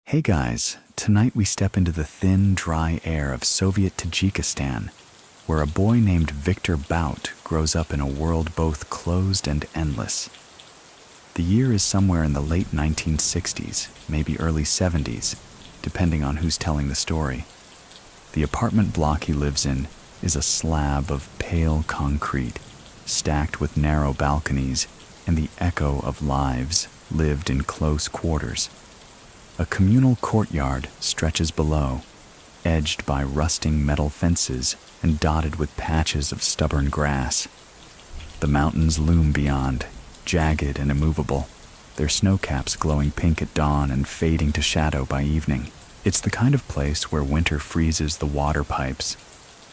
Hey guys, tonight we step into the thin, dry air of Soviet Tajikistan, where a boy named Victor Bout grows up in a world both closed and endless. The year is somewhere in the late 1960s, maybe early 70s, depending on who's telling the story. The apartment block he lives in is a slab of pale concrete, stacked with narrow balconies and the echo of lives lived in close quarters. A communal courtyard stretches below, edged by rusting metal fences and dotted with patches of stubborn grass. The mountains loom beyond, jagged and immovable, their snowcaps glowing pink at dawn and fading to shadow by evening. It's the kind of place where winter freezes the water pipes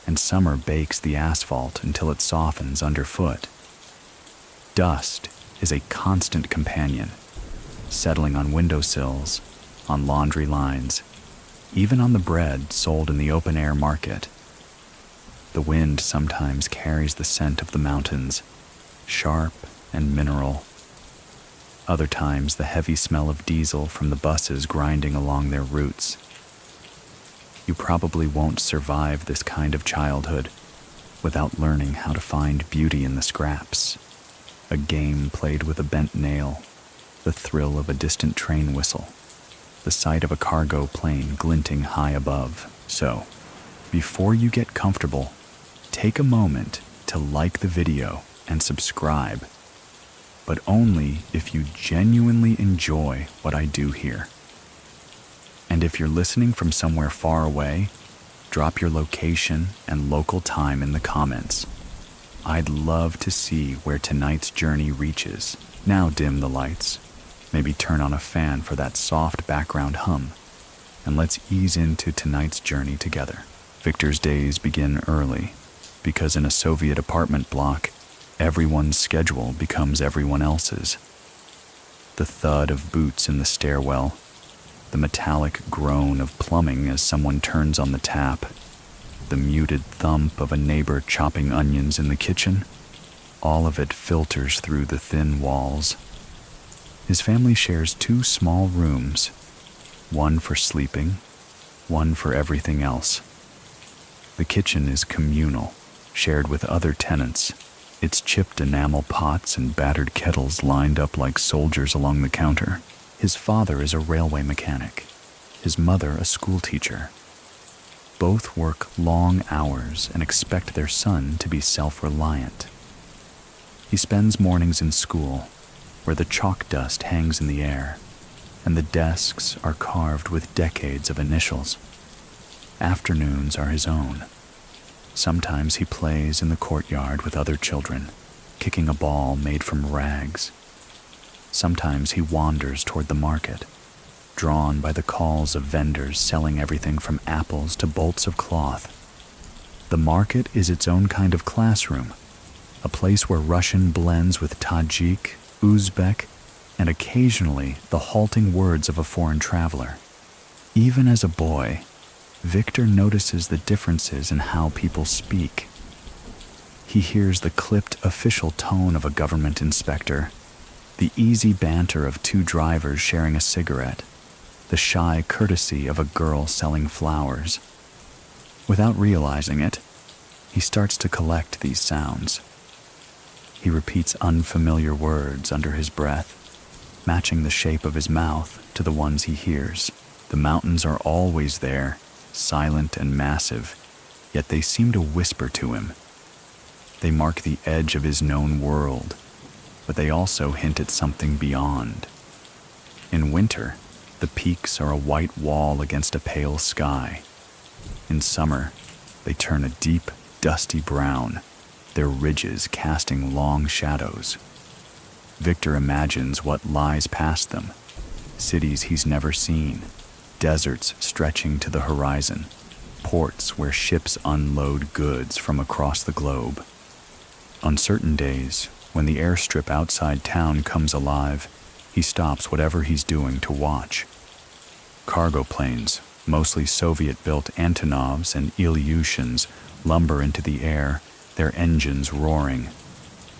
and summer bakes the asphalt until it softens underfoot. Dust is a constant companion, settling on windowsills, on laundry lines, even on the bread sold in the open-air market. The wind sometimes carries the scent of the mountains, sharp and mineral. Other times the heavy smell of diesel from the buses grinding along their routes. You probably won't survive this kind of childhood without learning how to find beauty in the scraps. A game played with a bent nail, the thrill of a distant train whistle, the sight of a cargo plane glinting high above. So, before you get comfortable, take a moment to like the video and subscribe, but only if you genuinely enjoy what I do here. And if you're listening from somewhere far away, drop your location and local time in the comments. I'd love to see where tonight's journey reaches. Now dim the lights. Maybe turn on a fan for that soft background hum, and let's ease into tonight's journey together. Victor's days begin early, because in a Soviet apartment block, everyone's schedule becomes everyone else's. The thud of boots in the stairwell, the metallic groan of plumbing as someone turns on the tap, the muted thump of a neighbor chopping onions in the kitchen, all of it filters through the thin walls. His family shares 2 small rooms, one for sleeping, one for everything else. The kitchen is communal, shared with other tenants, its chipped enamel pots and battered kettles lined up like soldiers along the counter. His father is a railway mechanic, his mother a school teacher. Both work long hours and expect their son to be self-reliant. He spends mornings in school, where the chalk dust hangs in the air, and the desks are carved with decades of initials. Afternoons are his own. Sometimes he plays in the courtyard with other children, kicking a ball made from rags. Sometimes he wanders toward the market, drawn by the calls of vendors selling everything from apples to bolts of cloth. The market is its own kind of classroom, a place where Russian blends with Tajik, Uzbek, and occasionally the halting words of a foreign traveler. Even as a boy, Victor notices the differences in how people speak. He hears the clipped official tone of a government inspector, the easy banter of 2 drivers sharing a cigarette, the shy courtesy of a girl selling flowers. Without realizing it, he starts to collect these sounds. He repeats unfamiliar words under his breath, matching the shape of his mouth to the ones he hears. The mountains are always there, silent and massive, yet they seem to whisper to him. They mark the edge of his known world, but they also hint at something beyond. In winter, the peaks are a white wall against a pale sky. In summer, they turn a deep, dusty brown, their ridges casting long shadows. Victor imagines what lies past them, cities he's never seen, deserts stretching to the horizon, ports where ships unload goods from across the globe. On certain days, when the airstrip outside town comes alive, he stops whatever he's doing to watch. Cargo planes, mostly Soviet-built Antonovs and Ilyushins, lumber into the air, their engines roaring.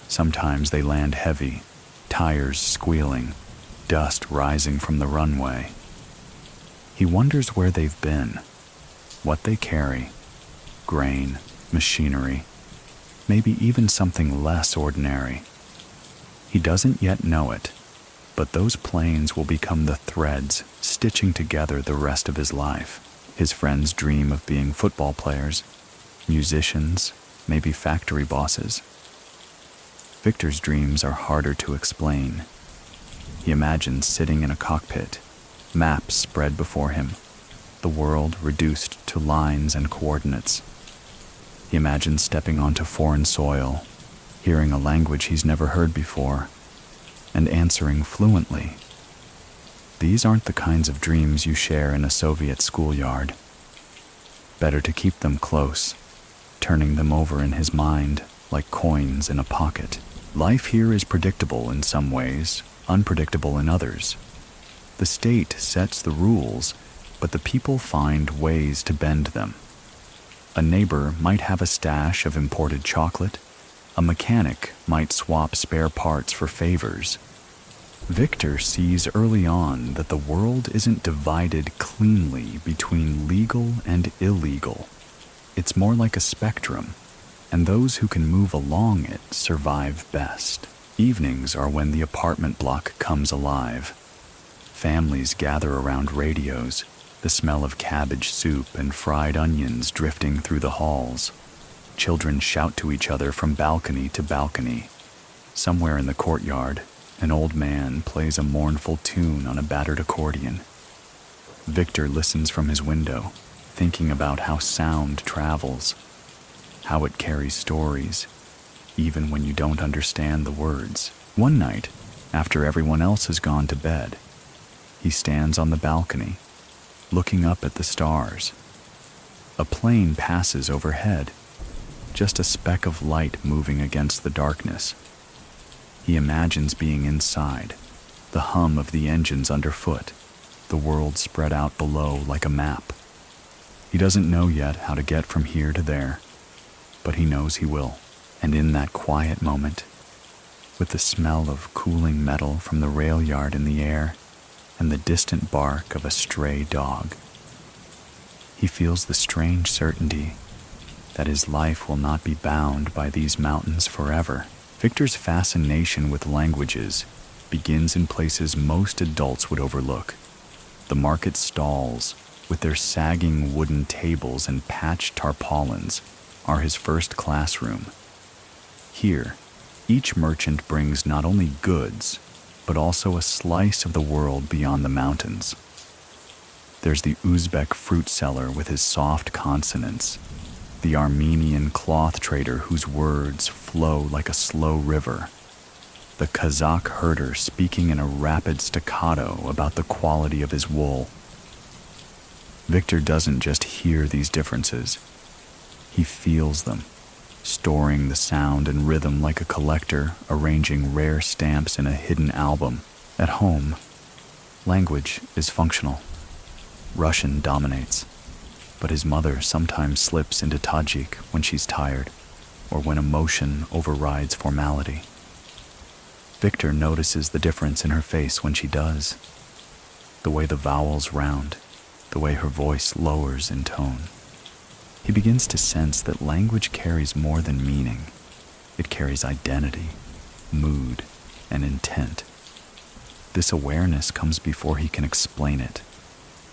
Sometimes they land heavy, tires squealing, dust rising from the runway. He wonders where they've been, what they carry: grain, machinery, maybe even something less ordinary. He doesn't yet know it, but those planes will become the threads stitching together the rest of his life. His friends dream of being football players, musicians, maybe factory bosses. Victor's dreams are harder to explain. He imagines sitting in a cockpit, maps spread before him, the world reduced to lines and coordinates. He imagines stepping onto foreign soil, hearing a language he's never heard before, and answering fluently. These aren't the kinds of dreams you share in a Soviet schoolyard. Better to keep them close, turning them over in his mind like coins in a pocket. Life here is predictable in some ways, unpredictable in others. The state sets the rules, but the people find ways to bend them. A neighbor might have a stash of imported chocolate. A mechanic might swap spare parts for favors. Victor sees early on that the world isn't divided cleanly between legal and illegal. It's more like a spectrum, and those who can move along it survive best. Evenings are when the apartment block comes alive. Families gather around radios, the smell of cabbage soup and fried onions drifting through the halls. Children shout to each other from balcony to balcony. Somewhere in the courtyard, an old man plays a mournful tune on a battered accordion. Victor listens from his window, thinking about how sound travels, how it carries stories, even when you don't understand the words. One night, after everyone else has gone to bed, he stands on the balcony, looking up at the stars. A plane passes overhead, just a speck of light moving against the darkness. He imagines being inside, the hum of the engines underfoot, the world spread out below like a map. He doesn't know yet how to get from here to there, but he knows he will. And in that quiet moment, with the smell of cooling metal from the rail yard in the air and the distant bark of a stray dog, he feels the strange certainty that his life will not be bound by these mountains forever. Victor's fascination with languages begins in places most adults would overlook. The market stalls, with their sagging wooden tables and patched tarpaulins, are his first classroom. Here, each merchant brings not only goods, but also a slice of the world beyond the mountains. There's the Uzbek fruit seller with his soft consonants, the Armenian cloth trader whose words flow like a slow river, the Kazakh herder speaking in a rapid staccato about the quality of his wool. Victor doesn't just hear these differences, he feels them, storing the sound and rhythm like a collector arranging rare stamps in a hidden album. At home, language is functional. Russian dominates, but his mother sometimes slips into Tajik when she's tired or when emotion overrides formality. Victor notices the difference in her face when she does, the way the vowels round, the way her voice lowers in tone. He begins to sense that language carries more than meaning. It carries identity, mood, and intent. This awareness comes before he can explain it,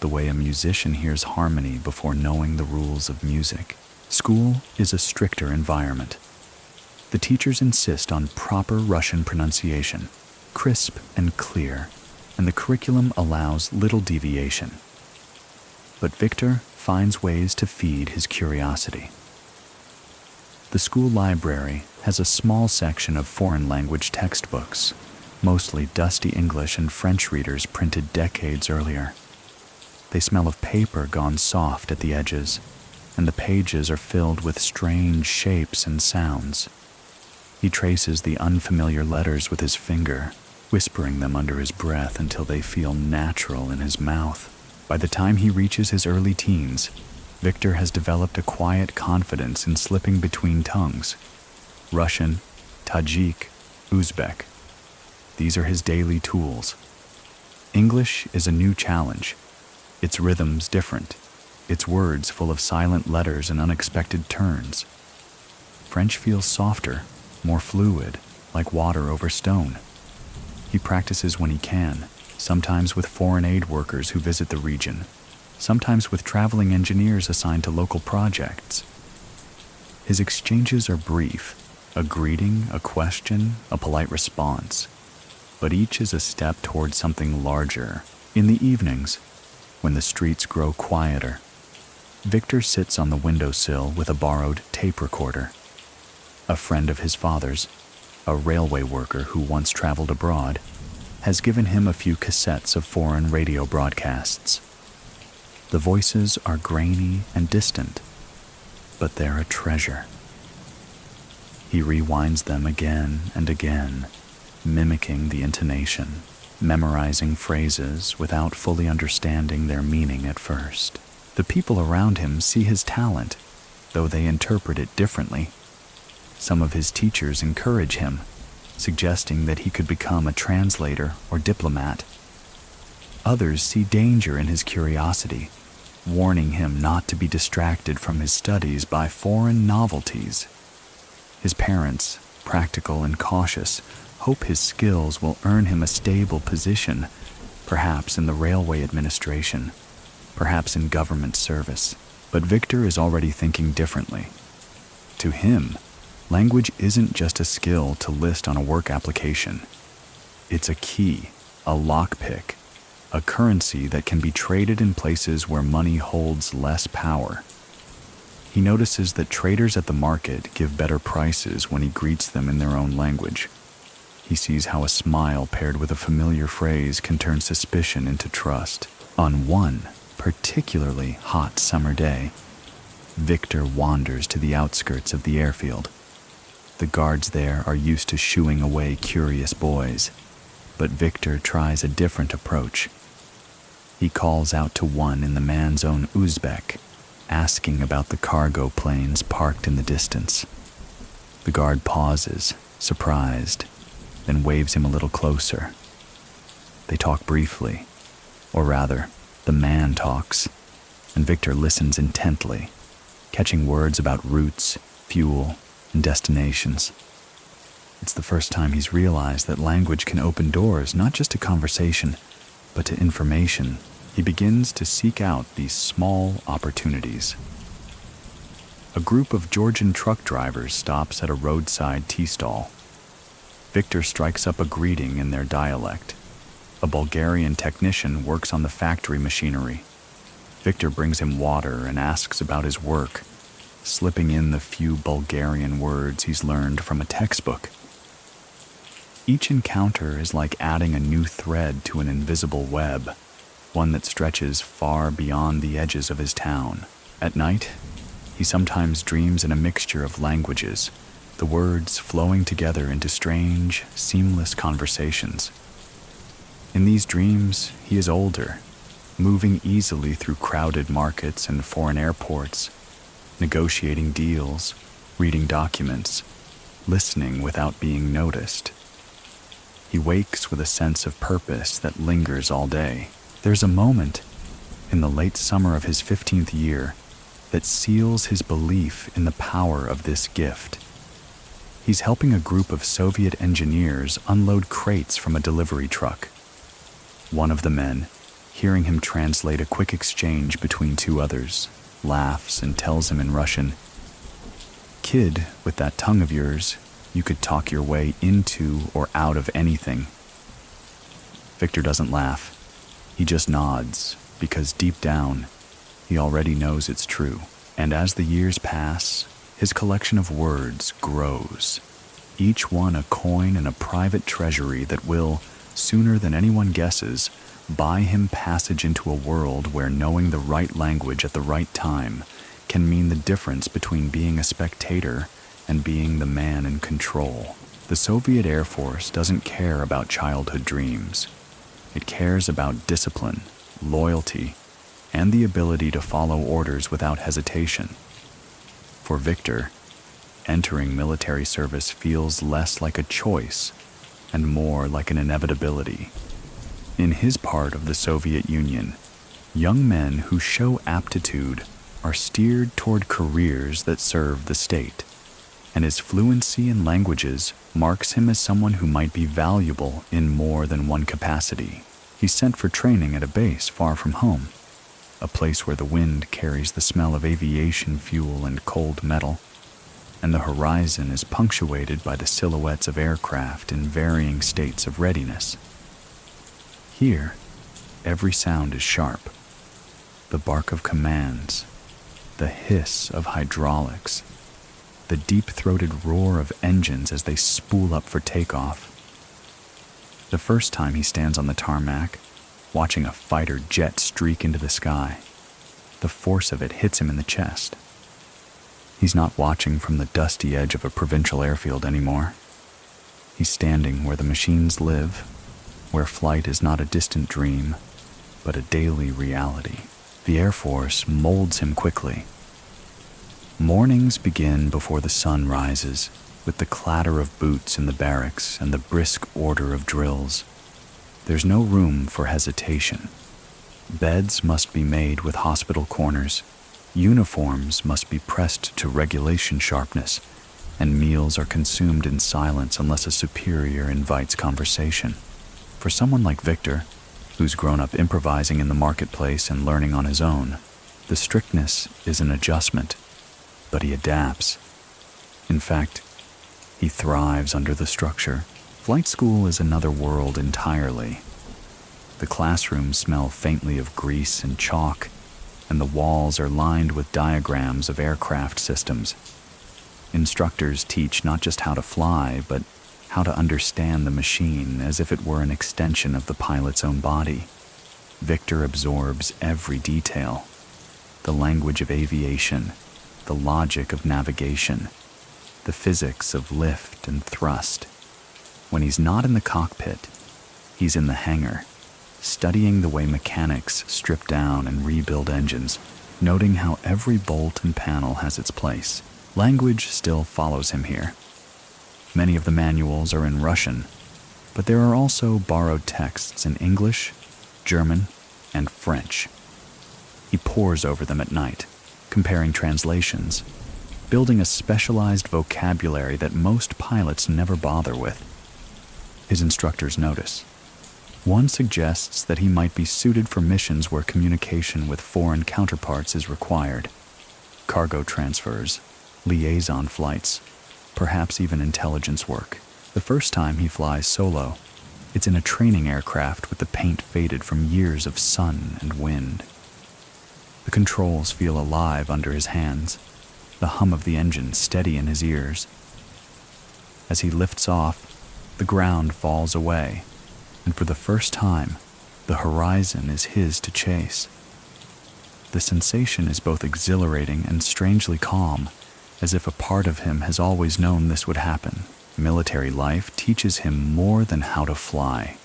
the way a musician hears harmony before knowing the rules of music. School is a stricter environment. The teachers insist on proper Russian pronunciation, crisp and clear, and the curriculum allows little deviation. But Victor finds ways to feed his curiosity. The school library has a small section of foreign language textbooks, mostly dusty English and French readers printed decades earlier. They smell of paper gone soft at the edges, and the pages are filled with strange shapes and sounds. He traces the unfamiliar letters with his finger, whispering them under his breath until they feel natural in his mouth. By the time he reaches his early teens, Victor has developed a quiet confidence in slipping between tongues. Russian, Tajik, Uzbek. These are his daily tools. English is a new challenge. its rhythms different, its words full of silent letters and unexpected turns. French feels softer, more fluid, like water over stone. He practices when he can, sometimes with foreign aid workers who visit the region, sometimes with traveling engineers assigned to local projects. His exchanges are brief, a greeting, a question, a polite response, but each is a step toward something larger. In the evenings, when the streets grow quieter, Victor sits on the windowsill with a borrowed tape recorder. A friend of his father's, a railway worker who once traveled abroad, has given him a few cassettes of foreign radio broadcasts. The voices are grainy and distant, but they're a treasure. He rewinds them again and again, mimicking the intonation, memorizing phrases without fully understanding their meaning at first. The people around him see his talent, though they interpret it differently. Some of his teachers encourage him, suggesting that he could become a translator or diplomat. Others see danger in his curiosity, warning him not to be distracted from his studies by foreign novelties. His parents, practical and cautious, hope his skills will earn him a stable position, perhaps in the railway administration, perhaps in government service. But Victor is already thinking differently. To him, language isn't just a skill to list on a work application. It's a key, a lockpick, a currency that can be traded in places where money holds less power. He notices that traders at the market give better prices when he greets them in their own language. He sees how a smile paired with a familiar phrase can turn suspicion into trust. On one particularly hot summer day, Victor wanders to the outskirts of the airfield. The guards there are used to shooing away curious boys, but Victor tries a different approach. He calls out to one in the man's own Uzbek, asking about the cargo planes parked in the distance. The guard pauses, surprised, then waves him a little closer. They talk briefly, or rather, the man talks, and Victor listens intently, catching words about routes, fuel, and destinations. It's the first time he's realized that language can open doors not just to conversation, but to information. He begins to seek out these small opportunities. A group of Georgian truck drivers stops at a roadside tea stall. Victor strikes up a greeting in their dialect. A Bulgarian technician works on the factory machinery. Victor brings him water and asks about his work, slipping in the few Bulgarian words he's learned from a textbook. Each encounter is like adding a new thread to an invisible web, one that stretches far beyond the edges of his town. At night, he sometimes dreams in a mixture of languages, the words flowing together into strange, seamless conversations. In these dreams, he is older, moving easily through crowded markets and foreign airports, negotiating deals, reading documents, listening without being noticed. He wakes with a sense of purpose that lingers all day. There's a moment, in the late summer of his 15th year, that seals his belief in the power of this gift. He's helping a group of Soviet engineers unload crates from a delivery truck. One of the men, hearing him translate a quick exchange between two others, laughs and tells him in Russian, "Kid, with that tongue of yours, you could talk your way into or out of anything." Victor doesn't laugh. He just nods, because deep down, he already knows it's true. And as the years pass, his collection of words grows, each one a coin in a private treasury that will, sooner than anyone guesses, buy him passage into a world where knowing the right language at the right time can mean the difference between being a spectator and being the man in control. The Soviet Air Force doesn't care about childhood dreams. It cares about discipline, loyalty, and the ability to follow orders without hesitation. For Victor, entering military service feels less like a choice and more like an inevitability. In his part of the Soviet Union, Young men who show aptitude are steered toward careers that serve the state, and his fluency in languages marks him as someone who might be valuable in more than one capacity. He's sent for training at a base far from home, a place where the wind carries the smell of aviation fuel and cold metal, and the horizon is punctuated by the silhouettes of aircraft in varying states of readiness. Here, every sound is sharp. The bark of commands, the hiss of hydraulics, the deep-throated roar of engines as they spool up for takeoff. The first time he stands on the tarmac, watching a fighter jet streak into the sky, the force of it hits him in the chest. He's not watching from the dusty edge of a provincial airfield anymore. He's standing where the machines live, where flight is not a distant dream, but a daily reality. The Air Force molds him quickly. Mornings begin before the sun rises, with the clatter of boots in the barracks and the brisk order of drills. There's no room for hesitation. Beds must be made with hospital corners, uniforms must be pressed to regulation sharpness, and meals are consumed in silence unless a superior invites conversation. For someone like Victor, who's grown up improvising in the marketplace and learning on his own, the strictness is an adjustment, but he adapts. In fact, he thrives under the structure. Flight school is another world entirely. The classrooms smell faintly of grease and chalk, and the walls are lined with diagrams of aircraft systems. Instructors teach not just how to fly, but how to understand the machine as if it were an extension of the pilot's own body. Victor absorbs every detail: the language of aviation, the logic of navigation, the physics of lift and thrust. When he's not in the cockpit, he's in the hangar, studying the way mechanics strip down and rebuild engines, noting how every bolt and panel has its place. Language still follows him here. Many of the manuals are in Russian, but there are also borrowed texts in English, German, and French. He pores over them at night, comparing translations, building a specialized vocabulary that most pilots never bother with. His instructors notice. One suggests that he might be suited for missions where communication with foreign counterparts is required: cargo transfers, liaison flights, perhaps even intelligence work. The first time he flies solo, it's in a training aircraft with the paint faded from years of sun and wind. The controls feel alive under his hands, the hum of the engine steady in his ears. As he lifts off, the ground falls away, and for the first time, the horizon is his to chase. The sensation is both exhilarating and strangely calm, as if a part of him has always known this would happen. Military life teaches him more than how to fly.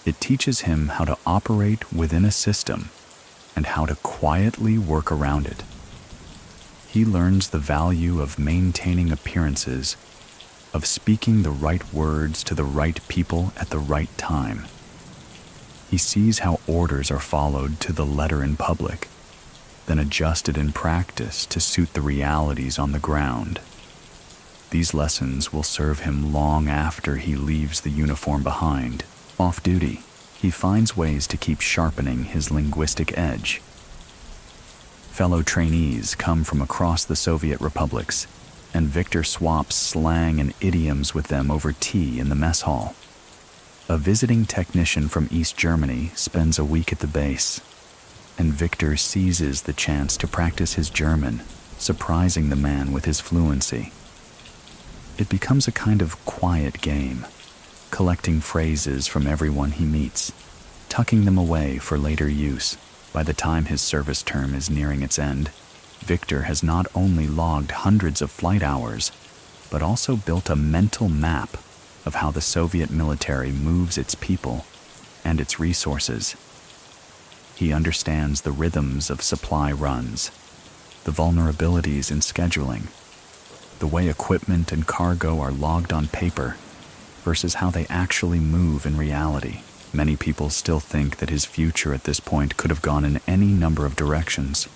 It teaches him how to operate within a system and how to quietly work around it. He learns the value of maintaining appearances, of speaking the right words to the right people at the right time. He sees how orders are followed to the letter in public, then adjusted in practice to suit the realities on the ground. These lessons will serve him long after he leaves the uniform behind. Off duty, he finds ways to keep sharpening his linguistic edge. Fellow trainees come from across the Soviet republics, and Victor swaps slang and idioms with them over tea in the mess hall. A visiting technician from East Germany spends a week at the base, and Victor seizes the chance to practice his German, surprising the man with his fluency. It becomes a kind of quiet game, collecting phrases from everyone he meets, tucking them away for later use. By the time his service term is nearing its end, Victor has not only logged hundreds of flight hours, but also built a mental map of how the Soviet military moves its people and its resources. He understands the rhythms of supply runs, the vulnerabilities in scheduling, the way equipment and cargo are logged on paper versus how they actually move in reality. Many people still think that his future at this point could have gone in any number of directions: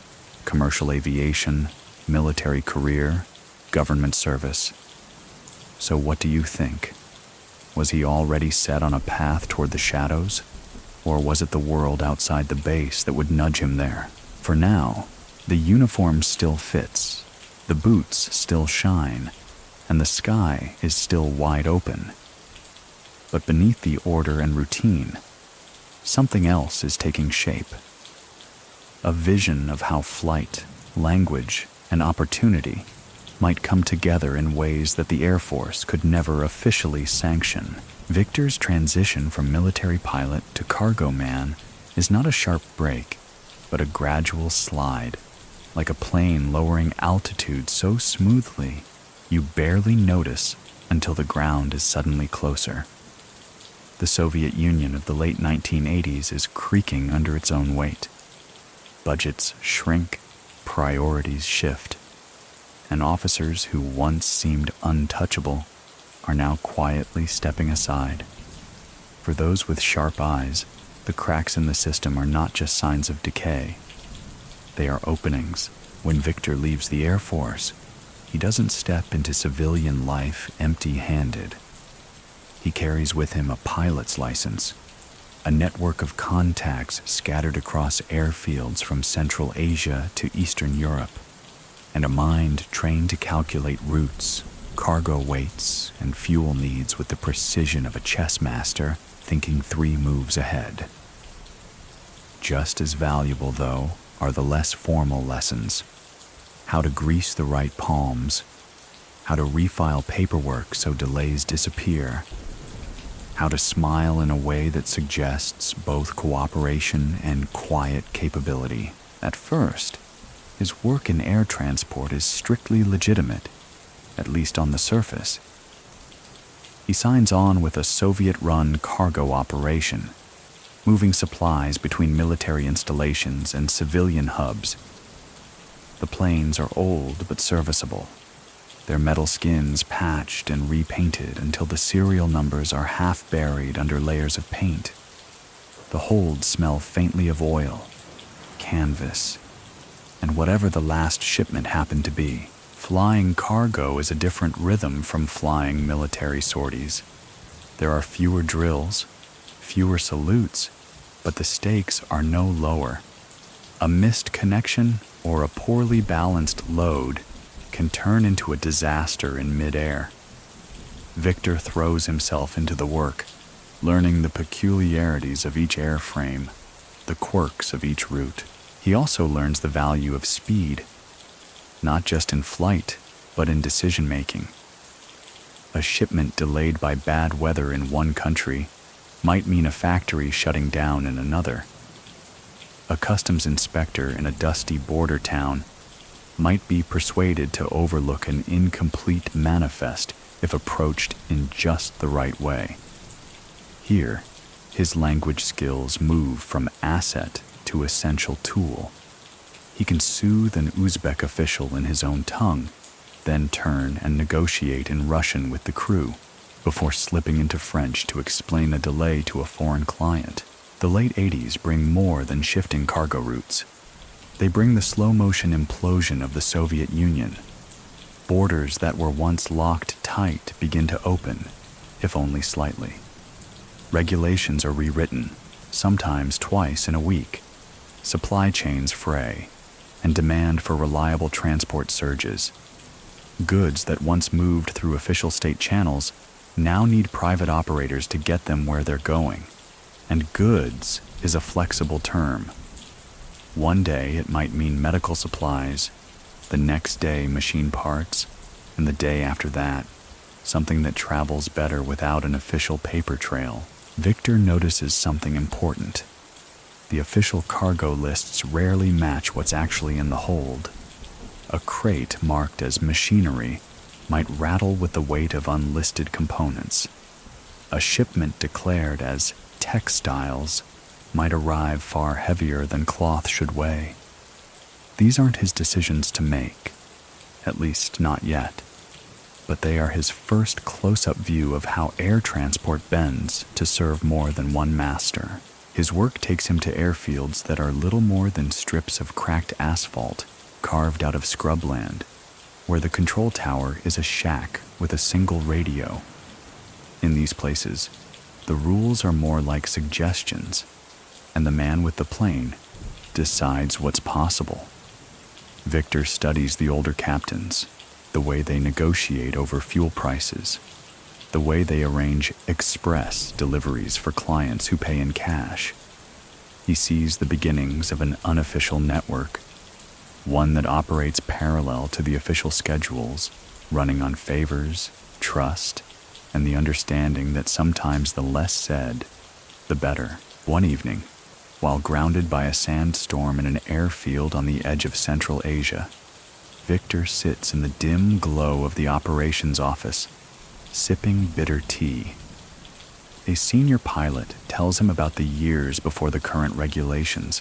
commercial aviation, military career, government service. So what do you think? Was he already set on a path toward the shadows? Or was it the world outside the base that would nudge him there? For now, the uniform still fits, the boots still shine, and the sky is still wide open. But beneath the order and routine, something else is taking shape. A vision of how flight, language, and opportunity might come together in ways that the Air Force could never officially sanction. Victor's transition from military pilot to cargo man is not a sharp break, but a gradual slide, like a plane lowering altitude so smoothly you barely notice until the ground is suddenly closer. The Soviet Union of the late 1980s is creaking under its own weight. Budgets shrink, priorities shift, and officers who once seemed untouchable are now quietly stepping aside. For those with sharp eyes, the cracks in the system are not just signs of decay. They are openings. When Victor leaves the Air Force, he doesn't step into civilian life empty-handed. He carries with him a pilot's license, a network of contacts scattered across airfields from Central Asia to Eastern Europe, and a mind trained to calculate routes, cargo weights, and fuel needs with the precision of a chess master thinking 3 moves ahead. Just as valuable, though, are the less formal lessons: how to grease the right palms, how to refile paperwork so delays disappear, how to smile in a way that suggests both cooperation and quiet capability. At first, his work in air transport is strictly legitimate, at least on the surface. He signs on with a Soviet-run cargo operation, moving supplies between military installations and civilian hubs. The planes are old but serviceable, their metal skins patched and repainted until the serial numbers are half buried under layers of paint. The holds smell faintly of oil, canvas, and whatever the last shipment happened to be. Flying cargo is a different rhythm from flying military sorties. There are fewer drills, fewer salutes, but the stakes are no lower. A missed connection or a poorly balanced load can turn into a disaster in midair. Victor throws himself into the work, learning the peculiarities of each airframe, the quirks of each route. He also learns the value of speed, not just in flight, but in decision-making. A shipment delayed by bad weather in one country might mean a factory shutting down in another. A customs inspector in a dusty border town might be persuaded to overlook an incomplete manifest if approached in just the right way. Here, his language skills move from asset to essential tool. He can soothe an Uzbek official in his own tongue, then turn and negotiate in Russian with the crew, before slipping into French to explain a delay to a foreign client. The late 80s bring more than shifting cargo routes. They bring the slow-motion implosion of the Soviet Union. Borders that were once locked tight begin to open, if only slightly. Regulations are rewritten, sometimes twice in a week. Supply chains fray, and demand for reliable transport surges. Goods that once moved through official state channels now need private operators to get them where they're going. And goods is a flexible term. One day it might mean medical supplies, the next day machine parts, and the day after that, something that travels better without an official paper trail. Victor notices something important. The official cargo lists rarely match what's actually in the hold. A crate marked as machinery might rattle with the weight of unlisted components. A shipment declared as textiles might arrive far heavier than cloth should weigh. These aren't his decisions to make, at least not yet. but they are his first close-up view of how air transport bends to serve more than one master. His work takes him to airfields that are little more than strips of cracked asphalt carved out of scrubland, where the control tower is a shack with a single radio. In these places, the rules are more like suggestions, and the man with the plane decides what's possible. Victor studies the older captains, the way they negotiate over fuel prices, the way they arrange express deliveries for clients who pay in cash. He sees the beginnings of an unofficial network, one that operates parallel to the official schedules, running on favors, trust, and the understanding that sometimes the less said, the better. One evening, while grounded by a sandstorm in an airfield on the edge of Central Asia, Victor sits in the dim glow of the operations office, sipping bitter tea. A senior pilot tells him about the years before the current regulations,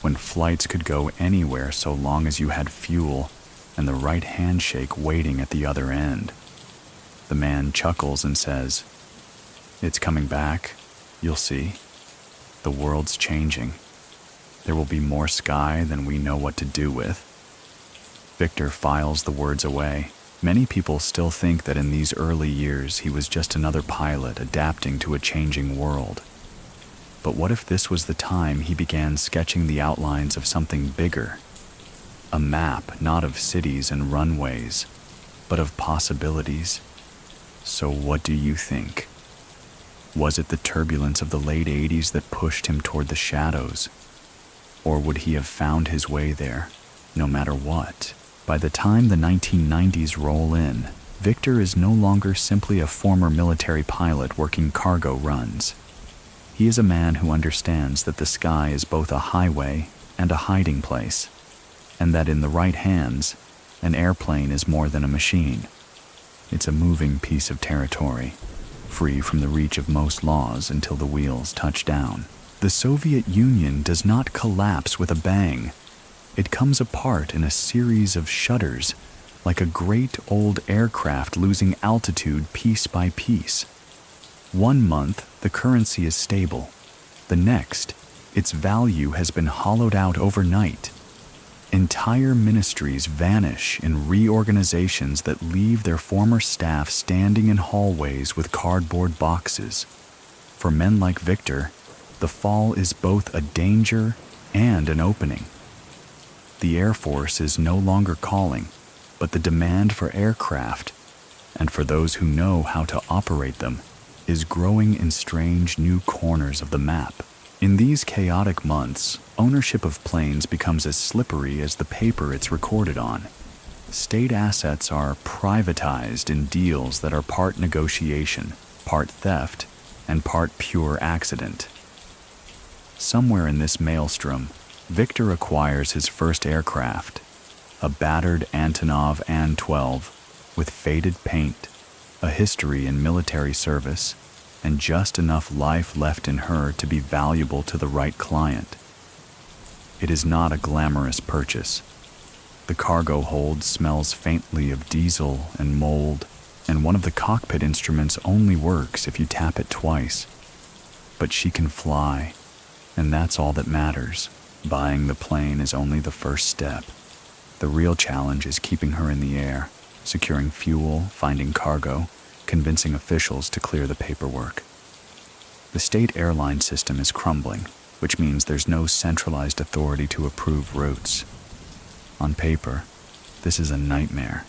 when flights could go anywhere so long as you had fuel and the right handshake waiting at the other end. The man chuckles and says, "It's coming back, you'll see. The world's changing. There will be more sky than we know what to do with." Victor files the words away. Many people still think that in these early years he was just another pilot adapting to a changing world. But what if this was the time he began sketching the outlines of something bigger? A map not of cities and runways, but of possibilities. So what do you think? Was it the turbulence of the late 80s that pushed him toward the shadows? Or would he have found his way there, no matter what? By the time the 1990s roll in, Victor is no longer simply a former military pilot working cargo runs. He is a man who understands that the sky is both a highway and a hiding place, and that in the right hands, an airplane is more than a machine. It's a moving piece of territory, free from the reach of most laws until the wheels touch down. The Soviet Union does not collapse with a bang. It comes apart in a series of shudders, like a great old aircraft losing altitude piece by piece. One month, the currency is stable. The next, its value has been hollowed out overnight. Entire ministries vanish in reorganizations that leave their former staff standing in hallways with cardboard boxes. For men like Victor, the fall is both a danger and an opening. The Air Force is no longer calling, but the demand for aircraft, and for those who know how to operate them, is growing in strange new corners of the map. In these chaotic months, ownership of planes becomes as slippery as the paper it's recorded on. State assets are privatized in deals that are part negotiation, part theft, and part pure accident. Somewhere in this maelstrom, Victor acquires his first aircraft, a battered Antonov An-12 with faded paint, a history in military service, and just enough life left in her to be valuable to the right client. It is not a glamorous purchase. The cargo hold smells faintly of diesel and mold, and one of the cockpit instruments only works if you tap it twice. But she can fly, and that's all that matters. Buying the plane is only the first step. The real challenge is keeping her in the air, securing fuel, finding cargo, convincing officials to clear the paperwork. The state airline system is crumbling, which means there's no centralized authority to approve routes. On paper, this is a nightmare.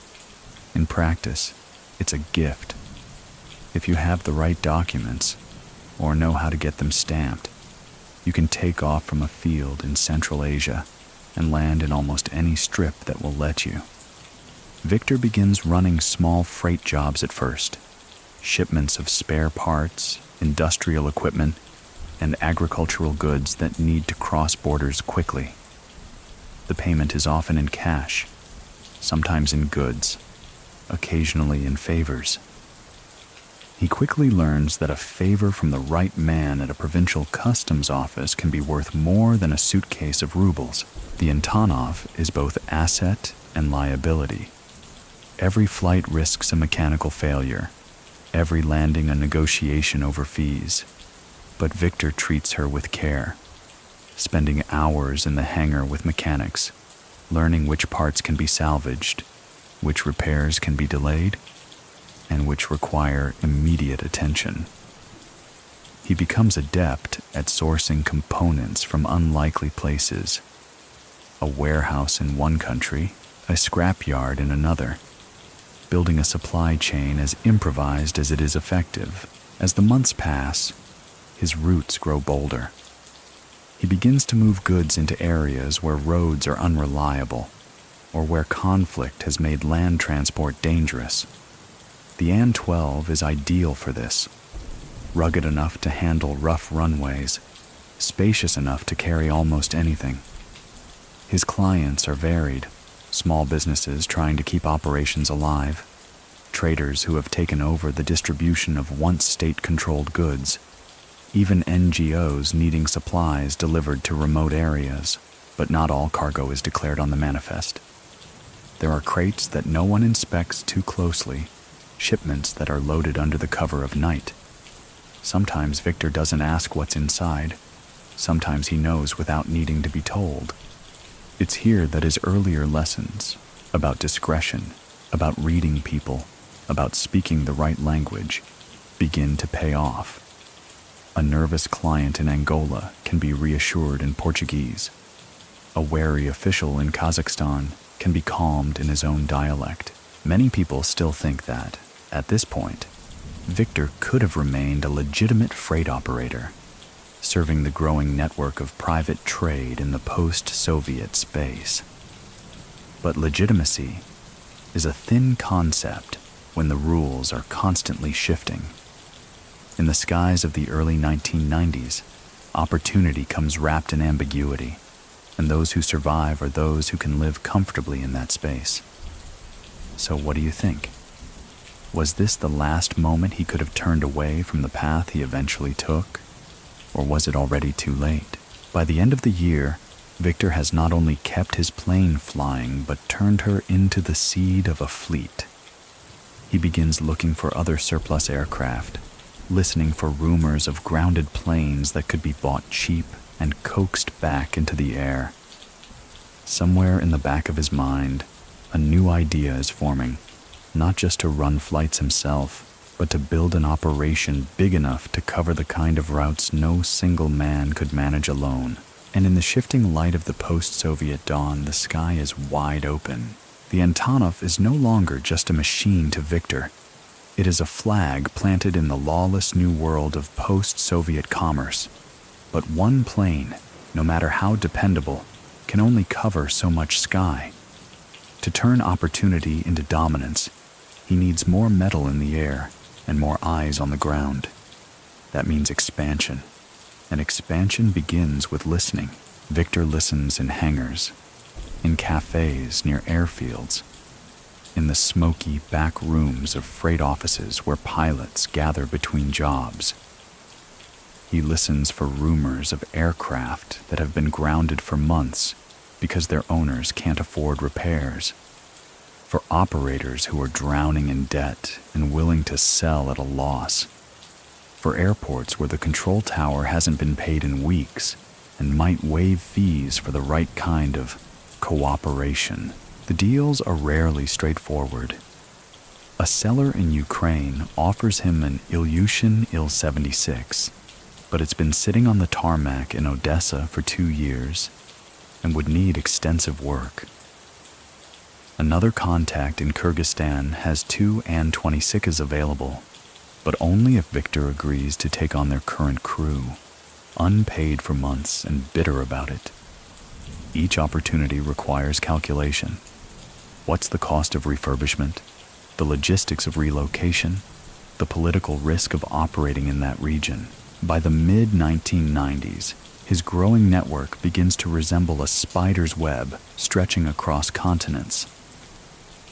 In practice, it's a gift. If you have the right documents, or know how to get them stamped, you can take off from a field in Central Asia and land in almost any strip that will let you. Victor begins running small freight jobs at first, shipments of spare parts, industrial equipment, and agricultural goods that need to cross borders quickly. The payment is often in cash, sometimes in goods, occasionally in favors. He quickly learns that a favor from the right man at a provincial customs office can be worth more than a suitcase of rubles. The Antonov is both asset and liability. Every flight risks a mechanical failure, every landing a negotiation over fees. But Victor treats her with care, spending hours in the hangar with mechanics, learning which parts can be salvaged, which repairs can be delayed, and which require immediate attention. He becomes adept at sourcing components from unlikely places, a warehouse in one country, a scrapyard in another, building a supply chain as improvised as it is effective. As the months pass, his roots grow bolder. He begins to move goods into areas where roads are unreliable or where conflict has made land transport dangerous. The An-12 is ideal for this, rugged enough to handle rough runways, spacious enough to carry almost anything. His clients are varied, small businesses trying to keep operations alive, traders who have taken over the distribution of once state-controlled goods, even NGOs needing supplies delivered to remote areas, but not all cargo is declared on the manifest. There are crates that no one inspects too closely, shipments that are loaded under the cover of night. Sometimes Victor doesn't ask what's inside. Sometimes he knows without needing to be told. It's here that his earlier lessons about discretion, about reading people, about speaking the right language, begin to pay off. A nervous client in Angola can be reassured in Portuguese. A wary official in Kazakhstan can be calmed in his own dialect. Many people still think that, at this point, Victor could have remained a legitimate freight operator, serving the growing network of private trade in the post-Soviet space. But legitimacy is a thin concept when the rules are constantly shifting. In the skies of the early 1990s, opportunity comes wrapped in ambiguity, and those who survive are those who can live comfortably in that space. So what do you think? Was this the last moment he could have turned away from the path he eventually took? Or was it already too late? By the end of the year, Victor has not only kept his plane flying, but turned her into the seed of a fleet. He begins looking for other surplus aircraft, listening for rumors of grounded planes that could be bought cheap and coaxed back into the air. Somewhere in the back of his mind, a new idea is forming, not just to run flights himself, but to build an operation big enough to cover the kind of routes no single man could manage alone. And in the shifting light of the post-Soviet dawn, the sky is wide open. The Antonov is no longer just a machine to Victor. It is a flag planted in the lawless new world of post-Soviet commerce. But one plane, no matter how dependable, can only cover so much sky. To turn opportunity into dominance, he needs more metal in the air and more eyes on the ground. That means expansion. And expansion begins with listening. Victor listens in hangars, in cafes near airfields, in the smoky back rooms of freight offices where pilots gather between jobs. He listens for rumors of aircraft that have been grounded for months because their owners can't afford repairs, for operators who are drowning in debt and willing to sell at a loss, for airports where the control tower hasn't been paid in weeks and might waive fees for the right kind of cooperation. The deals are rarely straightforward. A seller in Ukraine offers him an Ilyushin Il-76, but it's been sitting on the tarmac in Odessa for 2 years and would need extensive work. Another contact in Kyrgyzstan has 2 An-26s available, but only if Victor agrees to take on their current crew, unpaid for months and bitter about it. Each opportunity requires calculation. What's the cost of refurbishment, the logistics of relocation, the political risk of operating in that region? By the mid-1990s, his growing network begins to resemble a spider's web stretching across continents.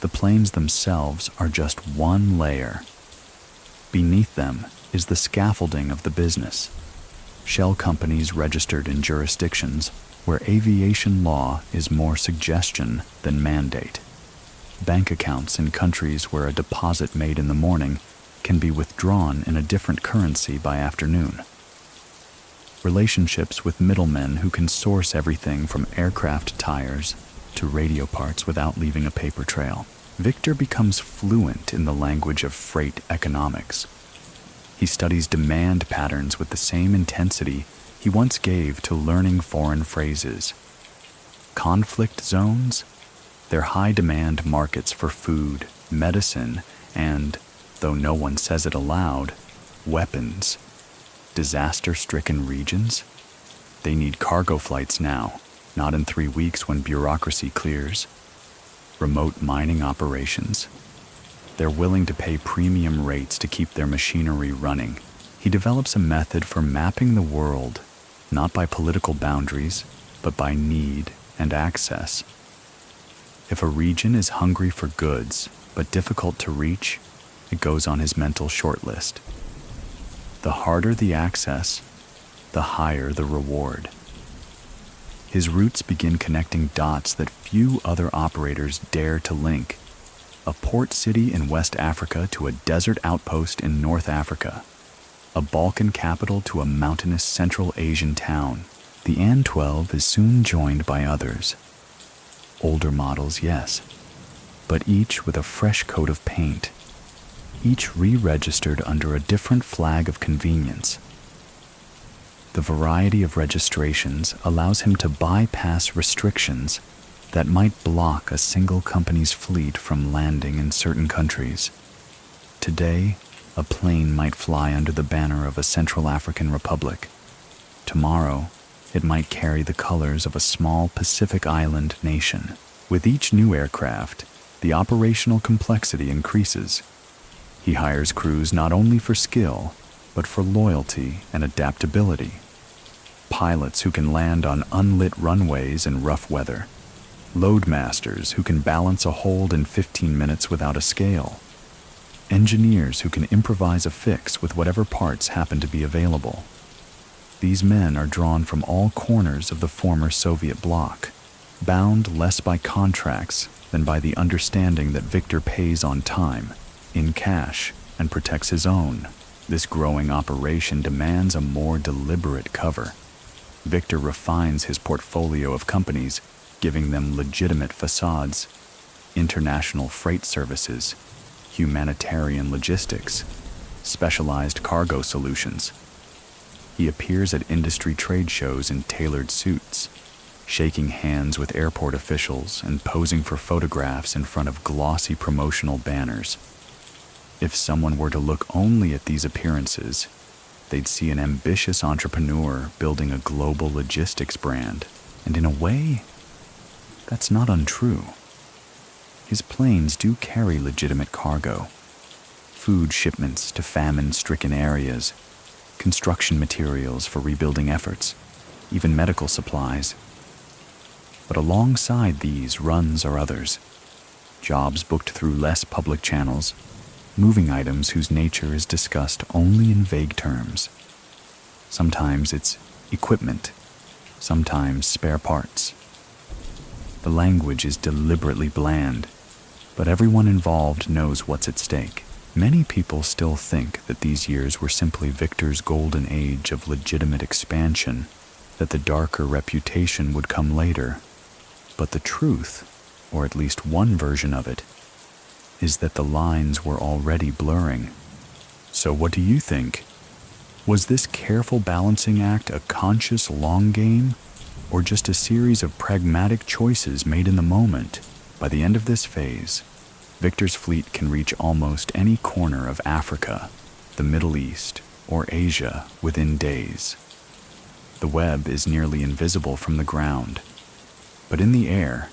The planes themselves are just one layer. Beneath them is the scaffolding of the business. Shell companies registered in jurisdictions where aviation law is more suggestion than mandate. bank accounts in countries where a deposit made in the morning can be withdrawn in a different currency by afternoon. Relationships with middlemen who can source everything from aircraft tires to radio parts without leaving a paper trail. Victor becomes fluent in the language of freight economics. He studies demand patterns with the same intensity he once gave to learning foreign phrases. Conflict zones? They're high-demand markets for food, medicine, and, though no one says it aloud, weapons. Disaster-stricken regions? They need cargo flights now, not in 3 weeks when bureaucracy clears. Remote mining operations. They're willing to pay premium rates to keep their machinery running. He develops a method for mapping the world, not by political boundaries, but by need and access. If a region is hungry for goods, but difficult to reach, it goes on his mental shortlist. The harder the access, the higher the reward. His routes begin connecting dots that few other operators dare to link. A port city in West Africa to a desert outpost in North Africa. A Balkan capital to a mountainous Central Asian town. The AN-12 is soon joined by others. Older models, yes, but each with a fresh coat of paint. Each re-registered under a different flag of convenience. The variety of registrations allows him to bypass restrictions that might block a single company's fleet from landing in certain countries. Today, a plane might fly under the banner of a Central African republic. Tomorrow, it might carry the colors of a small Pacific island nation. With each new aircraft, the operational complexity increases. He hires crews not only for skill, but for loyalty and adaptability. Pilots who can land on unlit runways in rough weather. Loadmasters who can balance a hold in 15 minutes without a scale. Engineers who can improvise a fix with whatever parts happen to be available. These men are drawn from all corners of the former Soviet bloc, bound less by contracts than by the understanding that Victor pays on time, in cash, and protects his own. This growing operation demands a more deliberate cover. Victor refines his portfolio of companies, giving them legitimate facades, international freight services, humanitarian logistics, specialized cargo solutions. He appears at industry trade shows in tailored suits, shaking hands with airport officials and posing for photographs in front of glossy promotional banners. If someone were to look only at these appearances, they'd see an ambitious entrepreneur building a global logistics brand, and in a way, that's not untrue. His planes do carry legitimate cargo. Food shipments to famine-stricken areas, construction materials for rebuilding efforts, even medical supplies. But alongside these runs are others. Jobs booked through less public channels, moving items whose nature is discussed only in vague terms. Sometimes it's equipment, sometimes spare parts. The language is deliberately bland, but everyone involved knows what's at stake. Many people still think that these years were simply Victor's golden age of legitimate expansion, that the darker reputation would come later. But the truth, or at least one version of it, is that the lines were already blurring. So what do you think? Was this careful balancing act a conscious long game, or just a series of pragmatic choices made in the moment? By the end of this phase, Victor's fleet can reach almost any corner of Africa, the Middle East, or Asia within days. The web is nearly invisible from the ground, but in the air,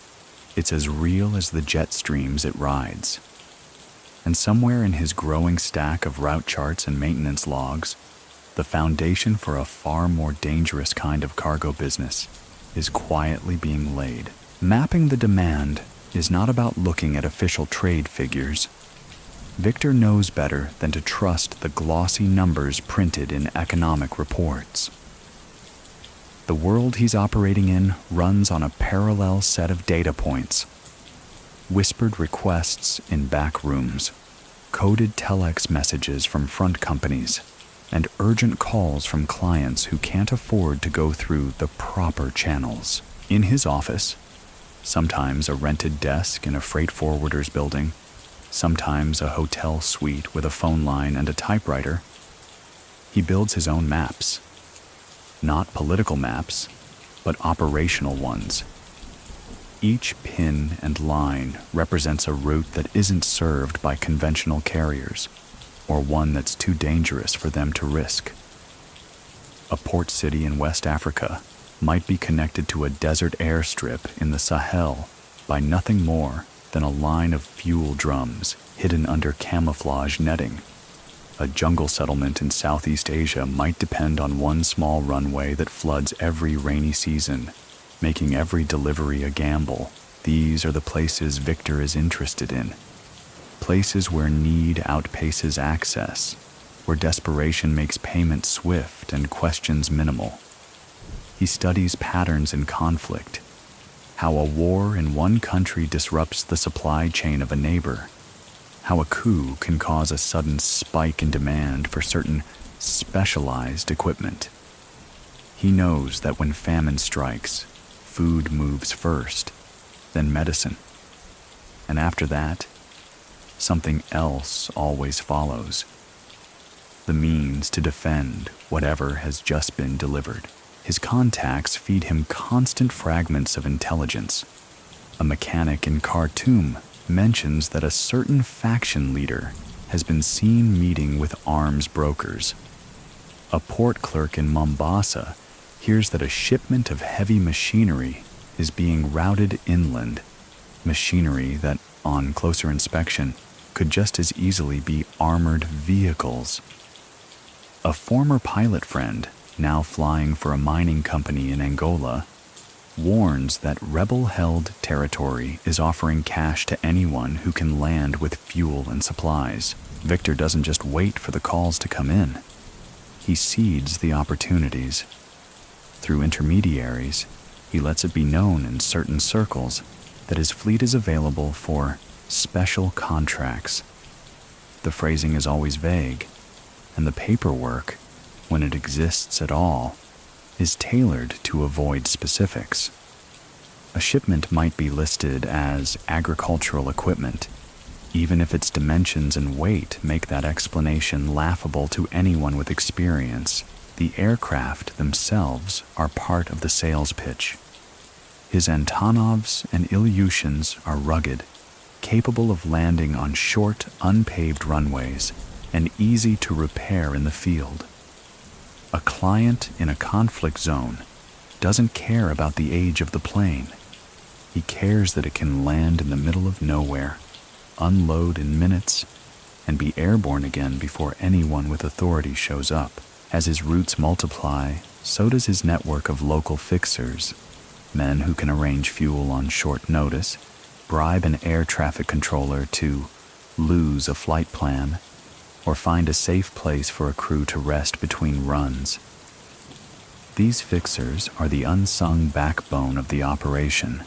it's as real as the jet streams it rides. And somewhere in his growing stack of route charts and maintenance logs, the foundation for a far more dangerous kind of cargo business is quietly being laid. Mapping the demand is not about looking at official trade figures. Victor knows better than to trust the glossy numbers printed in economic reports. The world he's operating in runs on a parallel set of data points. whispered requests in back rooms, coded telex messages from front companies, and urgent calls from clients who can't afford to go through the proper channels. In his office, sometimes a rented desk in a freight forwarder's building, sometimes a hotel suite with a phone line and a typewriter, he builds his own maps. Not political maps, but operational ones. Each pin and line represents a route that isn't served by conventional carriers, or one that's too dangerous for them to risk. A port city in West Africa might be connected to a desert airstrip in the Sahel by nothing more than a line of fuel drums hidden under camouflage netting. A jungle settlement in Southeast Asia might depend on one small runway that floods every rainy season, making every delivery a gamble. These are the places Victor is interested in. Places where need outpaces access, where desperation makes payment swift and questions minimal. He studies patterns in conflict, how a war in one country disrupts the supply chain of a neighbor, how a coup can cause a sudden spike in demand for certain specialized equipment. He knows that when famine strikes, food moves first, then medicine, and after that, something else always follows. The means to defend whatever has just been delivered. His contacts feed him constant fragments of intelligence. A mechanic in Khartoum mentions that a certain faction leader has been seen meeting with arms brokers. A port clerk in Mombasa hears that a shipment of heavy machinery is being routed inland, machinery that, on closer inspection, could just as easily be armored vehicles. A former pilot friend, now flying for a mining company in Angola, warns that rebel-held territory is offering cash to anyone who can land with fuel and supplies. Victor doesn't just wait for the calls to come in. He seeds the opportunities. Through intermediaries, he lets it be known in certain circles that his fleet is available for special contracts. The phrasing is always vague, and the paperwork, when it exists at all, is tailored to avoid specifics. A shipment might be listed as agricultural equipment, even if its dimensions and weight make that explanation laughable to anyone with experience. The aircraft themselves are part of the sales pitch. His Antonovs and Ilyushins are rugged, capable of landing on short, unpaved runways, and easy to repair in the field. A client in a conflict zone doesn't care about the age of the plane. He cares that it can land in the middle of nowhere, unload in minutes, and be airborne again before anyone with authority shows up. As his routes multiply, so does his network of local fixers, men who can arrange fuel on short notice, bribe an air traffic controller to lose a flight plan, or find a safe place for a crew to rest between runs. These fixers are the unsung backbone of the operation.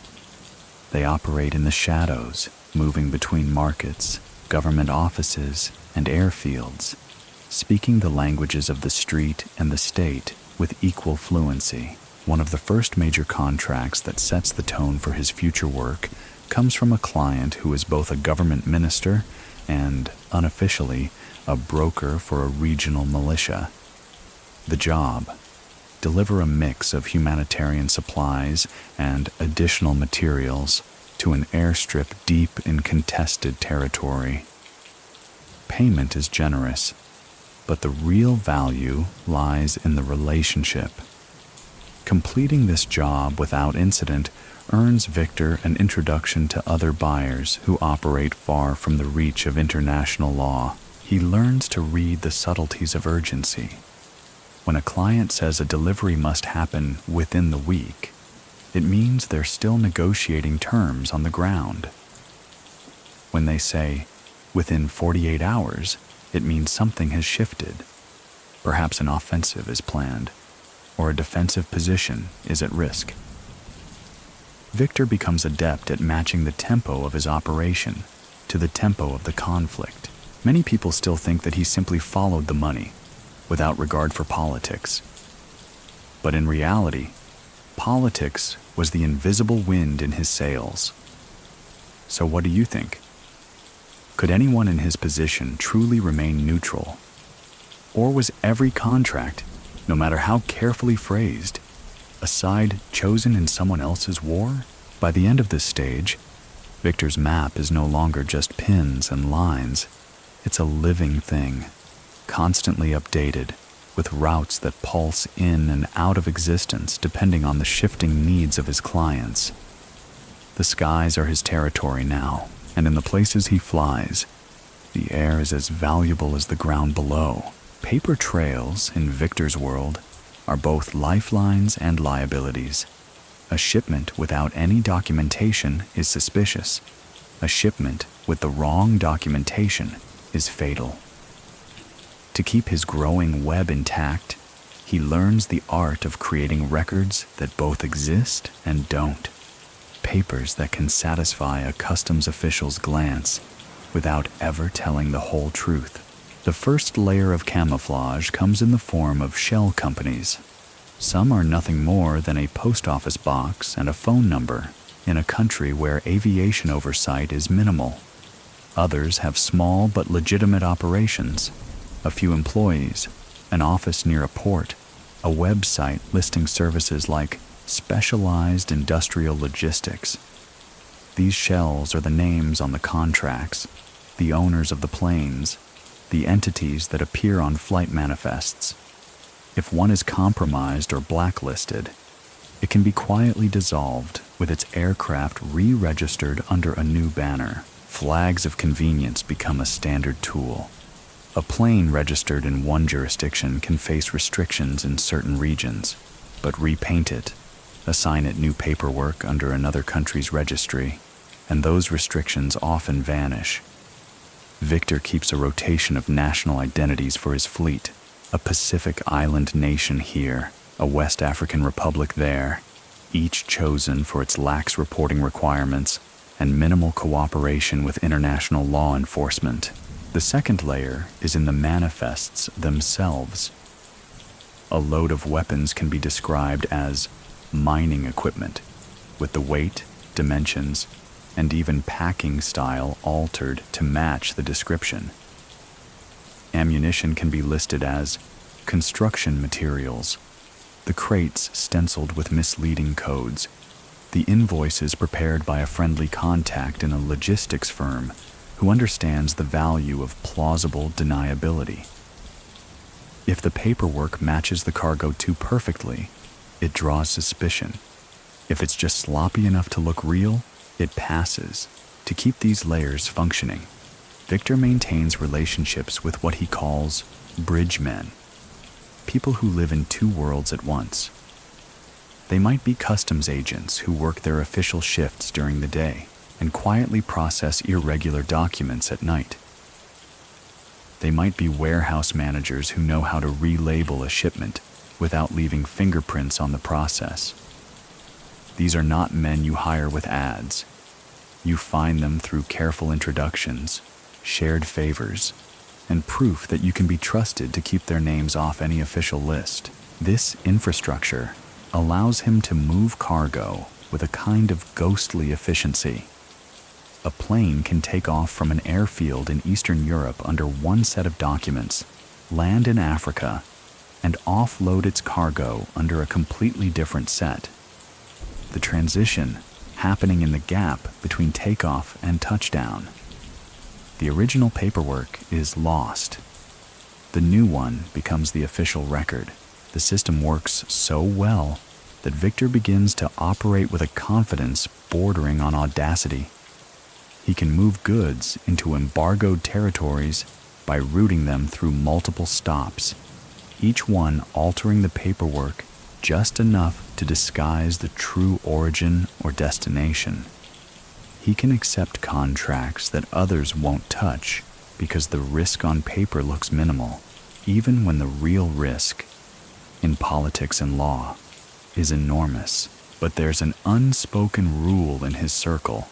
They operate in the shadows, moving between markets, government offices, and airfields, speaking the languages of the street and the state with equal fluency. One of the first major contracts that sets the tone for his future work comes from a client who is both a government minister and, unofficially, a broker for a regional militia. The job: deliver a mix of humanitarian supplies and additional materials to an airstrip deep in contested territory. Payment is generous, but the real value lies in the relationship. Completing this job without incident earns Victor an introduction to other buyers who operate far from the reach of international law. He learns to read the subtleties of urgency. When a client says a delivery must happen within the week, it means they're still negotiating terms on the ground. When they say, within 48 hours, it means something has shifted. Perhaps an offensive is planned, or a defensive position is at risk. Victor becomes adept at matching the tempo of his operation to the tempo of the conflict. Many people still think that he simply followed the money, without regard for politics. But in reality, politics was the invisible wind in his sails. So what do you think? Could anyone in his position truly remain neutral? Or was every contract, no matter how carefully phrased, a side chosen in someone else's war? By the end of this stage, Victor's map is no longer just pins and lines. It's a living thing, constantly updated, with routes that pulse in and out of existence depending on the shifting needs of his clients. The skies are his territory now, and in the places he flies, the air is as valuable as the ground below. Paper trails, in Victor's world, are both lifelines and liabilities. A shipment without any documentation is suspicious. A shipment with the wrong documentation is fatal. To keep his growing web intact, he learns the art of creating records that both exist and don't. Papers that can satisfy a customs official's glance without ever telling the whole truth. The first layer of camouflage comes in the form of shell companies. Some are nothing more than a post office box and a phone number in a country where aviation oversight is minimal. Others have small but legitimate operations, a few employees, an office near a port, a website listing services like specialized industrial logistics. These shells are the names on the contracts, the owners of the planes, the entities that appear on flight manifests. If one is compromised or blacklisted, it can be quietly dissolved with its aircraft re-registered under a new banner. Flags of convenience become a standard tool. A plane registered in one jurisdiction can face restrictions in certain regions, but repaint it, assign it new paperwork under another country's registry, and those restrictions often vanish. Victor keeps a rotation of national identities for his fleet, a Pacific island nation here, a West African republic there, each chosen for its lax reporting requirements and minimal cooperation with international law enforcement. The second layer is in the manifests themselves. A load of weapons can be described as mining equipment, with the weight, dimensions, and even packing style altered to match the description. Ammunition can be listed as construction materials, the crates stenciled with misleading codes, the invoices prepared by a friendly contact in a logistics firm who understands the value of plausible deniability. If the paperwork matches the cargo too perfectly, it draws suspicion. If it's just sloppy enough to look real, it passes. To keep these layers functioning, Victor maintains relationships with what he calls bridgemen, people who live in two worlds at once. They might be customs agents who work their official shifts during the day and quietly process irregular documents at night. They might be warehouse managers who know how to relabel a shipment without leaving fingerprints on the process. These are not men you hire with ads. You find them through careful introductions, shared favors, and proof that you can be trusted to keep their names off any official list. This infrastructure allows him to move cargo with a kind of ghostly efficiency. A plane can take off from an airfield in Eastern Europe under one set of documents, land in Africa, and offload its cargo under a completely different set. The transition happening in the gap between takeoff and touchdown. The original paperwork is lost. The new one becomes the official record. The system works so well that Victor begins to operate with a confidence bordering on audacity. He can move goods into embargoed territories by routing them through multiple stops, each one altering the paperwork just enough to disguise the true origin or destination. He can accept contracts that others won't touch because the risk on paper looks minimal, even when the real risk, in politics and law, is enormous. But there's an unspoken rule in his circle.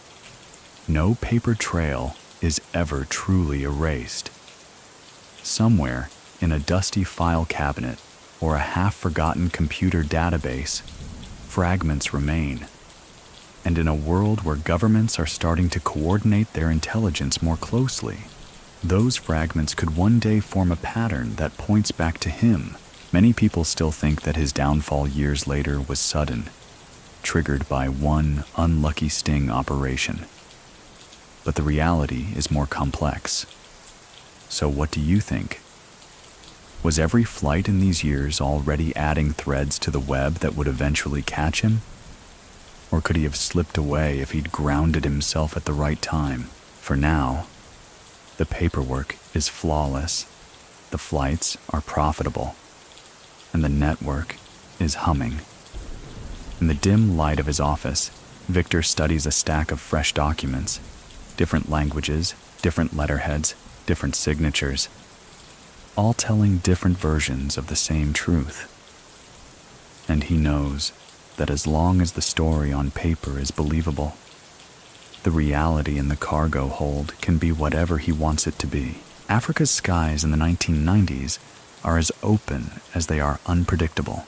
No paper trail is ever truly erased. Somewhere in a dusty file cabinet or a half-forgotten computer database, fragments remain. And in a world where governments are starting to coordinate their intelligence more closely, those fragments could one day form a pattern that points back to him. Many people still think that his downfall years later was sudden, triggered by one unlucky sting operation. But the reality is more complex. So what do you think? Was every flight in these years already adding threads to the web that would eventually catch him? Or could he have slipped away if he'd grounded himself at the right time? For now, the paperwork is flawless, the flights are profitable, and the network is humming. In the dim light of his office, Victor studies a stack of fresh documents, different languages, different letterheads, different signatures, all telling different versions of the same truth. And he knows that as long as the story on paper is believable, the reality in the cargo hold can be whatever he wants it to be. Africa's skies in the 1990s are as open as they are unpredictable.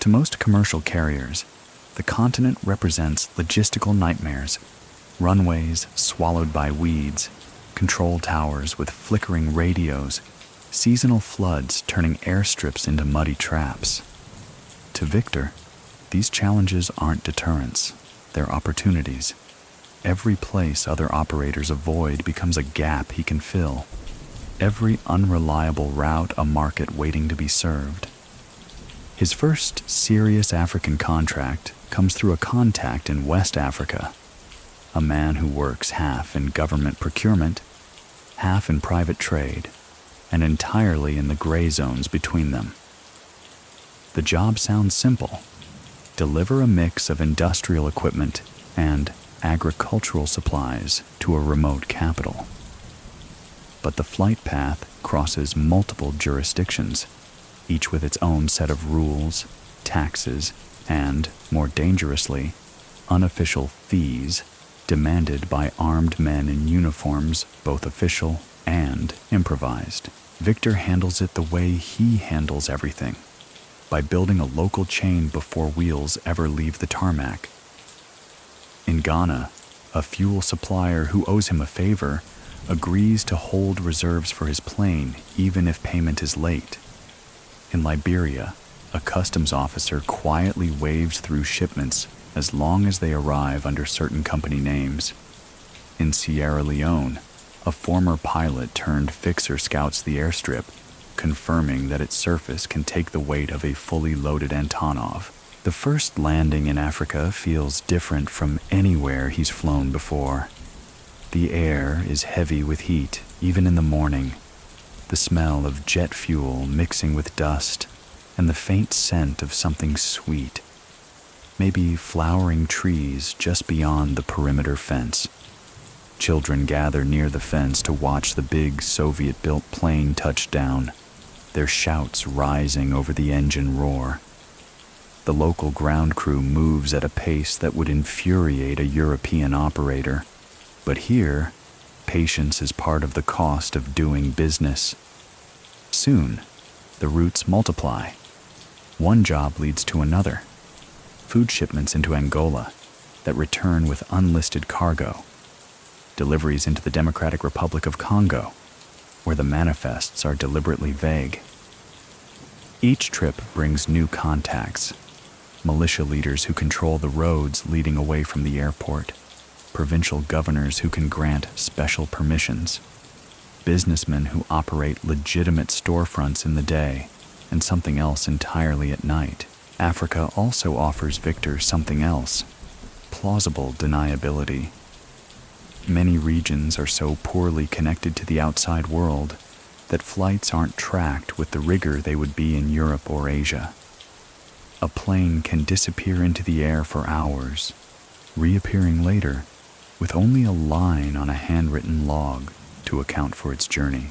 To most commercial carriers, the continent represents logistical nightmares, runways swallowed by weeds, control towers with flickering radios, seasonal floods turning airstrips into muddy traps. To Victor, these challenges aren't deterrents, they're opportunities. Every place other operators avoid becomes a gap he can fill. Every unreliable route a market waiting to be served. His first serious African contract comes through a contact in West Africa, a man who works half in government procurement, half in private trade, and entirely in the gray zones between them. The job sounds simple. Deliver a mix of industrial equipment and agricultural supplies to a remote capital. But the flight path crosses multiple jurisdictions, each with its own set of rules, taxes, and, more dangerously, unofficial fees demanded by armed men in uniforms, both official and improvised. Victor handles it the way he handles everything, by building a local chain before wheels ever leave the tarmac. In Ghana, a fuel supplier who owes him a favor agrees to hold reserves for his plane even if payment is late. In Liberia, a customs officer quietly waves through shipments as long as they arrive under certain company names. In Sierra Leone, a former pilot turned fixer scouts the airstrip, confirming that its surface can take the weight of a fully loaded Antonov. The first landing in Africa feels different from anywhere he's flown before. The air is heavy with heat, even in the morning. The smell of jet fuel mixing with dust, and the faint scent of something sweet. Maybe flowering trees just beyond the perimeter fence. Children gather near the fence to watch the big Soviet-built plane touch down, their shouts rising over the engine roar. The local ground crew moves at a pace that would infuriate a European operator. But here, patience is part of the cost of doing business. Soon, the routes multiply. One job leads to another. Food shipments into Angola that return with unlisted cargo. Deliveries into the Democratic Republic of Congo, where the manifests are deliberately vague. Each trip brings new contacts. Militia leaders who control the roads leading away from the airport, provincial governors who can grant special permissions, businessmen who operate legitimate storefronts in the day and something else entirely at night. Africa also offers Victor something else, plausible deniability. Many regions are so poorly connected to the outside world that flights aren't tracked with the rigor they would be in Europe or Asia. A plane can disappear into the air for hours, reappearing later with only a line on a handwritten log to account for its journey.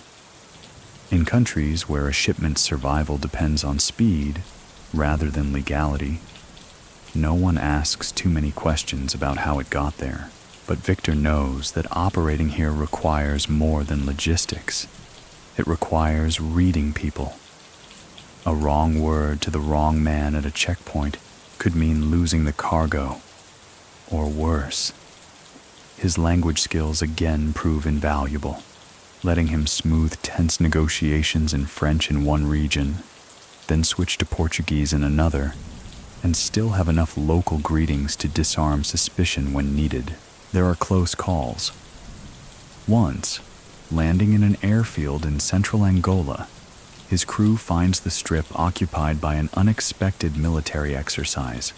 In countries where a shipment's survival depends on speed rather than legality, No one asks too many questions about how it got there, but Victor knows that operating here requires more than logistics. It requires reading people. A wrong word to the wrong man at a checkpoint could mean losing the cargo, or worse. His language skills again prove invaluable, letting him smooth tense negotiations in French in one region, then switch to Portuguese in another, and still have enough local greetings to disarm suspicion when needed. There are close calls. Once, landing in an airfield in central Angola, his crew finds the strip occupied by an unexpected military exercise.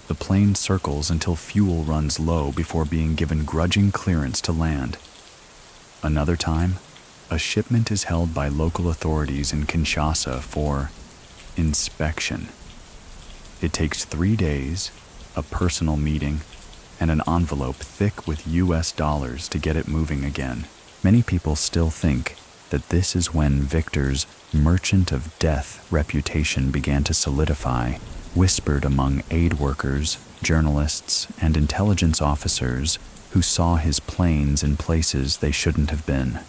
The plane circles until fuel runs low before being given grudging clearance to land. Another time, a shipment is held by local authorities in Kinshasa for inspection. It takes 3 days, a personal meeting, and an envelope thick with US dollars to get it moving again. Many people still think that this is when Victor's merchant of death reputation began to solidify, whispered among aid workers, journalists, and intelligence officers who saw his planes in places they shouldn't have been.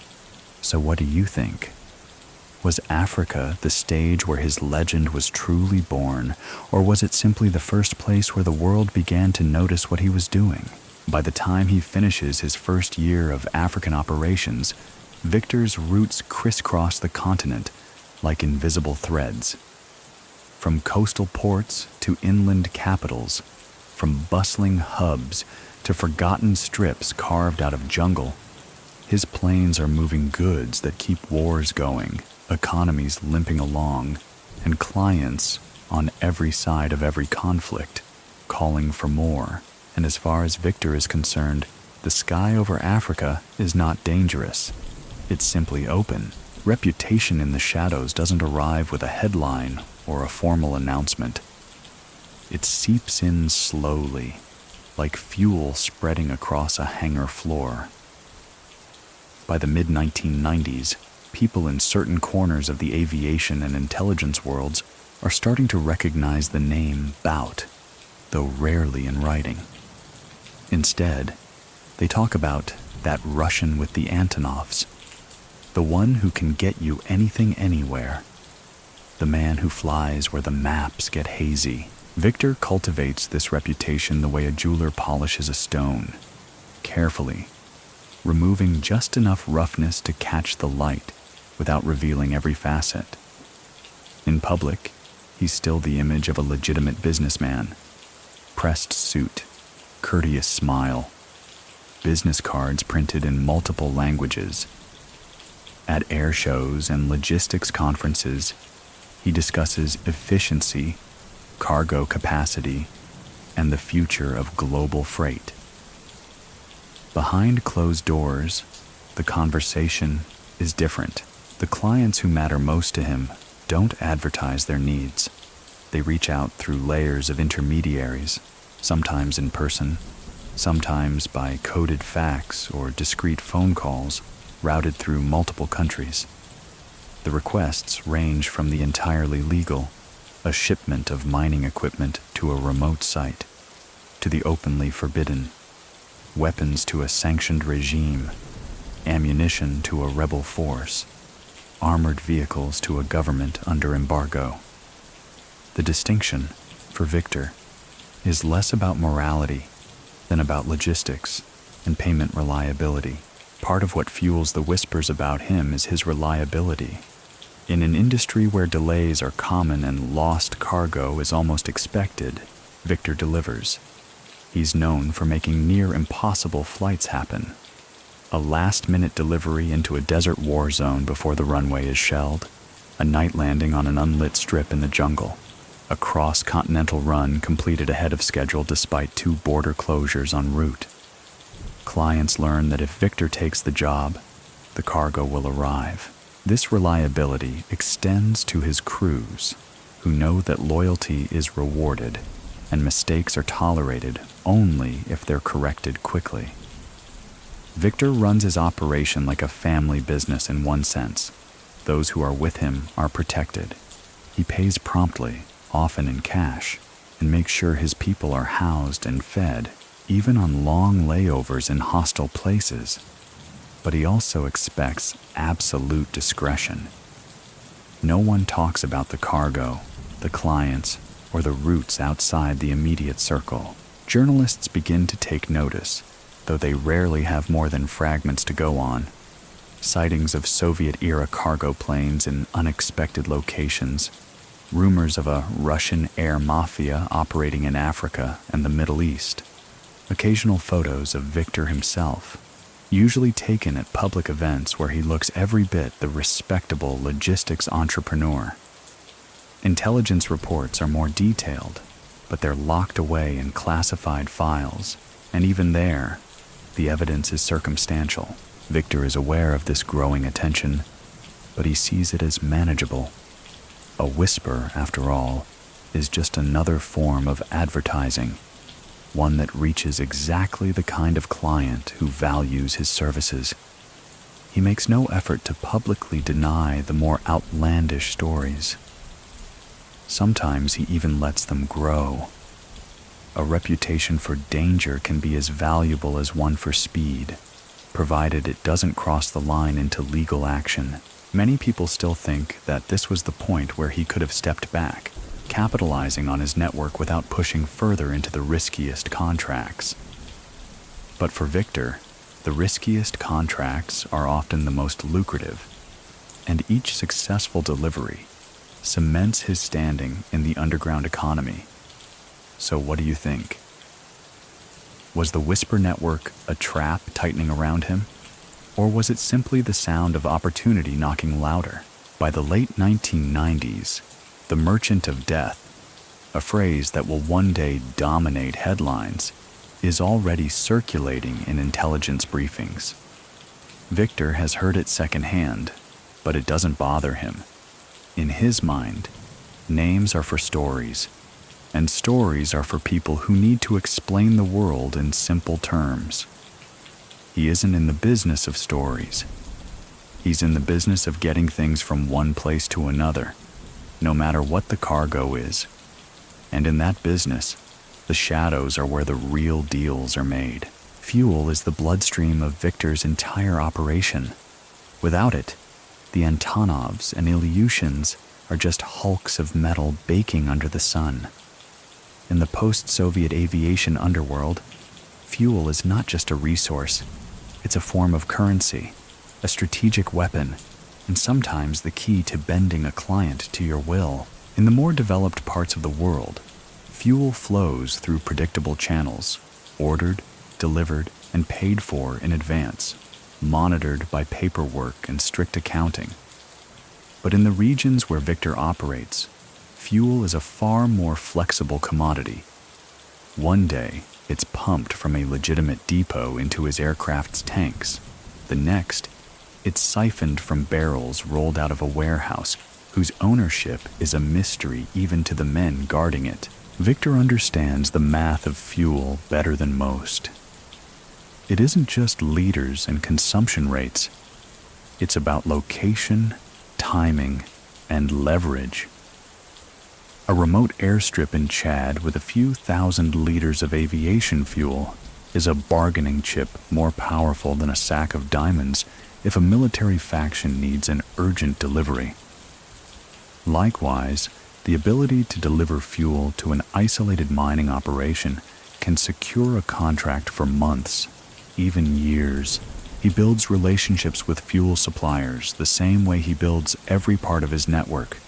So what do you think? Was Africa the stage where his legend was truly born, or was it simply the first place where the world began to notice what he was doing? By the time he finishes his first year of African operations, Victor's routes crisscross the continent like invisible threads. From coastal ports to inland capitals, from bustling hubs to forgotten strips carved out of jungle, his planes are moving goods that keep wars going, economies limping along, and clients on every side of every conflict calling for more. And as far as Victor is concerned, the sky over Africa is not dangerous. It's simply open. Reputation in the shadows doesn't arrive with a headline or a formal announcement. It seeps in slowly, like fuel spreading across a hangar floor. By the mid-1990s, people in certain corners of the aviation and intelligence worlds are starting to recognize the name Bout, though rarely in writing. Instead, they talk about that Russian with the Antonovs, the one who can get you anything anywhere, the man who flies where the maps get hazy. Victor cultivates this reputation the way a jeweler polishes a stone, carefully, removing just enough roughness to catch the light without revealing every facet. In public, he's still the image of a legitimate businessman. Pressed suit, courteous smile, business cards printed in multiple languages. At air shows and logistics conferences, he discusses efficiency, cargo capacity, and the future of global freight. Behind closed doors, the conversation is different. The clients who matter most to him don't advertise their needs. They reach out through layers of intermediaries, sometimes in person, sometimes by coded fax or discreet phone calls routed through multiple countries. The requests range from the entirely legal, a shipment of mining equipment to a remote site, to the openly forbidden, weapons to a sanctioned regime, ammunition to a rebel force, armored vehicles to a government under embargo. The distinction, for Victor, is less about morality than about logistics and payment reliability. Part of what fuels the whispers about him is his reliability. In an industry where delays are common and lost cargo is almost expected, Victor delivers. He's known for making near impossible flights happen. A last-minute delivery into a desert war zone before the runway is shelled, a night landing on an unlit strip in the jungle, a cross-continental run completed ahead of schedule despite 2 border closures en route. Clients learn that if Victor takes the job, the cargo will arrive. This reliability extends to his crews, who know that loyalty is rewarded and mistakes are tolerated only if they're corrected quickly. Victor runs his operation like a family business in one sense. Those who are with him are protected. He pays promptly, often in cash, and make sure his people are housed and fed, even on long layovers in hostile places. But he also expects absolute discretion. No one talks about the cargo, the clients, or the routes outside the immediate circle. Journalists begin to take notice, though they rarely have more than fragments to go on. Sightings of Soviet-era cargo planes in unexpected locations, rumors of a Russian air mafia operating in Africa and the Middle East, occasional photos of Victor himself, usually taken at public events where he looks every bit the respectable logistics entrepreneur. Intelligence reports are more detailed, but they're locked away in classified files, and even there, the evidence is circumstantial. Victor is aware of this growing attention, but he sees it as manageable. A whisper, after all, is just another form of advertising, one that reaches exactly the kind of client who values his services. He makes no effort to publicly deny the more outlandish stories. Sometimes he even lets them grow. A reputation for danger can be as valuable as one for speed, provided it doesn't cross the line into legal action. Many people still think that this was the point where he could have stepped back, capitalizing on his network without pushing further into the riskiest contracts. But for Victor, the riskiest contracts are often the most lucrative, and each successful delivery cements his standing in the underground economy. So what do you think? Was the Whisper Network a trap tightening around him? Or was it simply the sound of opportunity knocking louder? By the late 1990s, the Merchant of Death, a phrase that will one day dominate headlines, is already circulating in intelligence briefings. Victor has heard it secondhand, but it doesn't bother him. In his mind, names are for stories, and stories are for people who need to explain the world in simple terms. He isn't in the business of stories. He's in the business of getting things from one place to another, no matter what the cargo is. And in that business, the shadows are where the real deals are made. Fuel is the bloodstream of Victor's entire operation. Without it, the Antonovs and Ilyushins are just hulks of metal baking under the sun. In the post-Soviet aviation underworld, fuel is not just a resource, it's a form of currency, a strategic weapon, and sometimes the key to bending a client to your will. In the more developed parts of the world, fuel flows through predictable channels, ordered, delivered, and paid for in advance, monitored by paperwork and strict accounting. But in the regions where Victor operates, fuel is a far more flexible commodity. One day, it's pumped from a legitimate depot into his aircraft's tanks. The next, it's siphoned from barrels rolled out of a warehouse whose ownership is a mystery even to the men guarding it. Victor understands the math of fuel better than most. It isn't just liters and consumption rates. It's about location, timing, and leverage. A remote airstrip in Chad with a few thousand liters of aviation fuel is a bargaining chip more powerful than a sack of diamonds if a military faction needs an urgent delivery. Likewise, the ability to deliver fuel to an isolated mining operation can secure a contract for months, even years. He builds relationships with fuel suppliers the same way he builds every part of his network,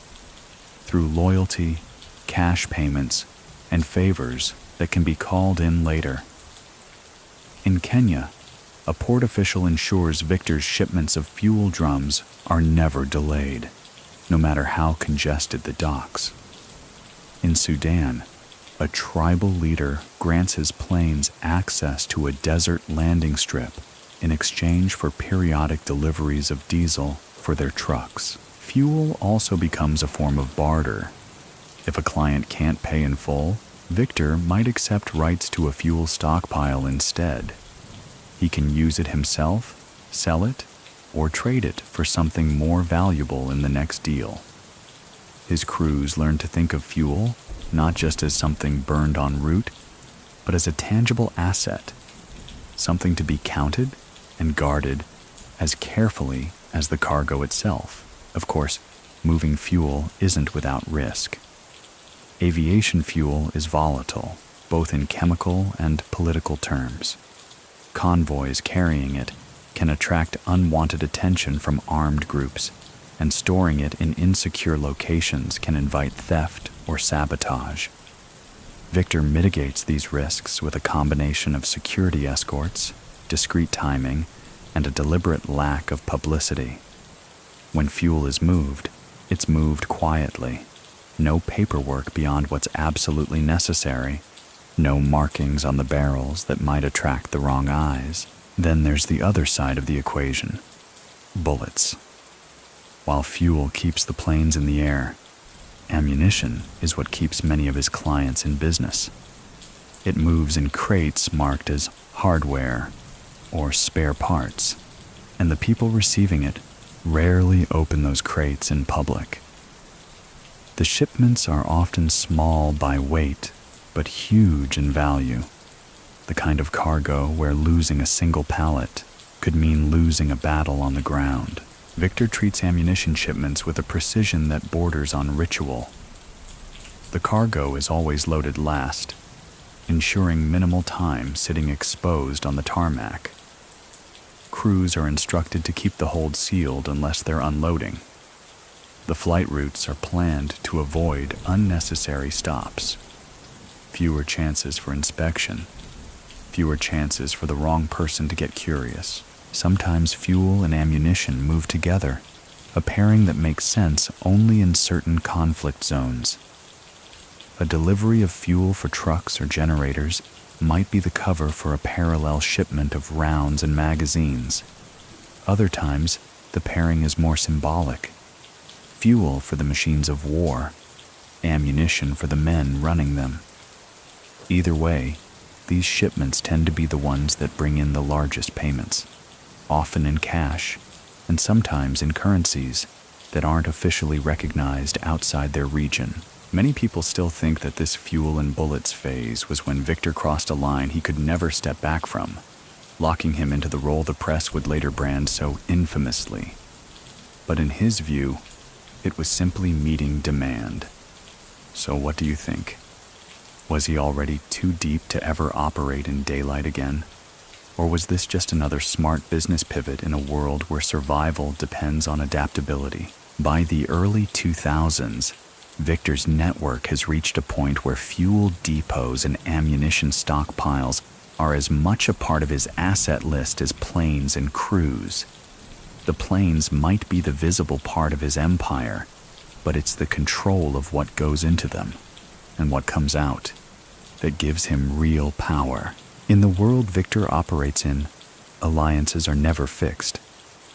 through loyalty, cash payments, and favors that can be called in later. In Kenya, a port official ensures Victor's shipments of fuel drums are never delayed, no matter how congested the docks. In Sudan, a tribal leader grants his planes access to a desert landing strip in exchange for periodic deliveries of diesel for their trucks. Fuel also becomes a form of barter. If a client can't pay in full, Victor might accept rights to a fuel stockpile instead. He can use it himself, sell it, or trade it for something more valuable in the next deal. His crews learn to think of fuel not just as something burned en route, but as a tangible asset, something to be counted and guarded as carefully as the cargo itself. Of course, moving fuel isn't without risk. Aviation fuel is volatile, both in chemical and political terms. Convoys carrying it can attract unwanted attention from armed groups, and storing it in insecure locations can invite theft or sabotage. Victor mitigates these risks with a combination of security escorts, discreet timing, and a deliberate lack of publicity. When fuel is moved, it's moved quietly. No paperwork beyond what's absolutely necessary. No markings on the barrels that might attract the wrong eyes. Then there's the other side of the equation: bullets. While fuel keeps the planes in the air, ammunition is what keeps many of his clients in business. It moves in crates marked as hardware or spare parts, and the people receiving it rarely open those crates in public. The shipments are often small by weight, but huge in value. The kind of cargo where losing a single pallet could mean losing a battle on the ground. Victor treats ammunition shipments with a precision that borders on ritual. The cargo is always loaded last, ensuring minimal time sitting exposed on the tarmac. Crews are instructed to keep the hold sealed unless they're unloading. The flight routes are planned to avoid unnecessary stops. Fewer chances for inspection. Fewer chances for the wrong person to get curious. Sometimes fuel and ammunition move together, a pairing that makes sense only in certain conflict zones. A delivery of fuel for trucks or generators might be the cover for a parallel shipment of rounds and magazines. Other times, the pairing is more symbolic. Fuel for the machines of war, ammunition for the men running them. Either way, these shipments tend to be the ones that bring in the largest payments, often in cash, and sometimes in currencies that aren't officially recognized outside their region. Many people still think that this fuel and bullets phase was when Victor crossed a line he could never step back from, locking him into the role the press would later brand so infamously. But in his view, it was simply meeting demand. So what do you think? Was he already too deep to ever operate in daylight again? Or was this just another smart business pivot in a world where survival depends on adaptability? By the early 2000s, Victor's network has reached a point where fuel depots and ammunition stockpiles are as much a part of his asset list as planes and crews. The planes might be the visible part of his empire, but it's the control of what goes into them and what comes out that gives him real power. In the world Victor operates in, alliances are never fixed.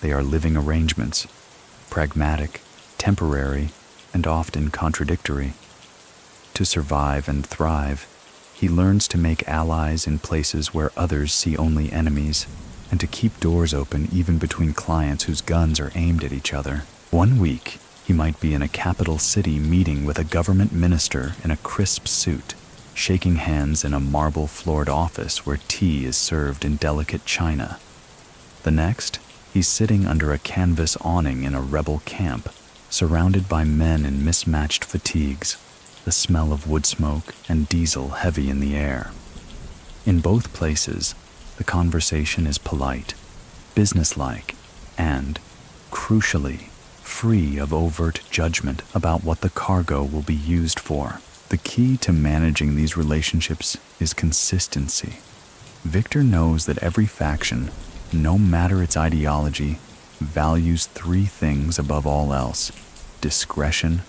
They are living arrangements, pragmatic, temporary, and often contradictory. To survive and thrive, he learns to make allies in places where others see only enemies, and to keep doors open even between clients whose guns are aimed at each other. One week, he might be in a capital city meeting with a government minister in a crisp suit, shaking hands in a marble-floored office where tea is served in delicate china. The next, he's sitting under a canvas awning in a rebel camp, surrounded by men in mismatched fatigues, the smell of wood smoke and diesel heavy in the air. In both places, the conversation is polite, businesslike, and, crucially, free of overt judgment about what the cargo will be used for. The key to managing these relationships is consistency. Victor knows that every faction, no matter its ideology, values three things above all else: discretion,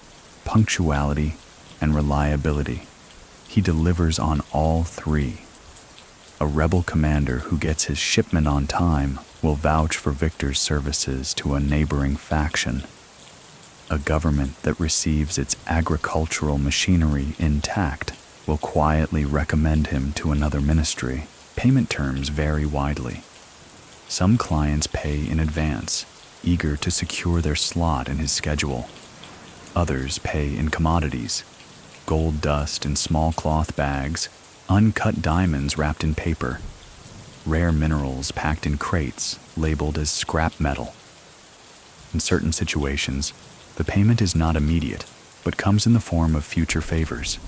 punctuality, and reliability. He delivers on all three. A rebel commander who gets his shipment on time will vouch for Victor's services to a neighboring faction. A government that receives its agricultural machinery intact will quietly recommend him to another ministry. Payment terms vary widely. Some clients pay in advance, eager to secure their slot in his schedule. Others pay in commodities: gold dust in small cloth bags, uncut diamonds wrapped in paper, rare minerals packed in crates labeled as scrap metal. In certain situations, the payment is not immediate, but comes in the form of future favors,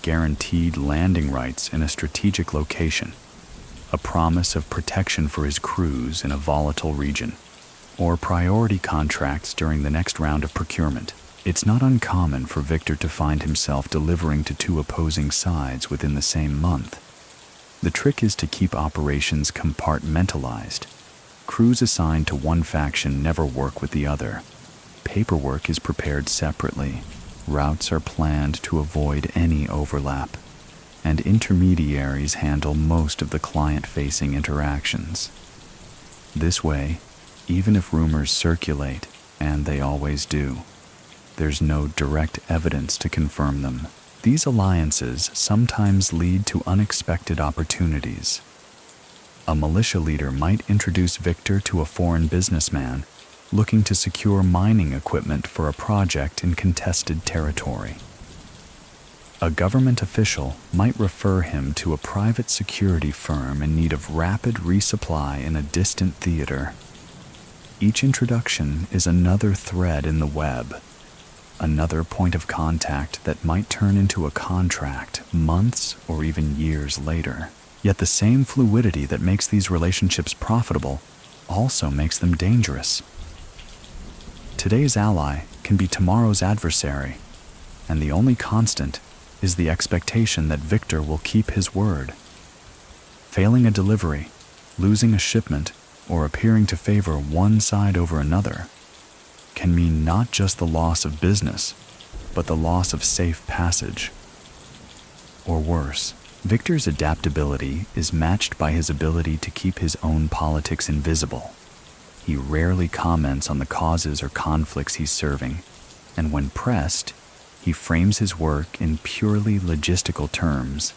guaranteed landing rights in a strategic location, a promise of protection for his crews in a volatile region, or priority contracts during the next round of procurement. It's not uncommon for Victor to find himself delivering to two opposing sides within the same month. The trick is to keep operations compartmentalized. Crews assigned to one faction never work with the other. Paperwork is prepared separately. Routes are planned to avoid any overlap, and intermediaries handle most of the client-facing interactions. This way, even if rumors circulate, and they always do, there's no direct evidence to confirm them. These alliances sometimes lead to unexpected opportunities. A militia leader might introduce Victor to a foreign businessman looking to secure mining equipment for a project in contested territory. A government official might refer him to a private security firm in need of rapid resupply in a distant theater. Each introduction is another thread in the web, another point of contact that might turn into a contract months or even years later. Yet the same fluidity that makes these relationships profitable also makes them dangerous. Today's ally can be tomorrow's adversary, and the only constant is the expectation that Victor will keep his word. Failing a delivery, losing a shipment, or appearing to favor one side over another can mean not just the loss of business, but the loss of safe passage. Or worse, Victor's adaptability is matched by his ability to keep his own politics invisible. He rarely comments on the causes or conflicts he's serving, and when pressed, he frames his work in purely logistical terms.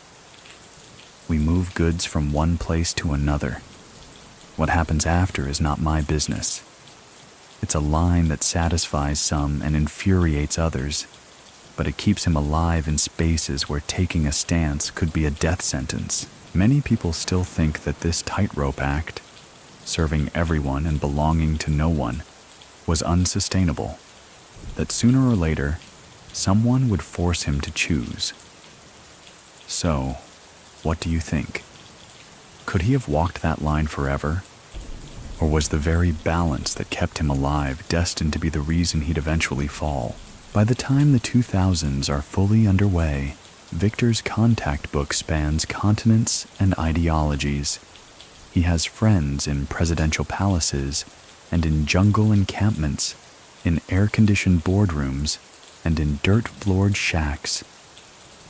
We move goods from one place to another. What happens after is not my business. It's a line that satisfies some and infuriates others, but it keeps him alive in spaces where taking a stance could be a death sentence. Many people still think that this tightrope act, serving everyone and belonging to no one, was unsustainable, that sooner or later, someone would force him to choose. So, what do you think? Could he have walked that line forever? Or was the very balance that kept him alive destined to be the reason he'd eventually fall? By the time the 2000s are fully underway, Victor's contact book spans continents and ideologies. He has friends in presidential palaces and in jungle encampments, in air-conditioned boardrooms, and in dirt-floored shacks.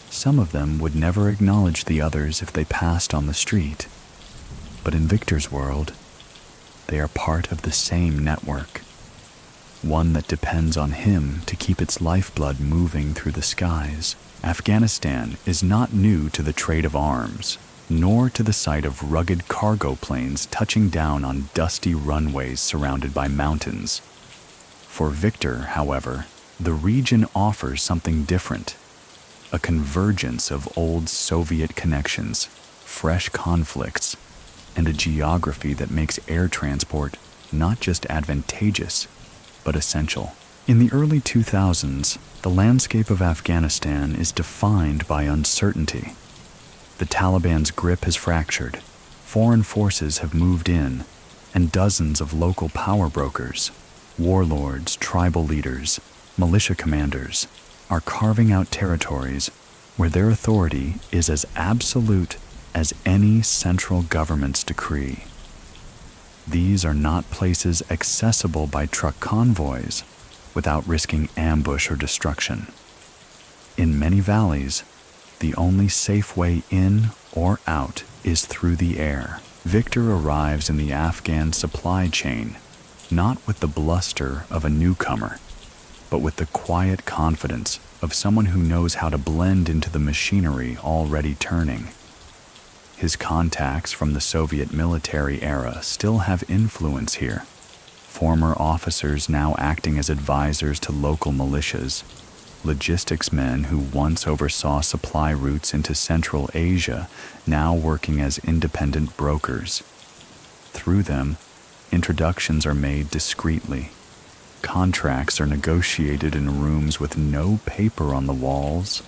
Some of them would never acknowledge the others if they passed on the street. But in Victor's world, they are part of the same network, one that depends on him to keep its lifeblood moving through the skies. Afghanistan is not new to the trade of arms, nor to the sight of rugged cargo planes touching down on dusty runways surrounded by mountains. For Victor, however, the region offers something different, a convergence of old Soviet connections, fresh conflicts, and a geography that makes air transport not just advantageous, but essential. In the early 2000s, the landscape of Afghanistan is defined by uncertainty. The Taliban's grip has fractured, foreign forces have moved in, and dozens of local power brokers, warlords, tribal leaders, militia commanders, are carving out territories where their authority is as absolute as any central government's decree. These are not places accessible by truck convoys without risking ambush or destruction. In many valleys, the only safe way in or out is through the air. Victor arrives in the Afghan supply chain, not with the bluster of a newcomer, but with the quiet confidence of someone who knows how to blend into the machinery already turning. His contacts from the Soviet military era still have influence here. Former officers now acting as advisors to local militias, logistics men who once oversaw supply routes into Central Asia, now working as independent brokers. Through them, introductions are made discreetly. Contracts are negotiated in rooms with no paper on the walls,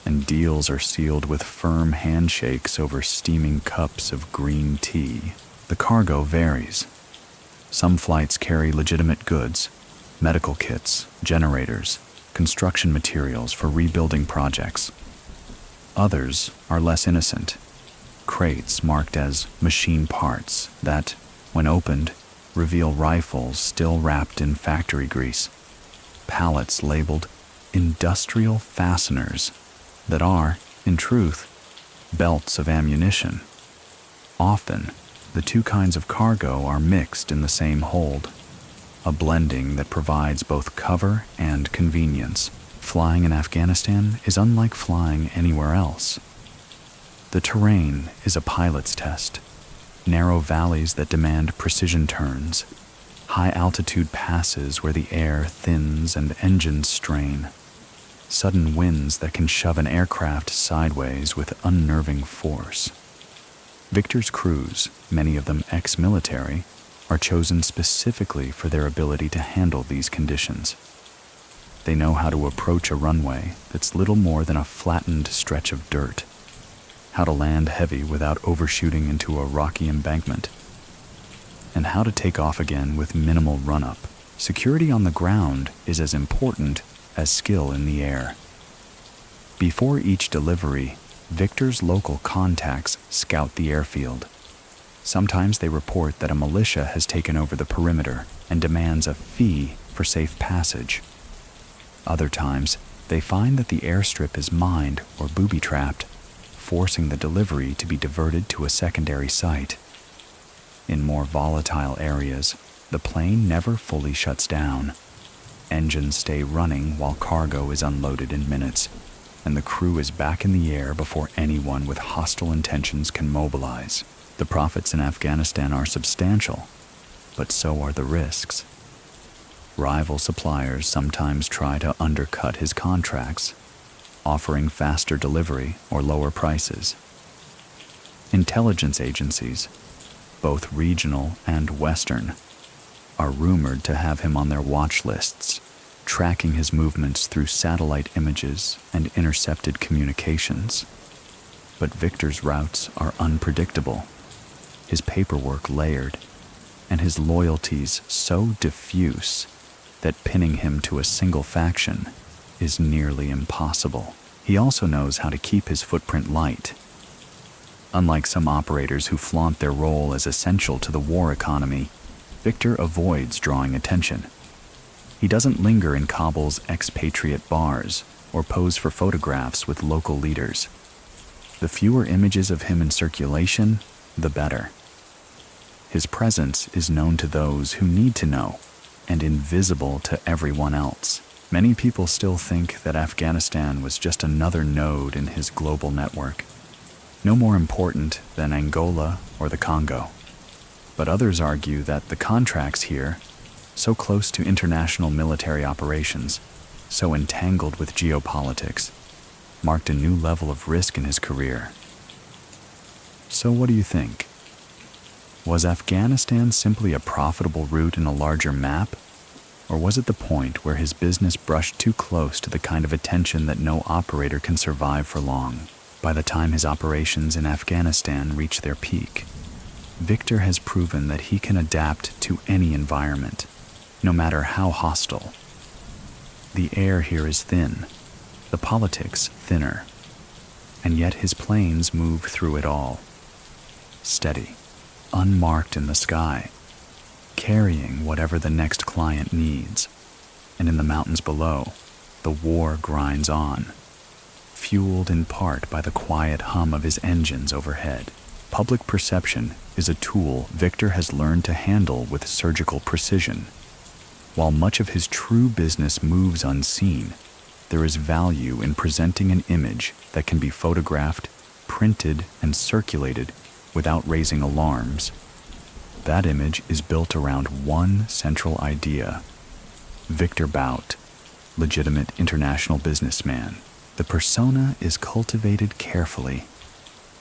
and deals are sealed with firm handshakes over steaming cups of green tea. The cargo varies. Some flights carry legitimate goods, medical kits, generators, construction materials for rebuilding projects. Others are less innocent. Crates marked as machine parts that, when opened, reveal rifles still wrapped in factory grease. Pallets labeled industrial fasteners that are, in truth, belts of ammunition. Often, the two kinds of cargo are mixed in the same hold, a blending that provides both cover and convenience. Flying in Afghanistan is unlike flying anywhere else. The terrain is a pilot's test. Narrow valleys that demand precision turns, high-altitude passes where the air thins and engines strain, sudden winds that can shove an aircraft sideways with unnerving force. Victor's crews, many of them ex-military, are chosen specifically for their ability to handle these conditions. They know how to approach a runway that's little more than a flattened stretch of dirt, how to land heavy without overshooting into a rocky embankment, and how to take off again with minimal run-up. Security on the ground is as important as skill in the air. Before each delivery, Victor's local contacts scout the airfield. Sometimes they report that a militia has taken over the perimeter and demands a fee for safe passage. Other times, they find that the airstrip is mined or booby-trapped, forcing the delivery to be diverted to a secondary site. In more volatile areas, the plane never fully shuts down. Engines stay running while cargo is unloaded in minutes, and the crew is back in the air before anyone with hostile intentions can mobilize. The profits in Afghanistan are substantial, but so are the risks. Rival suppliers sometimes try to undercut his contracts, offering faster delivery or lower prices. Intelligence agencies, both regional and Western, are rumored to have him on their watch lists, tracking his movements through satellite images and intercepted communications. But Victor's routes are unpredictable, his paperwork layered, and his loyalties so diffuse that pinning him to a single faction is nearly impossible. He also knows how to keep his footprint light. Unlike some operators who flaunt their role as essential to the war economy, Victor avoids drawing attention. He doesn't linger in Kabul's expatriate bars or pose for photographs with local leaders. The fewer images of him in circulation, the better. His presence is known to those who need to know and invisible to everyone else. Many people still think that Afghanistan was just another node in his global network, no more important than Angola or the Congo. But others argue that the contracts here, so close to international military operations, so entangled with geopolitics, marked a new level of risk in his career. So what do you think? Was Afghanistan simply a profitable route in a larger map? Or was it the point where his business brushed too close to the kind of attention that no operator can survive for long? By the time his operations in Afghanistan reach their peak, Victor has proven that he can adapt to any environment, no matter how hostile. The air here is thin, the politics thinner, and yet his planes move through it all, steady, unmarked in the sky, carrying whatever the next client needs. And in the mountains below, the war grinds on, fueled in part by the quiet hum of his engines overhead. Public perception is a tool Victor has learned to handle with surgical precision. While much of his true business moves unseen, there is value in presenting an image that can be photographed, printed, and circulated without raising alarms. That image is built around one central idea: Victor Bout, legitimate international businessman. The persona is cultivated carefully.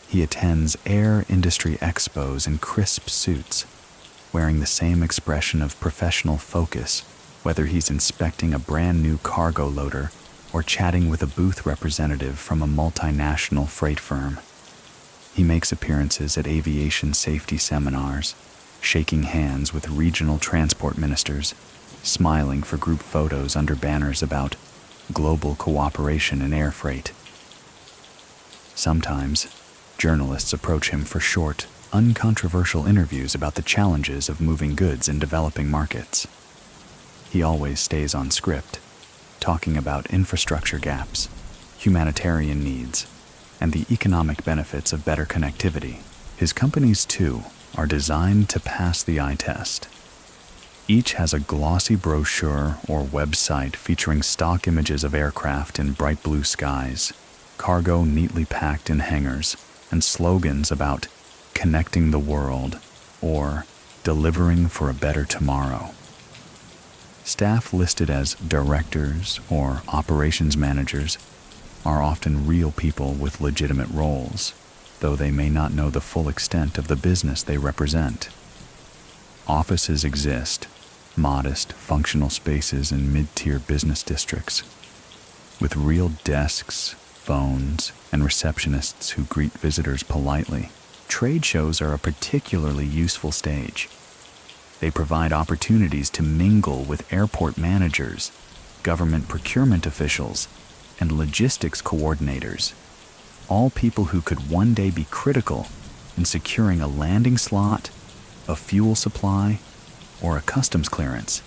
He attends air industry expos in crisp suits, wearing the same expression of professional focus, whether he's inspecting a brand new cargo loader or chatting with a booth representative from a multinational freight firm. He makes appearances at aviation safety seminars, shaking hands with regional transport ministers, smiling for group photos under banners about global cooperation in air freight. Sometimes, journalists approach him for short, uncontroversial interviews about the challenges of moving goods in developing markets. He always stays on script, talking about infrastructure gaps, humanitarian needs, and the economic benefits of better connectivity. His companies, too, are designed to pass the eye test. Each has a glossy brochure or website featuring stock images of aircraft in bright blue skies, cargo neatly packed in hangars, and slogans about connecting the world or delivering for a better tomorrow. Staff listed as directors or operations managers are often real people with legitimate roles, though they may not know the full extent of the business they represent. Offices exist, modest, functional spaces in mid-tier business districts, with real desks, phones, and receptionists who greet visitors politely. Trade shows are a particularly useful stage. They provide opportunities to mingle with airport managers, government procurement officials, and logistics coordinators, all people who could one day be critical in securing a landing slot, a fuel supply, or a customs clearance.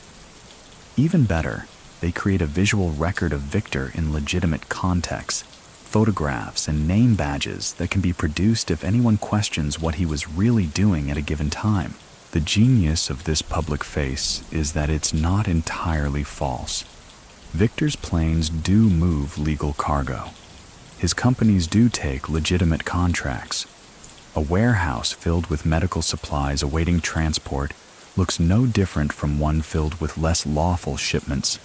Even better, they create a visual record of Victor in legitimate contexts, photographs and name badges that can be produced if anyone questions what he was really doing at a given time. The genius of this public face is that it's not entirely false. Victor's planes do move legal cargo. His companies do take legitimate contracts. A warehouse filled with medical supplies awaiting transport looks no different from one filled with less lawful shipments,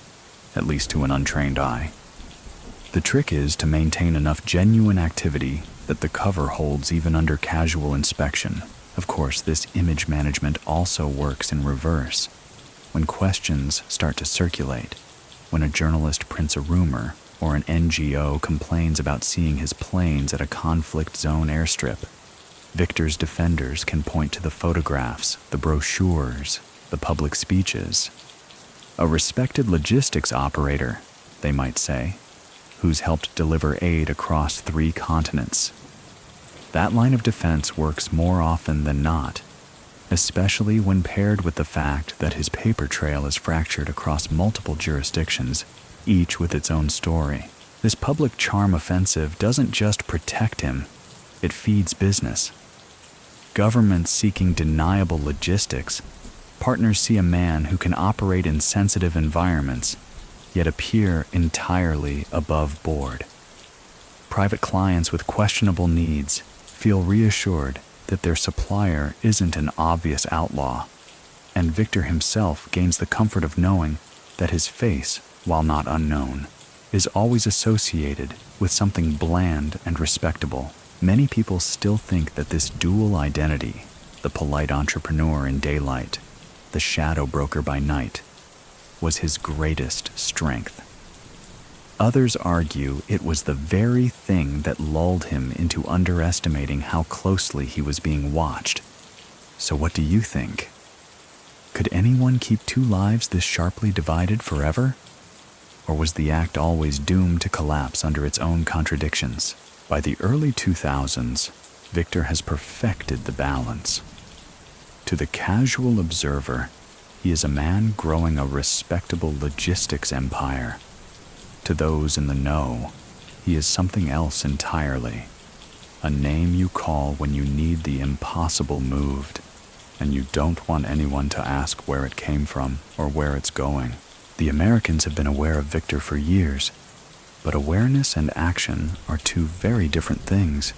at least to an untrained eye. The trick is to maintain enough genuine activity that the cover holds even under casual inspection. Of course, this image management also works in reverse. When questions start to circulate, when a journalist prints a rumor, or an NGO complains about seeing his planes at a conflict zone airstrip, Victor's defenders can point to the photographs, the brochures, the public speeches. A respected logistics operator, they might say, who's helped deliver aid across 3 continents. That line of defense works more often than not, especially when paired with the fact that his paper trail is fractured across multiple jurisdictions, each with its own story. This public charm offensive doesn't just protect him, it feeds business. Governments seeking deniable logistics, partners see a man who can operate in sensitive environments, yet appear entirely above board. Private clients with questionable needs feel reassured that their supplier isn't an obvious outlaw, and Victor himself gains the comfort of knowing that his face, while not unknown, is always associated with something bland and respectable. Many people still think that this dual identity, the polite entrepreneur in daylight, the shadow broker by night, was his greatest strength. Others argue it was the very thing that lulled him into underestimating how closely he was being watched. So what do you think? Could anyone keep 2 lives this sharply divided forever? Or was the act always doomed to collapse under its own contradictions? By the early 2000s, Victor has perfected the balance. To the casual observer, he is a man growing a respectable logistics empire. To those in the know, he is something else entirely. A name you call when you need the impossible moved, and you don't want anyone to ask where it came from or where it's going. The Americans have been aware of Victor for years, but awareness and action are 2 very different things.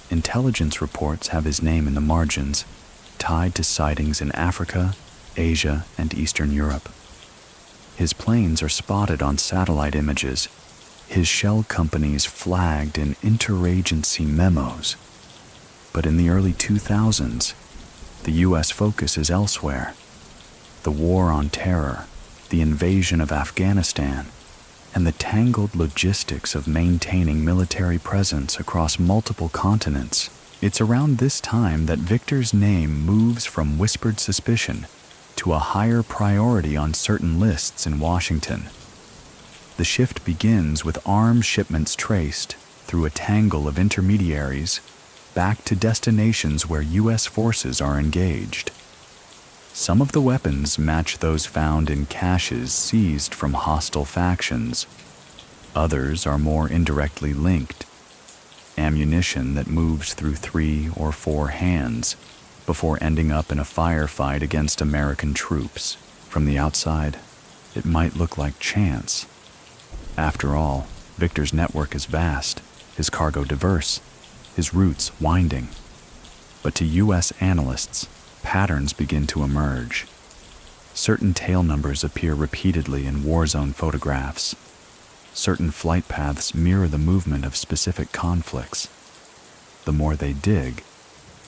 Intelligence reports have his name in the margins, tied to sightings in Africa, Asia, and Eastern Europe. His planes are spotted on satellite images, his shell companies flagged in interagency memos. But in the early 2000s, the U.S. focus is elsewhere. The war on terror, the invasion of Afghanistan, and the tangled logistics of maintaining military presence across multiple continents. It's around this time that Victor's name moves from whispered suspicion to a higher priority on certain lists in Washington. The shift begins with arms shipments traced through a tangle of intermediaries back to destinations where U.S. forces are engaged. Some of the weapons match those found in caches seized from hostile factions. Others are more indirectly linked. Ammunition that moves through 3 or 4 hands before ending up in a firefight against American troops. From the outside, it might look like chance. After all, Victor's network is vast, his cargo diverse, his routes winding. But to U.S. analysts, patterns begin to emerge. Certain tail numbers appear repeatedly in war zone photographs. Certain flight paths mirror the movement of specific conflicts. The more they dig,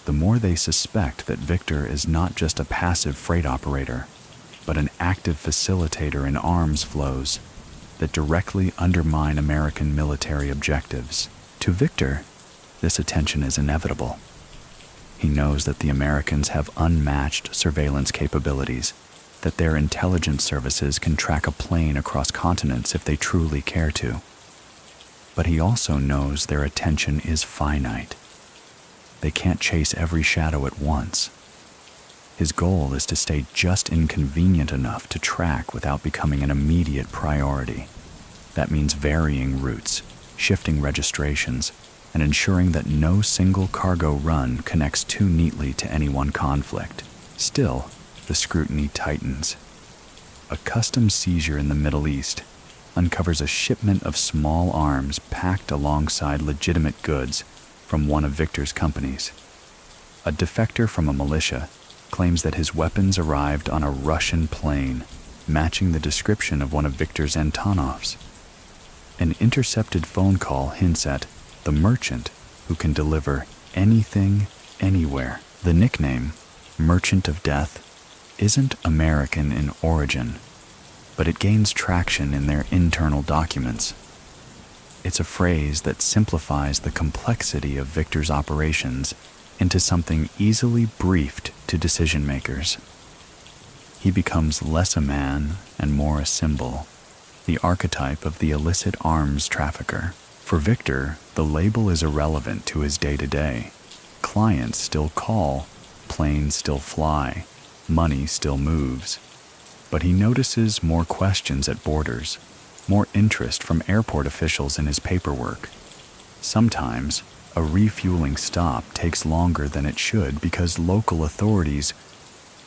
the more they suspect that Victor is not just a passive freight operator, but an active facilitator in arms flows that directly undermine American military objectives. To Victor, this attention is inevitable. He knows that the Americans have unmatched surveillance capabilities, that their intelligence services can track a plane across continents if they truly care to. But he also knows their attention is finite. They can't chase every shadow at once. His goal is to stay just inconvenient enough to track without becoming an immediate priority. That means varying routes, shifting registrations, and ensuring that no single cargo run connects too neatly to any one conflict. Still, the scrutiny tightens. A customs seizure in the Middle East uncovers a shipment of small arms packed alongside legitimate goods from one of Victor's companies. A defector from a militia claims that his weapons arrived on a Russian plane, matching the description of one of Victor's Antonovs. An intercepted phone call hints at the merchant who can deliver anything, anywhere. The nickname, Merchant of Death, isn't American in origin, but it gains traction in their internal documents. It's a phrase that simplifies the complexity of Victor's operations into something easily briefed to decision makers. He becomes less a man and more a symbol, the archetype of the illicit arms trafficker. For Victor, the label is irrelevant to his day-to-day. Clients still call, planes still fly, money still moves. But he notices more questions at borders, more interest from airport officials in his paperwork. Sometimes, a refueling stop takes longer than it should because local authorities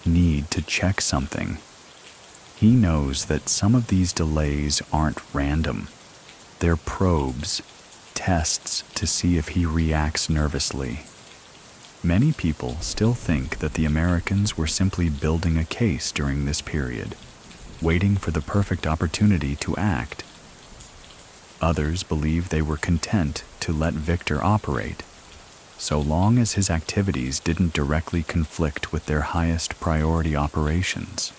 need to check something. He knows that some of these delays aren't random. They're probes, tests to see if he reacts nervously. Many people still think that the Americans were simply building a case during this period, waiting for the perfect opportunity to act. Others believe they were content to let Victor operate, so long as his activities didn't directly conflict with their highest priority operations.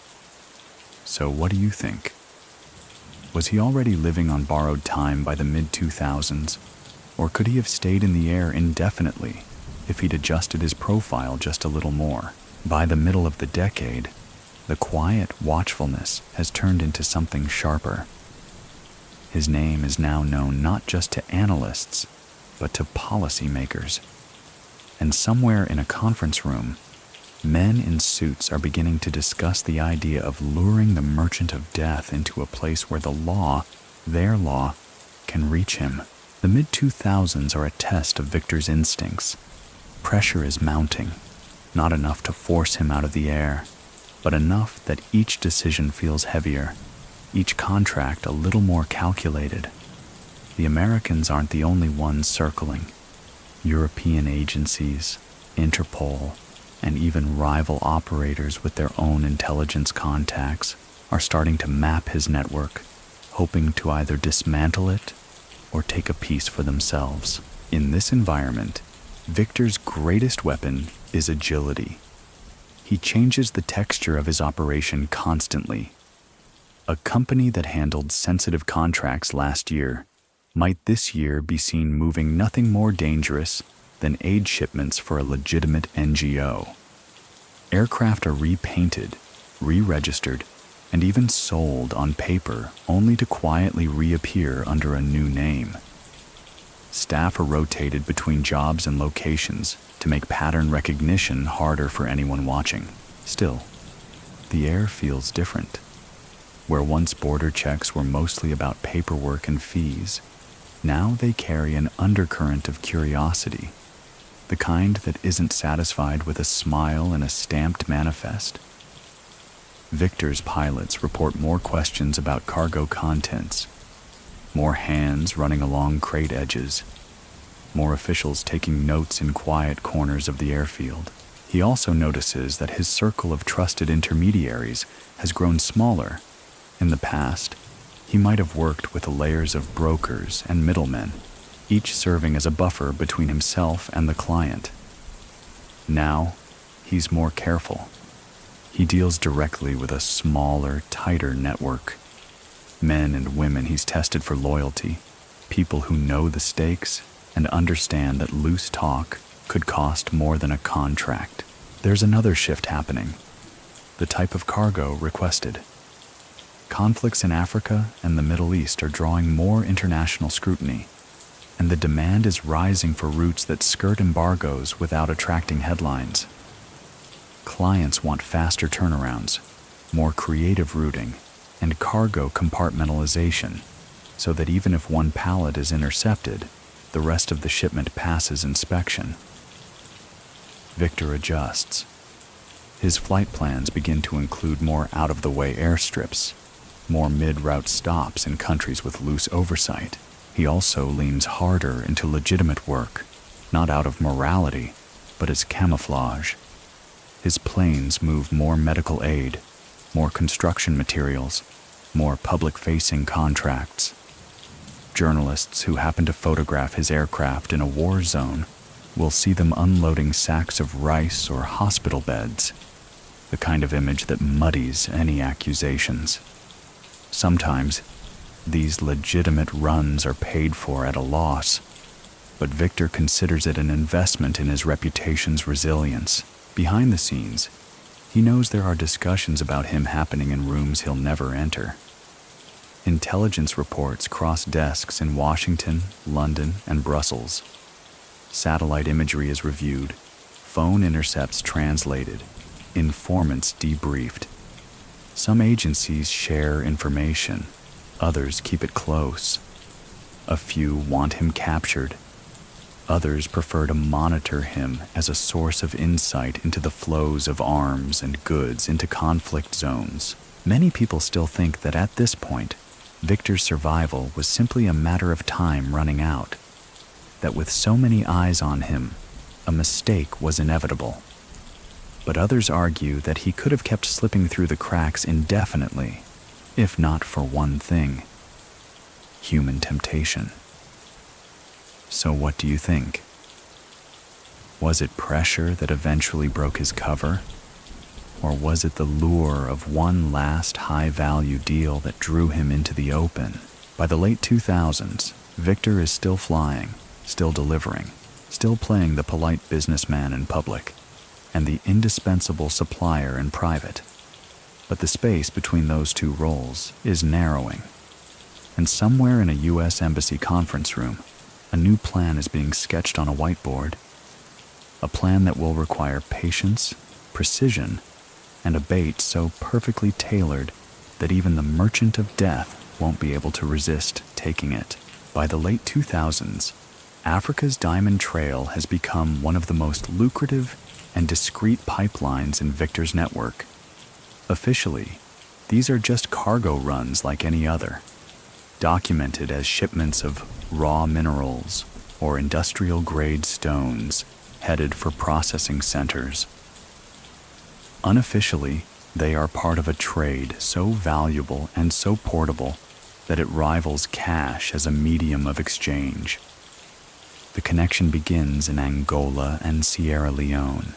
So what do you think? Was he already living on borrowed time by the mid-2000s, or could he have stayed in the air indefinitely if he'd adjusted his profile just a little more? By the middle of the decade, the quiet watchfulness has turned into something sharper. His name is now known not just to analysts, but to policymakers. And somewhere in a conference room, men in suits are beginning to discuss the idea of luring the Merchant of Death into a place where the law, their law, can reach him. The mid-2000s are a test of Victor's instincts. Pressure is mounting, not enough to force him out of the air, but enough that each decision feels heavier, each contract a little more calculated. The Americans aren't the only ones circling. European agencies, Interpol, and even rival operators with their own intelligence contacts are starting to map his network, hoping to either dismantle it or take a piece for themselves. In this environment, Victor's greatest weapon is agility. He changes the texture of his operation constantly. A company that handled sensitive contracts last year might this year be seen moving nothing more dangerous than aid shipments for a legitimate NGO. Aircraft are repainted, re-registered, and even sold on paper only to quietly reappear under a new name. Staff are rotated between jobs and locations to make pattern recognition harder for anyone watching. Still, the air feels different. Where once border checks were mostly about paperwork and fees, now they carry an undercurrent of curiosity, the kind that isn't satisfied with a smile and a stamped manifest. Victor's pilots report more questions about cargo contents, more hands running along crate edges, more officials taking notes in quiet corners of the airfield. He also notices that his circle of trusted intermediaries has grown smaller. In the past, he might have worked with layers of brokers and middlemen, each serving as a buffer between himself and the client. Now, he's more careful. He deals directly with a smaller, tighter network. Men and women he's tested for loyalty, people who know the stakes and understand that loose talk could cost more than a contract. There's another shift happening: the type of cargo requested. Conflicts in Africa and the Middle East are drawing more international scrutiny, and the demand is rising for routes that skirt embargoes without attracting headlines. Clients want faster turnarounds, more creative routing, and cargo compartmentalization, so that even if one pallet is intercepted, the rest of the shipment passes inspection. Victor adjusts. His flight plans begin to include more out-of-the-way airstrips, more mid-route stops in countries with loose oversight. He also leans harder into legitimate work, not out of morality, but as camouflage. His planes move more medical aid, more construction materials, more public-facing contracts. Journalists who happen to photograph his aircraft in a war zone will see them unloading sacks of rice or hospital beds, the kind of image that muddies any accusations. Sometimes, these legitimate runs are paid for at a loss, but Victor considers it an investment in his reputation's resilience. Behind the scenes, he knows there are discussions about him happening in rooms he'll never enter. Intelligence reports cross desks in Washington, London, and Brussels. Satellite imagery is reviewed, phone intercepts translated, informants debriefed. Some agencies share information, others keep it close. A few want him captured. Others prefer to monitor him as a source of insight into the flows of arms and goods into conflict zones. Many people still think that at this point, Victor's survival was simply a matter of time running out, that with so many eyes on him, a mistake was inevitable. But others argue that he could have kept slipping through the cracks indefinitely, if not for one thing: human temptation. So what do you think? Was it pressure that eventually broke his cover? Or was it the lure of one last high-value deal that drew him into the open? By the late 2000s, Victor is still flying, still delivering, still playing the polite businessman in public, and the indispensable supplier in private. But the space between those two roles is narrowing. And somewhere in a U.S. Embassy conference room, a new plan is being sketched on a whiteboard. A plan that will require patience, precision, and a bait so perfectly tailored that even the merchant of death won't be able to resist taking it. By the late 2000s, Africa's Diamond Trail has become one of the most lucrative and discreet pipelines in Victor's network. Officially, these are just cargo runs like any other, documented as shipments of raw minerals or industrial-grade stones headed for processing centers. Unofficially, They are part of a trade so valuable and so portable that it rivals cash as a medium of exchange. The connection begins in Angola and Sierra Leone,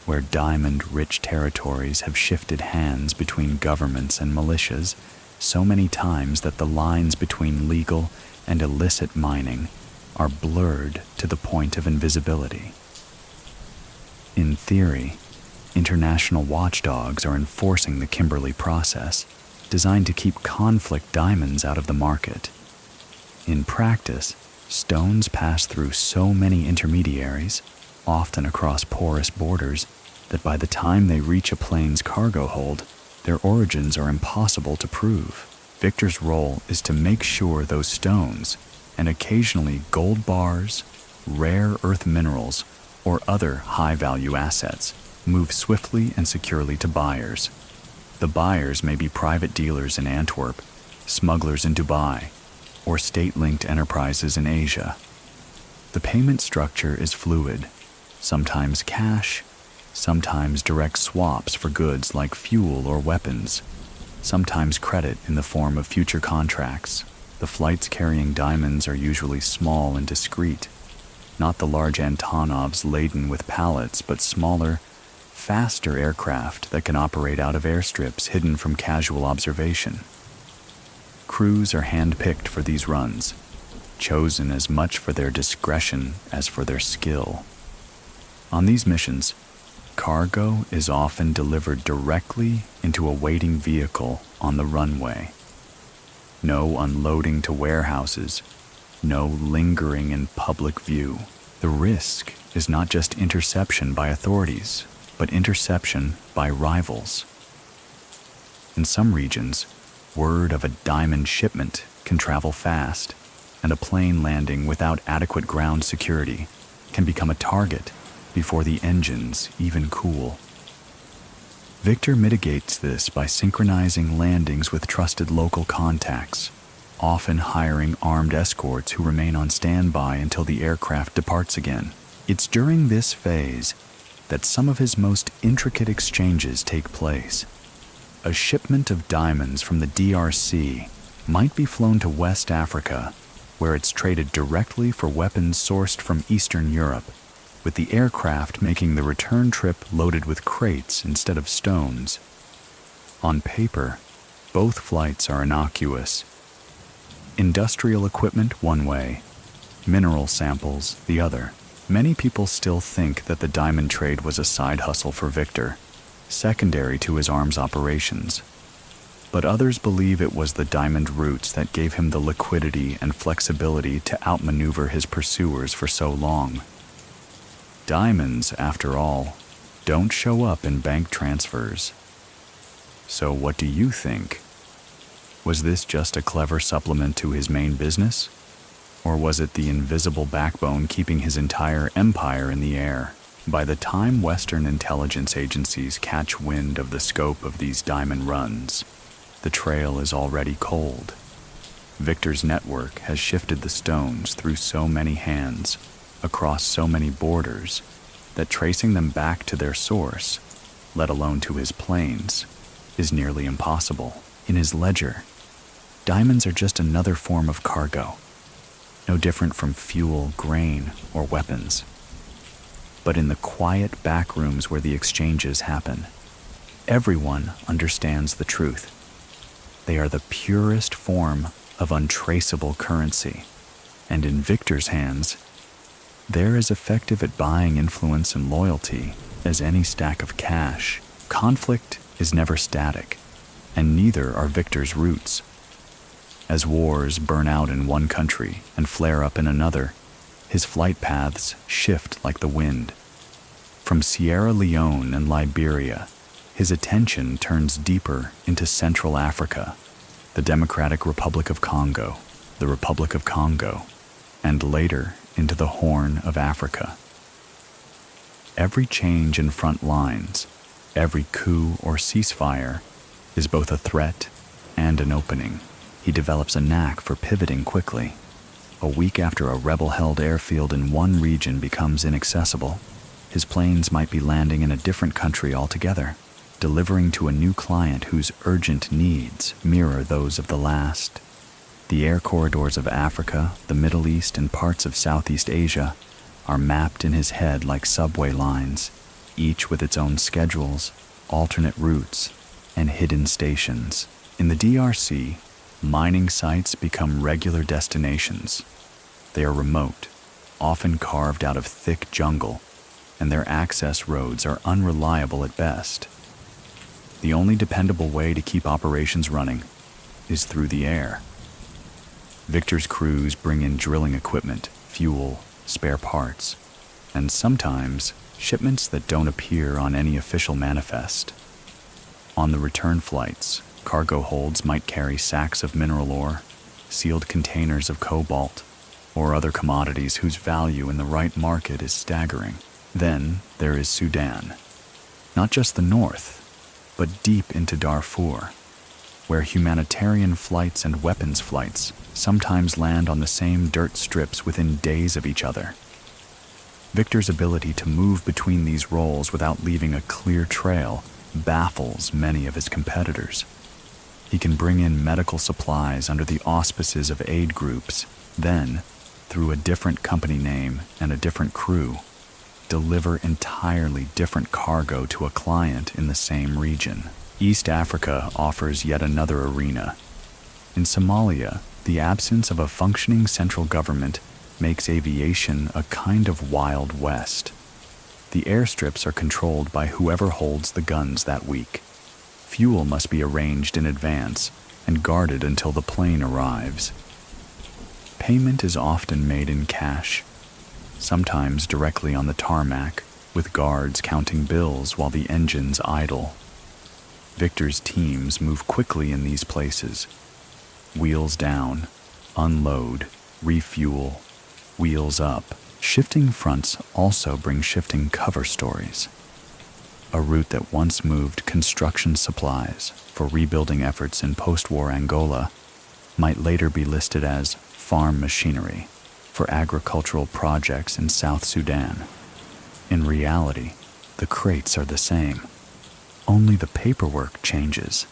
where diamond-rich territories have shifted hands between governments and militias so many times that the lines between legal and illicit mining are blurred to the point of invisibility. In theory, international watchdogs are enforcing the Kimberley process, designed to keep conflict diamonds out of the market. In practice, stones pass through so many intermediaries, often across porous borders, that by the time they reach a plane's cargo hold, their origins are impossible to prove. Victor's role is to make sure those stones, and occasionally gold bars, rare earth minerals, or other high-value assets, move swiftly and securely to buyers. The buyers may be private dealers in Antwerp, smugglers in Dubai, or state-linked enterprises in Asia. The payment structure is fluid, sometimes cash, sometimes direct swaps for goods like fuel or weapons, sometimes credit in the form of future contracts. The flights carrying diamonds are usually small and discreet, not the large Antonovs laden with pallets, but smaller, faster aircraft that can operate out of airstrips hidden from casual observation. Crews are hand-picked for these runs, chosen as much for their discretion as for their skill. On these missions, cargo is often delivered directly into a waiting vehicle on the runway. No unloading to warehouses, no lingering in public view. The risk is not just interception by authorities, but interception by rivals. In some regions, word of a diamond shipment can travel fast, and a plane landing without adequate ground security can become a target before the engines even cool. Victor mitigates this by synchronizing landings with trusted local contacts, often hiring armed escorts who remain on standby until the aircraft departs again. It's during this phase that some of his most intricate exchanges take place. A shipment of diamonds from the DRC might be flown to West Africa, where it's traded directly for weapons sourced from Eastern Europe, with the aircraft making the return trip loaded with crates instead of stones. On paper, both flights are innocuous. Industrial equipment one way, mineral samples the other. Many people still think that the diamond trade was a side hustle for Victor, secondary to his arms operations. But others believe it was the diamond routes that gave him the liquidity and flexibility to outmaneuver his pursuers for so long. Diamonds, after all, don't show up in bank transfers. So what do you think? Was this just a clever supplement to his main business? Or was it the invisible backbone keeping his entire empire in the air? By the time Western intelligence agencies catch wind of the scope of these diamond runs, the trail is already cold. Victor's network has shifted the stones through so many hands, across so many borders, that tracing them back to their source, let alone to his planes, is nearly impossible. In his ledger, diamonds are just another form of cargo, no different from fuel, grain, or weapons. But in the quiet back rooms where the exchanges happen, everyone understands the truth. They are the purest form of untraceable currency, and in Victor's hands, they're as effective at buying influence and loyalty as any stack of cash. Conflict is never static, and neither are Victor's roots. As wars burn out in one country and flare up in another, his flight paths shift like the wind. From Sierra Leone and Liberia, his attention turns deeper into Central Africa, the Democratic Republic of Congo, the Republic of Congo, and later into the Horn of Africa. Every change in front lines, every coup or ceasefire, is both a threat and an opening. He develops a knack for pivoting quickly. A week after a rebel-held airfield in one region becomes inaccessible, his planes might be landing in a different country altogether. delivering to a new client whose urgent needs mirror those of the last. The air corridors of Africa, the Middle East, and parts of Southeast Asia are mapped in his head like subway lines, each with its own schedules, alternate routes, and hidden stations. In the DRC, mining sites become regular destinations. They are remote, often carved out of thick jungle, and their access roads are unreliable at best. The only dependable way to keep operations running is through the air. Victor's crews bring in drilling equipment, fuel, spare parts, and sometimes shipments that don't appear on any official manifest. On the return flights, cargo holds might carry sacks of mineral ore, sealed containers of cobalt, or other commodities whose value in the right market is staggering. Then there is Sudan. Not just the north, but deep into Darfur, where humanitarian flights and weapons flights sometimes land on the same dirt strips within days of each other. Victor's ability to move between these roles without leaving a clear trail baffles many of his competitors. He can bring in medical supplies under the auspices of aid groups, then, through a different company name and a different crew, deliver entirely different cargo to a client in the same region. East Africa offers yet another arena. In Somalia, the absence of a functioning central government makes aviation a kind of Wild West. The airstrips are controlled by whoever holds the guns that week. Fuel must be arranged in advance and guarded until the plane arrives. Payment is often made in cash, sometimes directly on the tarmac, with guards counting bills while the engines idle. Victor's teams move quickly in these places. Wheels down, unload, refuel, wheels up. Shifting fronts also bring shifting cover stories. A route that once moved construction supplies for rebuilding efforts in post-war Angola might later be listed as farm machinery for agricultural projects in South Sudan. In reality, the crates are the same. Only the paperwork changes.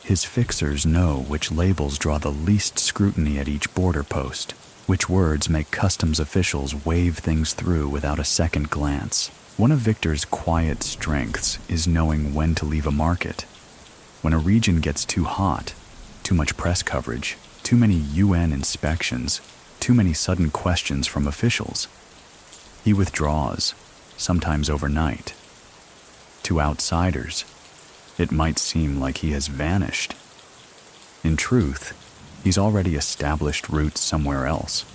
His fixers know which labels draw the least scrutiny at each border post, which words make customs officials wave things through without a second glance. One of Victor's quiet strengths is knowing when to leave a market. When a region gets too hot, too much press coverage, too many UN inspections, too many sudden questions from officials, he withdraws, sometimes overnight. To outsiders, it might seem like he has vanished. In truth, he's already established roots somewhere else,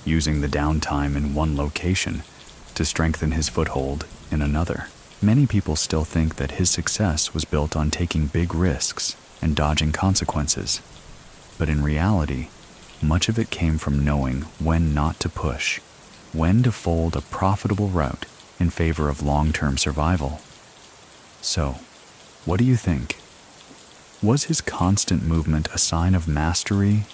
using the downtime in one location to strengthen his foothold in another. Many people still think that his success was built on taking big risks and dodging consequences. But in reality, much of it came from knowing when not to push, when to fold a profitable route in favor of long-term survival. So, what do you think? Was his constant movement a sign of mastery,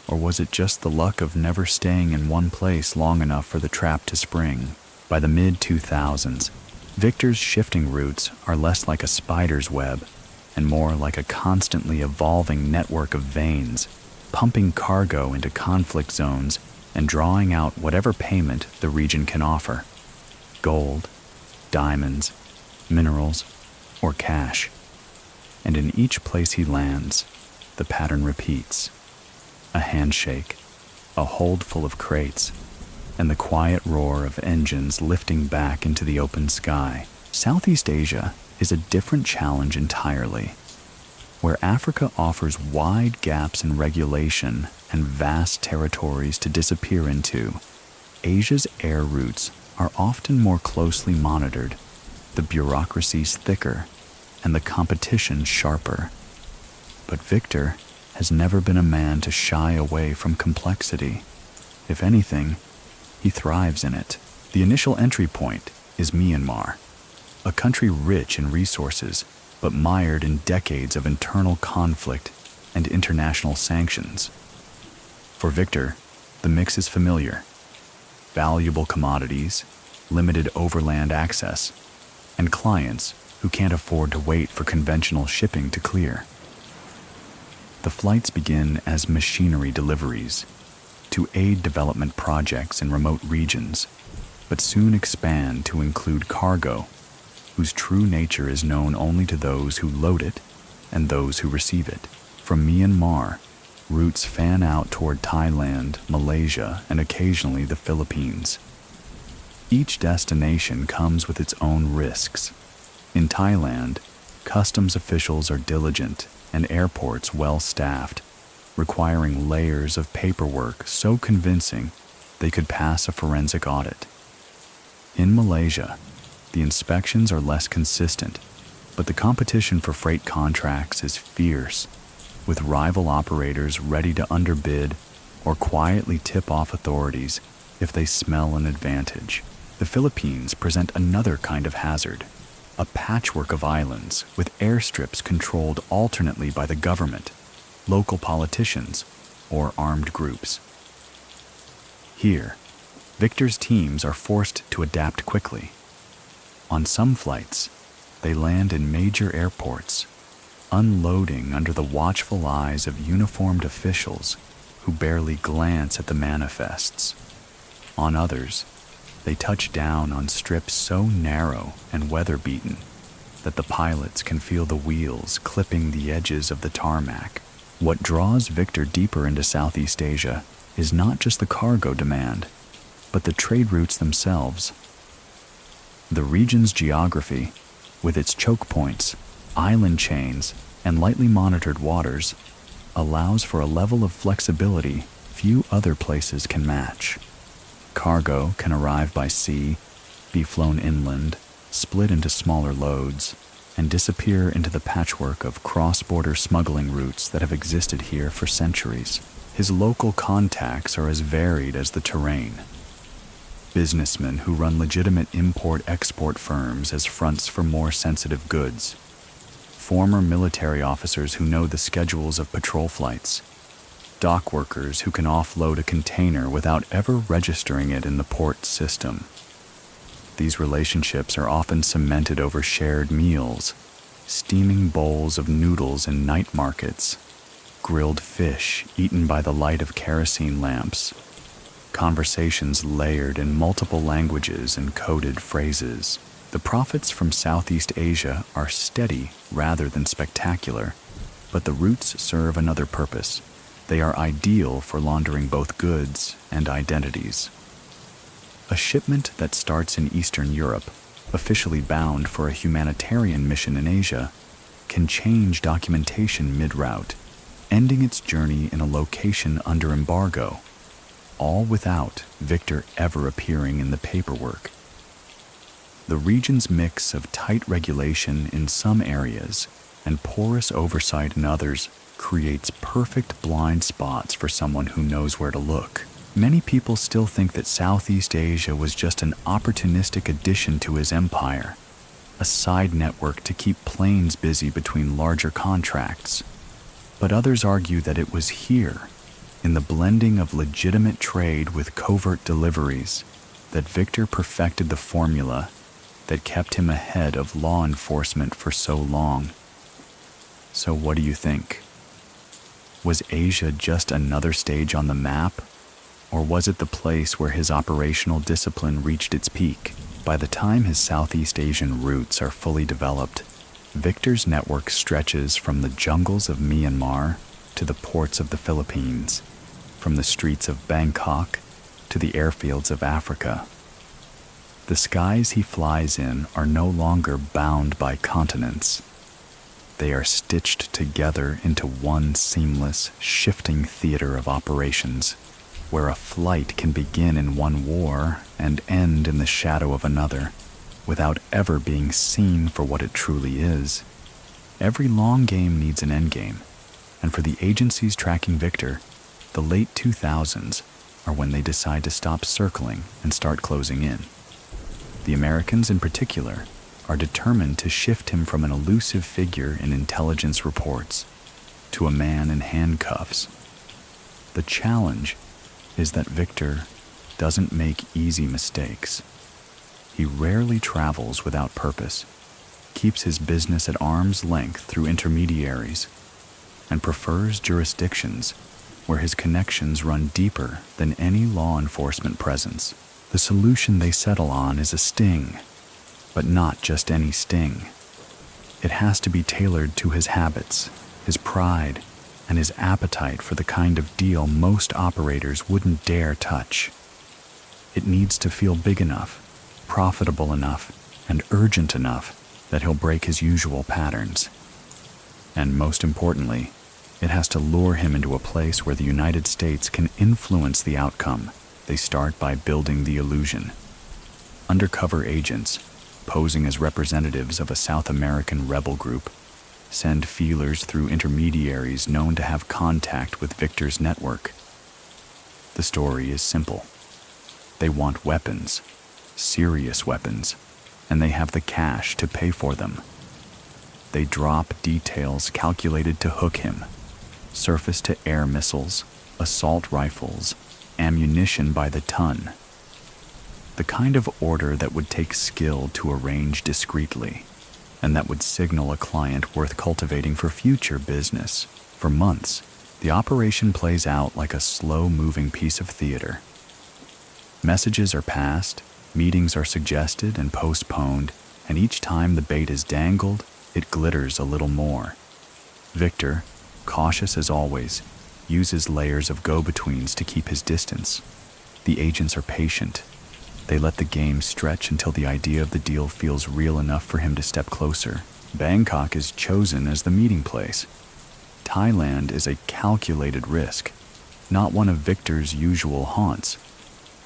or was it just the luck of never staying in one place long enough for the trap to spring? By the mid-2000s, Victor's shifting routes are less like a spider's web and more like a constantly evolving network of veins, pumping cargo into conflict zones and drawing out whatever payment the region can offer: gold, diamonds, minerals, or cash. And in each place he lands, the pattern repeats. A handshake, a hold full of crates, and the quiet roar of engines lifting back into the open sky. Southeast Asia is a different challenge entirely. Where Africa offers wide gaps in regulation and vast territories to disappear into, Asia's air routes are often more closely monitored, the bureaucracies thicker, and the competition sharper. But Victor has never been a man to shy away from complexity. If anything, he thrives in it. The initial entry point is Myanmar, a country rich in resources, but mired in decades of internal conflict and international sanctions. For Victor, the mix is familiar: valuable commodities, limited overland access, and clients who can't afford to wait for conventional shipping to clear. The flights begin as machinery deliveries to aid development projects in remote regions, but soon expand to include cargo, whose true nature is known only to those who load it and those who receive it. From Myanmar, routes fan out toward Thailand, Malaysia, and occasionally the Philippines. Each destination comes with its own risks. In Thailand, customs officials are diligent and airports well-staffed, requiring layers of paperwork so convincing they could pass a forensic audit. In Malaysia, the inspections are less consistent, but the competition for freight contracts is fierce, with rival operators ready to underbid or quietly tip off authorities if they smell an advantage. The Philippines present another kind of hazard, a patchwork of islands with airstrips controlled alternately by the government, local politicians, or armed groups. Here, Victor's teams are forced to adapt quickly. On some flights, they land in major airports, unloading under the watchful eyes of uniformed officials who barely glance at the manifests. On others, they touch down on strips so narrow and weather-beaten that the pilots can feel the wheels clipping the edges of the tarmac. What draws Victor deeper into Southeast Asia is not just the cargo demand, but the trade routes themselves. The region's geography, with its choke points, island chains, and lightly monitored waters, allows for a level of flexibility few other places can match. Cargo can arrive by sea, be flown inland, split into smaller loads, and disappear into the patchwork of cross-border smuggling routes that have existed here for centuries. His local contacts are as varied as the terrain. Businessmen who run legitimate import-export firms as fronts for more sensitive goods. Former military officers who know the schedules of patrol flights. Dock workers who can offload a container without ever registering it in the port system. These relationships are often cemented over shared meals, steaming bowls of noodles in night markets, grilled fish eaten by the light of kerosene lamps, conversations layered in multiple languages and coded phrases. The profits from Southeast Asia are steady rather than spectacular, but the routes serve another purpose. They are ideal for laundering both goods and identities. A shipment that starts in Eastern Europe, officially bound for a humanitarian mission in Asia, can change documentation mid-route, ending its journey in a location under embargo, all without Victor ever appearing in the paperwork. The region's mix of tight regulation in some areas and porous oversight in others creates perfect blind spots for someone who knows where to look. Many people still think that Southeast Asia was just an opportunistic addition to his empire, a side network to keep planes busy between larger contracts. But others argue that it was here, in the blending of legitimate trade with covert deliveries, that Victor perfected the formula that kept him ahead of law enforcement for so long. So what do you think? Was Asia just another stage on the map? Or was it the place where his operational discipline reached its peak? By the time his Southeast Asian roots are fully developed, Victor's network stretches from the jungles of Myanmar to the ports of the Philippines, from the streets of Bangkok to the airfields of Africa. The skies he flies in are no longer bound by continents. They are stitched together into one seamless, shifting theater of operations, where a flight can begin in one war and end in the shadow of another, without ever being seen for what it truly is. Every long game needs an endgame, and for the agencies tracking Victor, the late 2000s are when they decide to stop circling and start closing in. The Americans in particular are determined to shift him from an elusive figure in intelligence reports to a man in handcuffs. The challenge is that Victor doesn't make easy mistakes. He rarely travels without purpose, keeps his business at arm's length through intermediaries and prefers jurisdictions where his connections run deeper than any law enforcement presence. The solution they settle on is a sting, but not just any sting. It has to be tailored to his habits, his pride, and his appetite for the kind of deal most operators wouldn't dare touch. It needs to feel big enough, profitable enough, and urgent enough that he'll break his usual patterns. And most importantly, it has to lure him into a place where the United States can influence the outcome. They start by building the illusion. Undercover agents, posing as representatives of a South American rebel group, send feelers through intermediaries known to have contact with Victor's network. The story is simple. They want weapons, serious weapons, and they have the cash to pay for them. They drop details calculated to hook him: surface-to-air missiles, assault rifles, ammunition by the ton. The kind of order that would take skill to arrange discreetly, and that would signal a client worth cultivating for future business. For months, the operation plays out like a slow-moving piece of theater. Messages are passed, meetings are suggested and postponed, and each time the bait is dangled, it glitters a little more. Victor, cautious as always, uses layers of go-betweens to keep his distance. The agents are patient. They let the game stretch until the idea of the deal feels real enough for him to step closer. Bangkok is chosen as the meeting place. Thailand is a calculated risk, not one of Victor's usual haunts,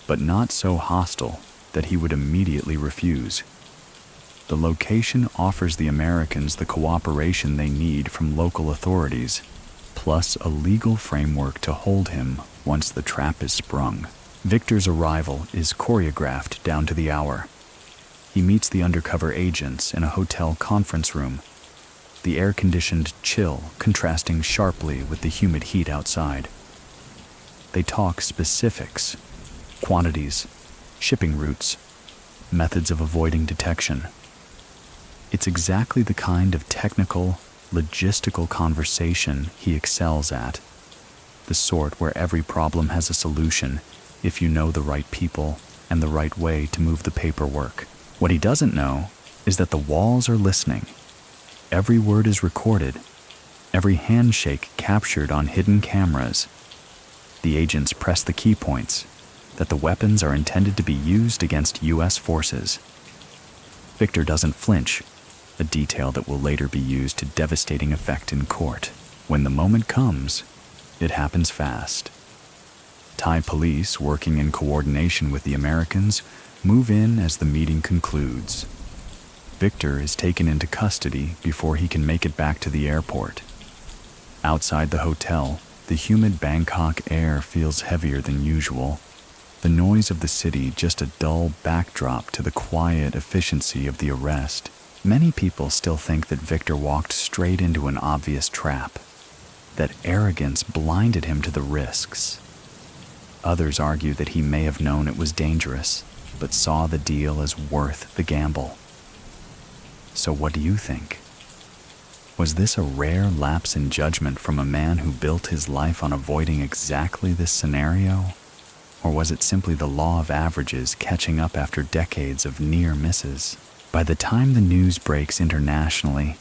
but not so hostile that he would immediately refuse. The location offers the Americans the cooperation they need from local authorities, plus a legal framework to hold him once the trap is sprung. Victor's arrival is choreographed down to the hour. He meets the undercover agents in a hotel conference room, the air-conditioned chill contrasting sharply with the humid heat outside. They talk specifics, quantities, shipping routes, methods of avoiding detection. It's exactly the kind of technical, logistical conversation he excels at, the sort where every problem has a solution if you know the right people and the right way to move the paperwork. What he doesn't know is that the walls are listening. Every word is recorded, every handshake captured on hidden cameras. The agents press the key points, that the weapons are intended to be used against U.S. forces. Victor doesn't flinch, a detail that will later be used to devastating effect in court. When the moment comes, it happens fast. Thai police, working in coordination with the Americans, move in as the meeting concludes. Victor is taken into custody before he can make it back to the airport. Outside the hotel, the humid Bangkok air feels heavier than usual, the noise of the city just a dull backdrop to the quiet efficiency of the arrest. Many people still think that Victor walked straight into an obvious trap, that arrogance blinded him to the risks. Others argue that he may have known it was dangerous, but saw the deal as worth the gamble. So what do you think? Was this a rare lapse in judgment from a man who built his life on avoiding exactly this scenario? Or was it simply the law of averages catching up after decades of near misses? By the time the news breaks internationally,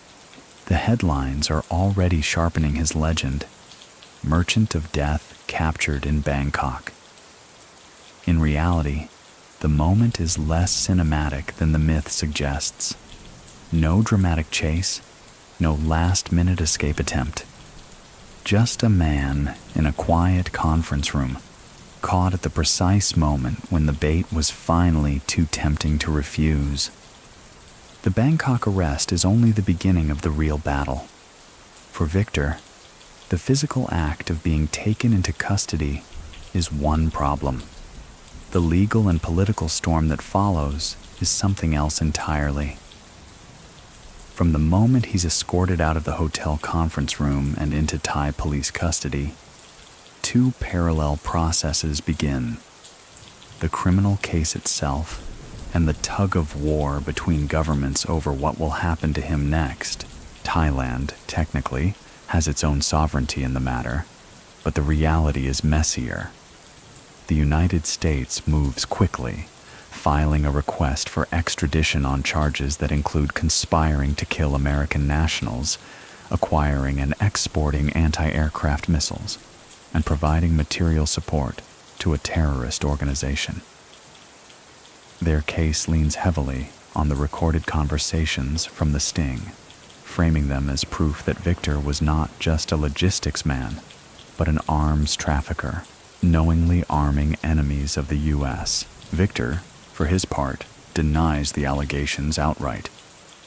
the headlines are already sharpening his legend: Merchant of Death captured in Bangkok. In reality, the moment is less cinematic than the myth suggests. No dramatic chase, no last-minute escape attempt. Just a man in a quiet conference room, caught at the precise moment when the bait was finally too tempting to refuse. The Bangkok arrest is only the beginning of the real battle. For Victor, the physical act of being taken into custody is one problem. The legal and political storm that follows is something else entirely. From the moment he's escorted out of the hotel conference room and into Thai police custody, two parallel processes begin: the criminal case itself and the tug of war between governments over what will happen to him next. Thailand, technically, has its own sovereignty in the matter, but the reality is messier. The United States moves quickly, filing a request for extradition on charges that include conspiring to kill American nationals, acquiring and exporting anti-aircraft missiles, and providing material support to a terrorist organization. Their case leans heavily on the recorded conversations from the sting, framing them as proof that Victor was not just a logistics man, but an arms trafficker, knowingly arming enemies of the U.S. Victor, for his part, denies the allegations outright.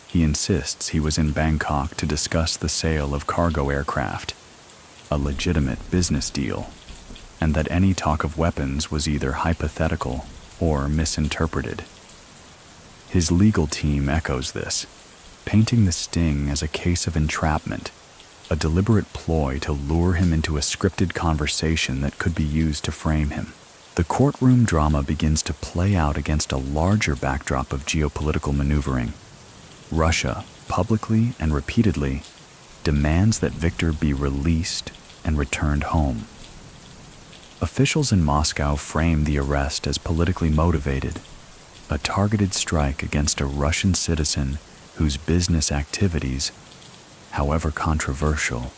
He insists he was in Bangkok to discuss the sale of cargo aircraft, a legitimate business deal, and that any talk of weapons was either hypothetical or misinterpreted. His legal team echoes this, painting the sting as a case of entrapment, a deliberate ploy to lure him into a scripted conversation that could be used to frame him. The courtroom drama begins to play out against a larger backdrop of geopolitical maneuvering. Russia, publicly and repeatedly, demands that Victor be released and returned home. Officials in Moscow frame the arrest as politically motivated, a targeted strike against a Russian citizen whose business activities, however controversial,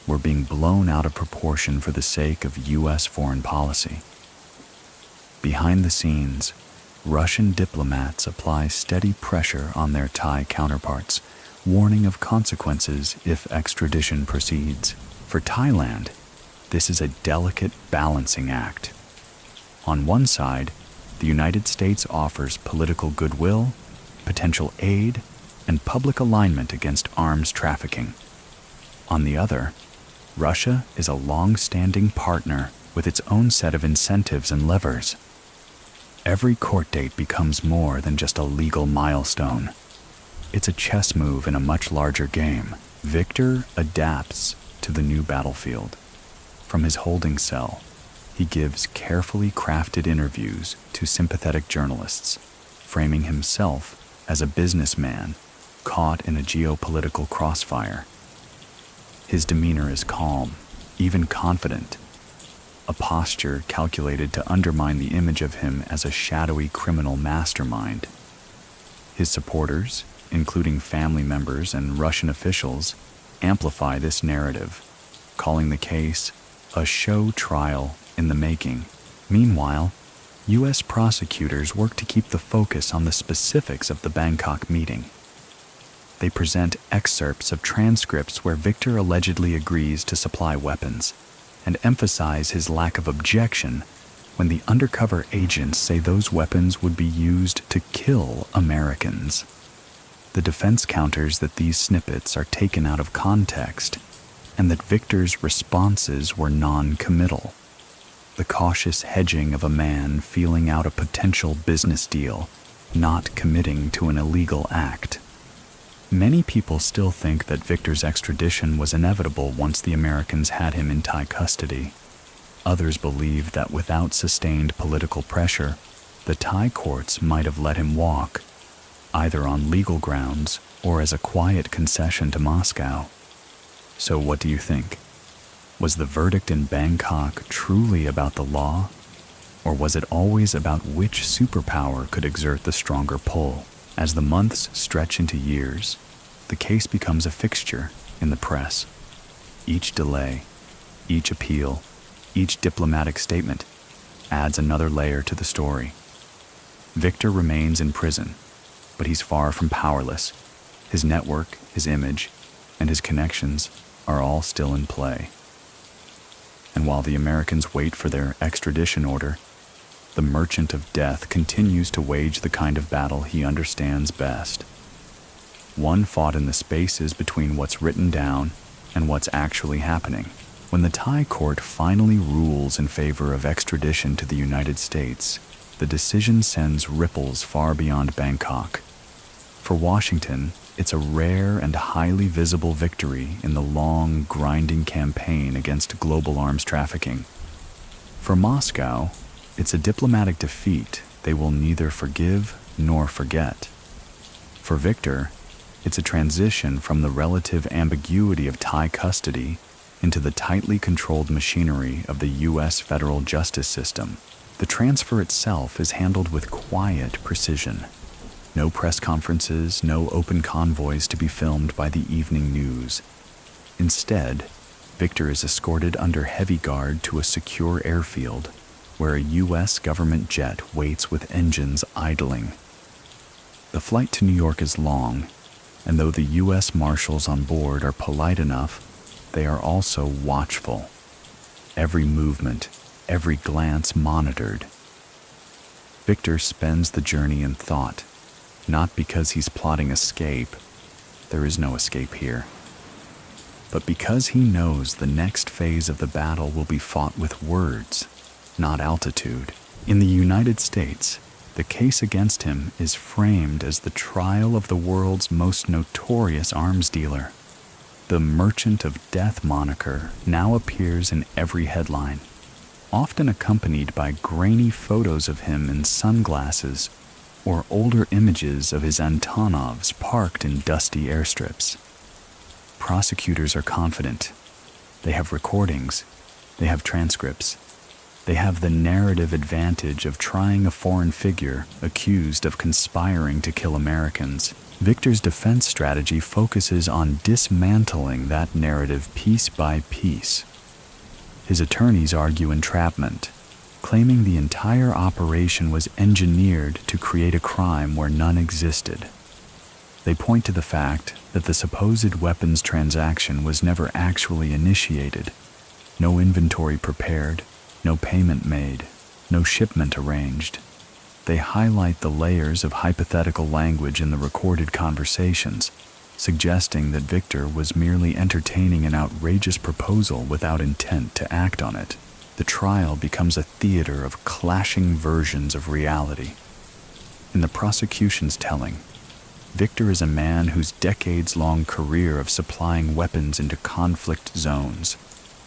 were being blown out of proportion for the sake of U.S. foreign policy. Behind the scenes, Russian diplomats apply steady pressure on their Thai counterparts, warning of consequences if extradition proceeds. For Thailand, this is a delicate balancing act. On one side, the United States offers political goodwill, potential aid, and public alignment against arms trafficking. On the other, Russia is a long-standing partner with its own set of incentives and levers. Every court date becomes more than just a legal milestone. It's a chess move in a much larger game. Victor adapts to the new battlefield. From his holding cell, he gives carefully crafted interviews to sympathetic journalists, framing himself as a businessman caught in a geopolitical crossfire. His demeanor is calm, even confident, a posture calculated to undermine the image of him as a shadowy criminal mastermind. His supporters, including family members and Russian officials, amplify this narrative, calling the case a show trial in the making. Meanwhile, U.S. prosecutors work to keep the focus on the specifics of the Bangkok meeting. They present excerpts of transcripts where Victor allegedly agrees to supply weapons, and emphasize his lack of objection when the undercover agents say those weapons would be used to kill Americans. The defense counters that these snippets are taken out of context, and that Victor's responses were non-committal, the cautious hedging of a man feeling out a potential business deal, not committing to an illegal act. Many people still think that Victor's extradition was inevitable once the Americans had him in Thai custody. Others believe that without sustained political pressure, the Thai courts might have let him walk, either on legal grounds or as a quiet concession to Moscow. So what do you think? Was the verdict in Bangkok truly about the law? Or was it always about which superpower could exert the stronger pull? As the months stretch into years, the case becomes a fixture in the press. Each delay, each appeal, each diplomatic statement adds another layer to the story. Victor remains in prison, but he's far from powerless. His network, his image, and his connections are all still in play. And while the Americans wait for their extradition order, the merchant of death continues to wage the kind of battle he understands best. One fought in the spaces between what's written down and what's actually happening. When the Thai court finally rules in favor of extradition to the United States, the decision sends ripples far beyond Bangkok. For Washington, it's a rare and highly visible victory in the long, grinding campaign against global arms trafficking. For Moscow, it's a diplomatic defeat they will neither forgive nor forget. For Victor, it's a transition from the relative ambiguity of Thai custody into the tightly controlled machinery of the U.S. federal justice system. The transfer itself is handled with quiet precision. No press conferences, no open convoys to be filmed by the evening news. Instead, Victor is escorted under heavy guard to a secure airfield where a U.S. government jet waits with engines idling. The flight to New York is long, and though the U.S. Marshals on board are polite enough, they are also watchful. Every movement, every glance monitored. Victor spends the journey in thought, not because he's plotting escape. There is no escape here. But because he knows the next phase of the battle will be fought with words, not altitude. In the United States, the case against him is framed as the trial of the world's most notorious arms dealer. The Merchant of Death moniker now appears in every headline, often accompanied by grainy photos of him in sunglasses or older images of his Antonovs parked in dusty airstrips. Prosecutors are confident. They have recordings. They have transcripts. They have the narrative advantage of trying a foreign figure accused of conspiring to kill Americans. Victor's defense strategy focuses on dismantling that narrative piece by piece. His attorneys argue entrapment, claiming the entire operation was engineered to create a crime where none existed. They point to the fact that the supposed weapons transaction was never actually initiated, no inventory prepared, no payment made, no shipment arranged. They highlight the layers of hypothetical language in the recorded conversations, suggesting that Victor was merely entertaining an outrageous proposal without intent to act on it. The trial becomes a theater of clashing versions of reality. In the prosecution's telling, Victor is a man whose decades-long career of supplying weapons into conflict zones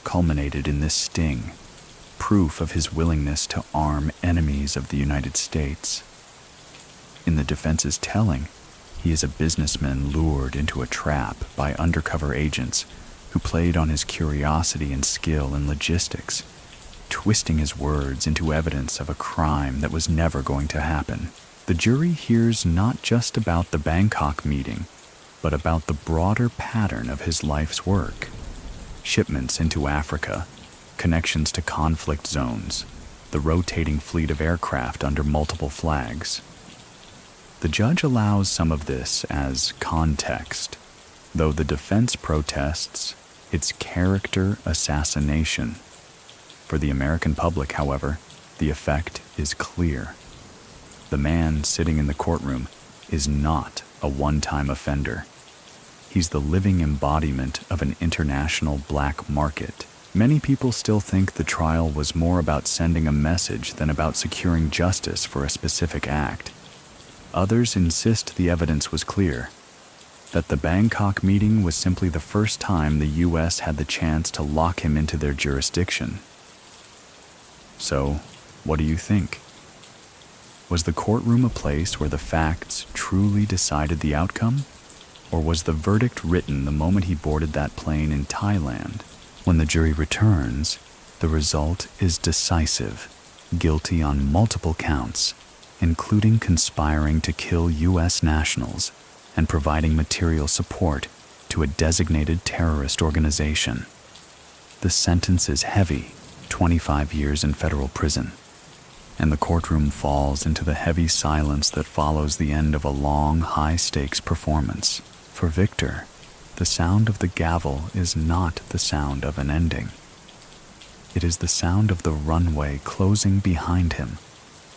culminated in this sting, proof of his willingness to arm enemies of the United States. In the defense's telling, he is a businessman lured into a trap by undercover agents who played on his curiosity and skill in logistics, twisting his words into evidence of a crime that was never going to happen. The jury hears not just about the Bangkok meeting, but about the broader pattern of his life's work. Shipments into Africa, connections to conflict zones, the rotating fleet of aircraft under multiple flags. The judge allows some of this as context, though the defense protests its character assassination. For the American public, however, the effect is clear. The man sitting in the courtroom is not a one-time offender. He's the living embodiment of an international black market. Many people still think the trial was more about sending a message than about securing justice for a specific act. Others insist the evidence was clear, that the Bangkok meeting was simply the first time the U.S. had the chance to lock him into their jurisdiction. So, what do you think? Was the courtroom a place where the facts truly decided the outcome? Or was the verdict written the moment he boarded that plane in Thailand? When the jury returns, the result is decisive, guilty on multiple counts, including conspiring to kill U.S. nationals and providing material support to a designated terrorist organization. The sentence is heavy, 25 years in federal prison, and the courtroom falls into the heavy silence that follows the end of a long, high-stakes performance. For Victor, the sound of the gavel is not the sound of an ending. It is the sound of the runway closing behind him,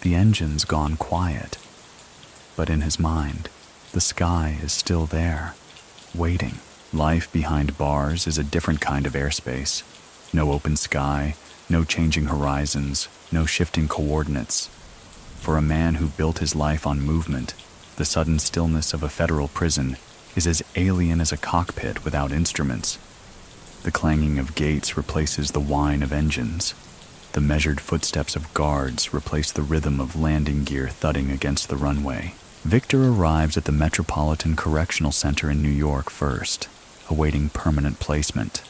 the engines gone quiet. But in his mind, the sky is still there, waiting. Life behind bars is a different kind of airspace. No open sky, no changing horizons, no shifting coordinates. For a man who built his life on movement, the sudden stillness of a federal prison is as alien as a cockpit without instruments. The clanging of gates replaces the whine of engines. The measured footsteps of guards replace the rhythm of landing gear thudding against the runway. Victor arrives at the Metropolitan Correctional Center in New York first, awaiting permanent placement.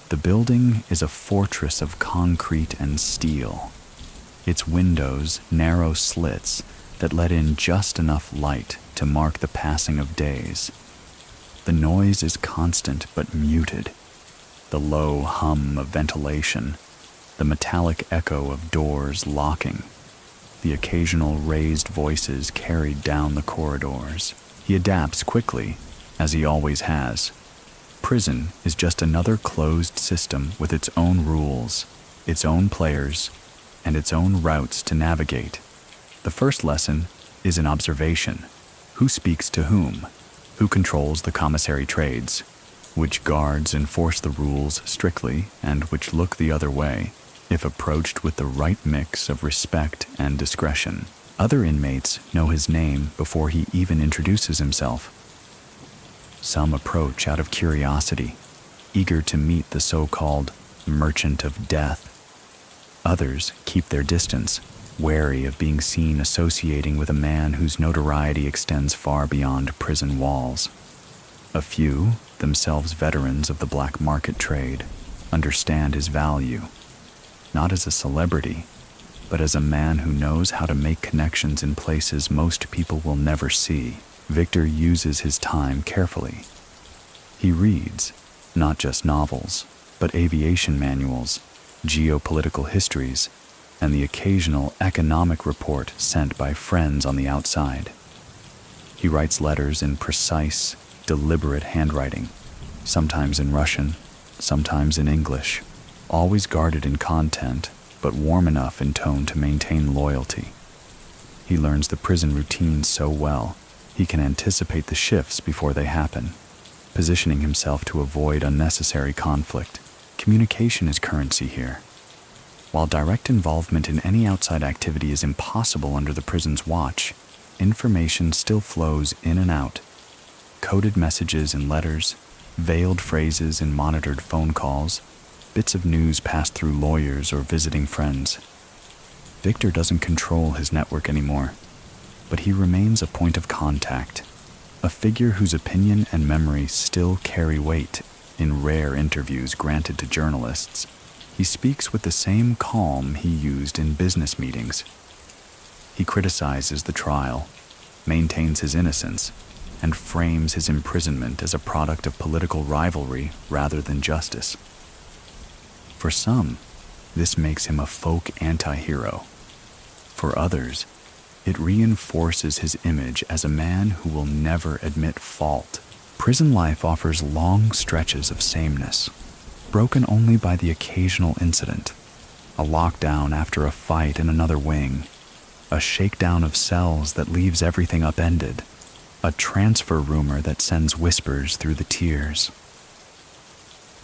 The building is a fortress of concrete and steel. Its windows narrow slits that let in just enough light to mark the passing of days. The noise is constant but muted. The low hum of ventilation, the metallic echo of doors locking, the occasional raised voices carried down the corridors. He adapts quickly, as he always has. Prison is just another closed system with its own rules, its own players, and its own routes to navigate. The first lesson is in observation. Who speaks to whom? Who controls the commissary trades? Which guards enforce the rules strictly and which look the other way, if approached with the right mix of respect and discretion? Other inmates know his name before he even introduces himself. Some approach out of curiosity, eager to meet the so-called merchant of death. Others keep their distance, wary of being seen associating with a man whose notoriety extends far beyond prison walls. A few, themselves veterans of the black market trade, understand his value, not as a celebrity, but as a man who knows how to make connections in places most people will never see. Victor uses his time carefully. He reads, not just novels, but aviation manuals, geopolitical histories, and the occasional economic report sent by friends on the outside. He writes letters in precise, deliberate handwriting, sometimes in Russian, sometimes in English, always guarded in content, but warm enough in tone to maintain loyalty. He learns the prison routines so well, he can anticipate the shifts before they happen, positioning himself to avoid unnecessary conflict. Communication is currency here. While direct involvement in any outside activity is impossible under the prison's watch, information still flows in and out. Coded messages in letters, veiled phrases in monitored phone calls, bits of news passed through lawyers or visiting friends. Victor doesn't control his network anymore, but he remains a point of contact, a figure whose opinion and memory still carry weight in rare interviews granted to journalists. He speaks with the same calm he used in business meetings. He criticizes the trial, maintains his innocence, and frames his imprisonment as a product of political rivalry rather than justice. For some, this makes him a folk anti-hero. For others, it reinforces his image as a man who will never admit fault. Prison life offers long stretches of sameness, broken only by the occasional incident, a lockdown after a fight in another wing, a shakedown of cells that leaves everything upended, a transfer rumor that sends whispers through the tiers.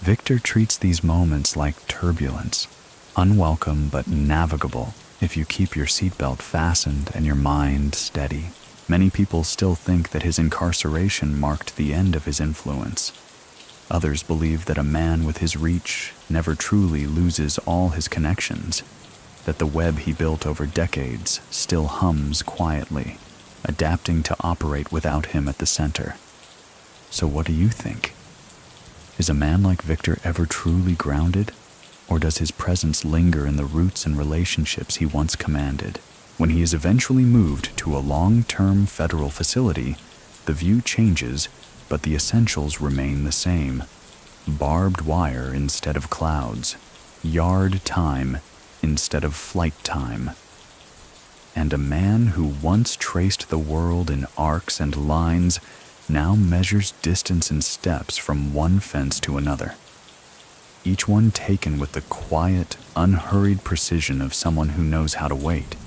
Victor treats these moments like turbulence, unwelcome but navigable if you keep your seatbelt fastened and your mind steady. Many people still think that his incarceration marked the end of his influence. Others believe that a man with his reach never truly loses all his connections, that the web he built over decades still hums quietly, adapting to operate without him at the center. So what do you think? Is a man like Victor ever truly grounded, or does his presence linger in the roots and relationships he once commanded? When he is eventually moved to a long-term federal facility, the view changes, but the essentials remain the same. Barbed wire instead of clouds, yard time instead of flight time. And a man who once traced the world in arcs and lines now measures distance in steps from one fence to another, each one taken with the quiet, unhurried precision of someone who knows how to wait.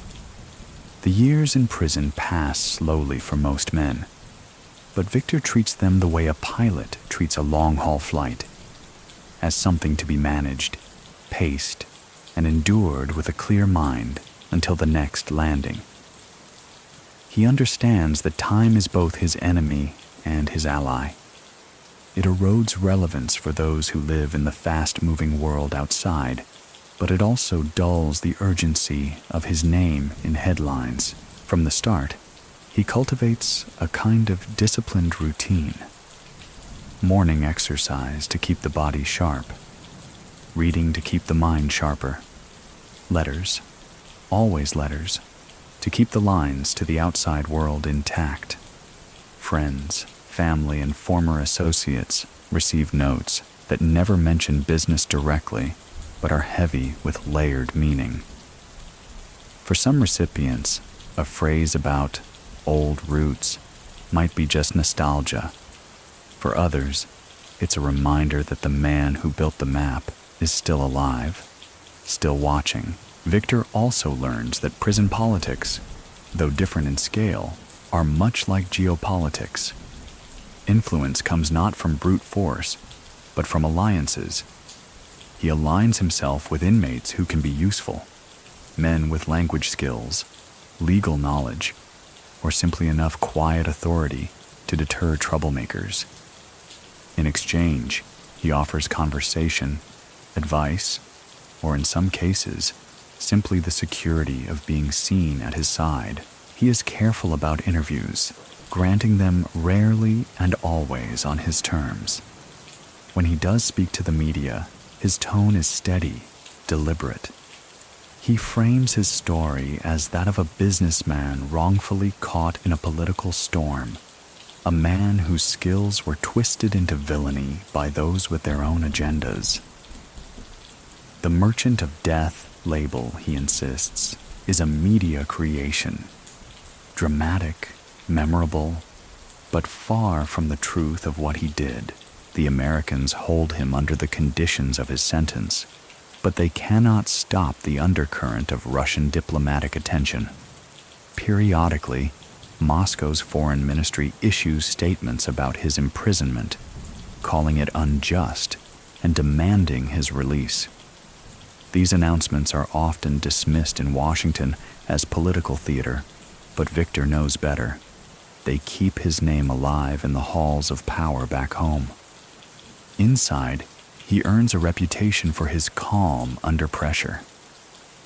The years in prison pass slowly for most men, but Victor treats them the way a pilot treats a long-haul flight, as something to be managed, paced, and endured with a clear mind until the next landing. He understands that time is both his enemy and his ally. It erodes relevance for those who live in the fast-moving world outside, but it also dulls the urgency of his name in headlines. From the start, He cultivates a kind of disciplined routine. Morning exercise to keep the body sharp. Reading to keep the mind sharper. Letters, always letters, to keep the lines to the outside world intact. Friends, family, and former associates receive notes that never mention business directly, but are heavy with layered meaning. For some recipients, a phrase about old roots might be just nostalgia. For others, it's a reminder that the man who built the map is still alive, still watching. Victor also learns that prison politics, though different in scale, are much like geopolitics. Influence comes not from brute force, but from alliances. He aligns himself with inmates who can be useful, men with language skills, legal knowledge, or simply enough quiet authority to deter troublemakers. In exchange, he offers conversation, advice, or in some cases, simply the security of being seen at his side. He is careful about interviews, granting them rarely and always on his terms. When he does speak to the media, his tone is steady, deliberate. He frames his story as that of a businessman wrongfully caught in a political storm, a man whose skills were twisted into villainy by those with their own agendas. The Merchant of Death label, he insists, is a media creation. Dramatic, memorable, but far from the truth of what he did. The Americans hold him under the conditions of his sentence, but they cannot stop the undercurrent of Russian diplomatic attention. Periodically, Moscow's foreign ministry issues statements about his imprisonment, calling it unjust and demanding his release. These announcements are often dismissed in Washington as political theater, but Victor knows better. They keep his name alive in the halls of power back home. Inside, he earns a reputation for his calm under pressure.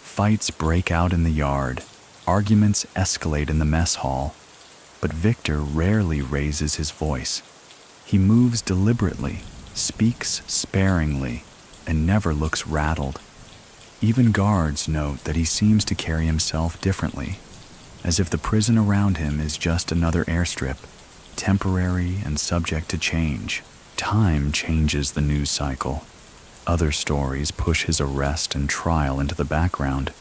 Fights break out in the yard, arguments escalate in the mess hall, but Victor rarely raises his voice. He moves deliberately, speaks sparingly, and never looks rattled. Even guards note that he seems to carry himself differently, as if the prison around him is just another airstrip, temporary and subject to change. Time changes the news cycle. Other stories push his arrest and trial into the background.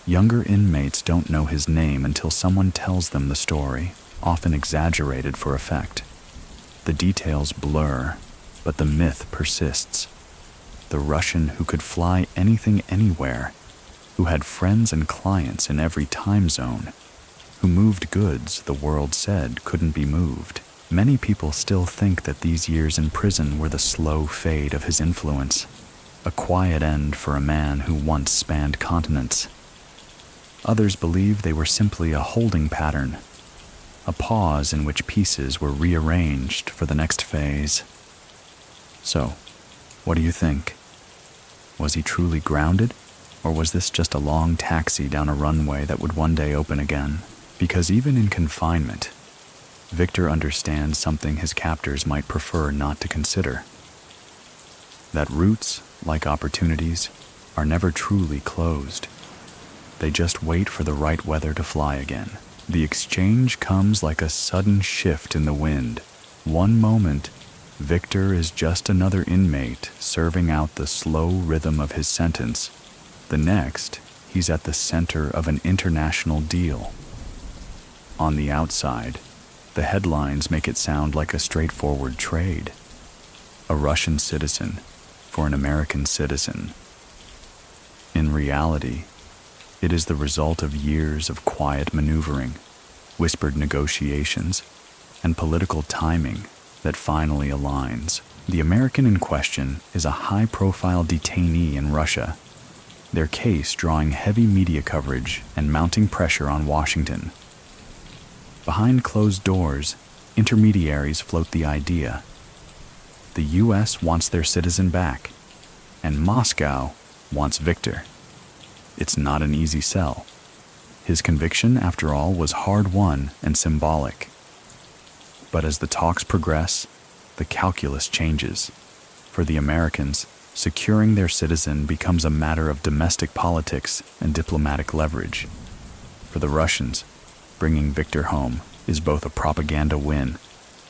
Younger inmates don't know his name until someone tells them the story, often exaggerated for effect. The details blur, but the myth persists. The Russian who could fly anything anywhere, who had friends and clients in every time zone, who moved goods the world said couldn't be moved. Many people still think that these years in prison were the slow fade of his influence, a quiet end for a man who once spanned continents. Others believe they were simply a holding pattern, a pause in which pieces were rearranged for the next phase. So, what do you think? Was he truly grounded, or was this just a long taxi down a runway that would one day open again? Because even in confinement, Victor understands something his captors might prefer not to consider. That roots, like opportunities, are never truly closed. They just wait for the right weather to fly again. The exchange comes like a sudden shift in the wind. One moment, Victor is just another inmate serving out the slow rhythm of his sentence. The next, he's at the center of an international deal. On the outside, the headlines make it sound like a straightforward trade. A Russian citizen for an American citizen. In reality, it is the result of years of quiet maneuvering, whispered negotiations, and political timing that finally aligns. The American in question is a high-profile detainee in Russia, their case drawing heavy media coverage and mounting pressure on Washington. Behind closed doors, intermediaries float the idea. The U.S. wants their citizen back, and Moscow wants Victor. It's not an easy sell. His conviction, after all, was hard-won and symbolic. But as the talks progress, the calculus changes. For the Americans, securing their citizen becomes a matter of domestic politics and diplomatic leverage. For the Russians, bringing Victor home is both a propaganda win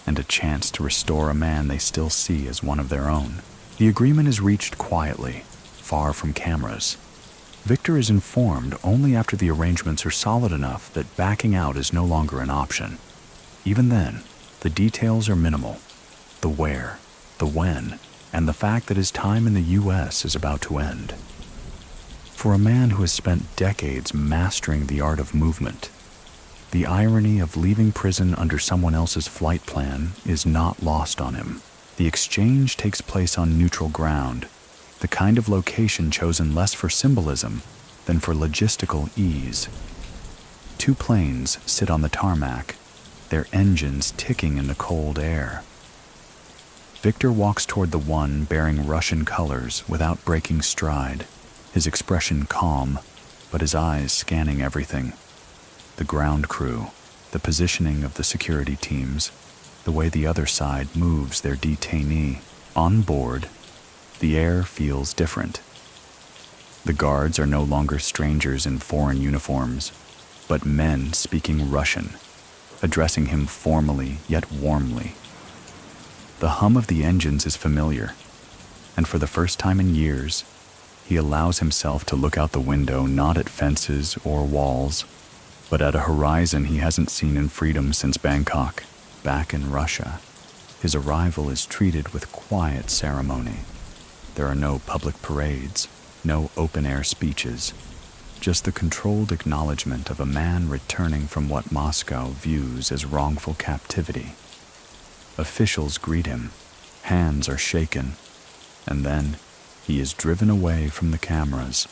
and a chance to restore a man they still see as one of their own. The agreement is reached quietly, far from cameras. Victor is informed only after the arrangements are solid enough that backing out is no longer an option. Even then, the details are minimal. The where, the when, and the fact that his time in the U.S. is about to end. For a man who has spent decades mastering the art of movement, the irony of leaving prison under someone else's flight plan is not lost on him. The exchange takes place on neutral ground, the kind of location chosen less for symbolism than for logistical ease. Two planes sit on the tarmac, their engines ticking in the cold air. Victor walks toward the one bearing Russian colors without breaking stride, his expression calm, but his eyes scanning everything. The ground crew, the positioning of the security teams, the way the other side moves their detainee. On board, the air feels different. The guards are no longer strangers in foreign uniforms, but men speaking Russian, addressing him formally yet warmly. The hum of the engines is familiar, and for the first time in years, he allows himself to look out the window not at fences or walls, but at a horizon he hasn't seen in freedom since Bangkok, back in Russia. His arrival is treated with quiet ceremony. There are no public parades, no open-air speeches, just the controlled acknowledgement of a man returning from what Moscow views as wrongful captivity. Officials greet him, hands are shaken, and then he is driven away from the cameras.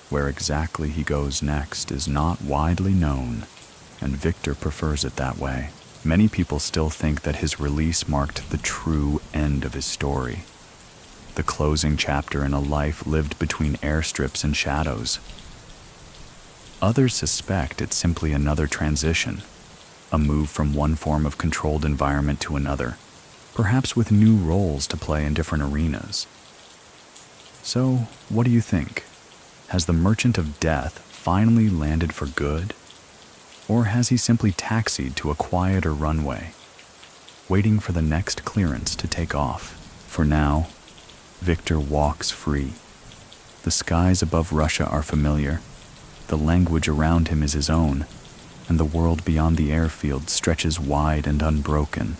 Where exactly he goes next is not widely known, and Victor prefers it that way. Many people still think that his release marked the true end of his story, the closing chapter in a life lived between airstrips and shadows. Others suspect it's simply another transition, a move from one form of controlled environment to another, perhaps with new roles to play in different arenas. So, what do you think? Has the Merchant of Death finally landed for good? Or has he simply taxied to a quieter runway, waiting for the next clearance to take off? For now, Victor walks free. The skies above Russia are familiar, the language around him is his own, and the world beyond the airfield stretches wide and unbroken.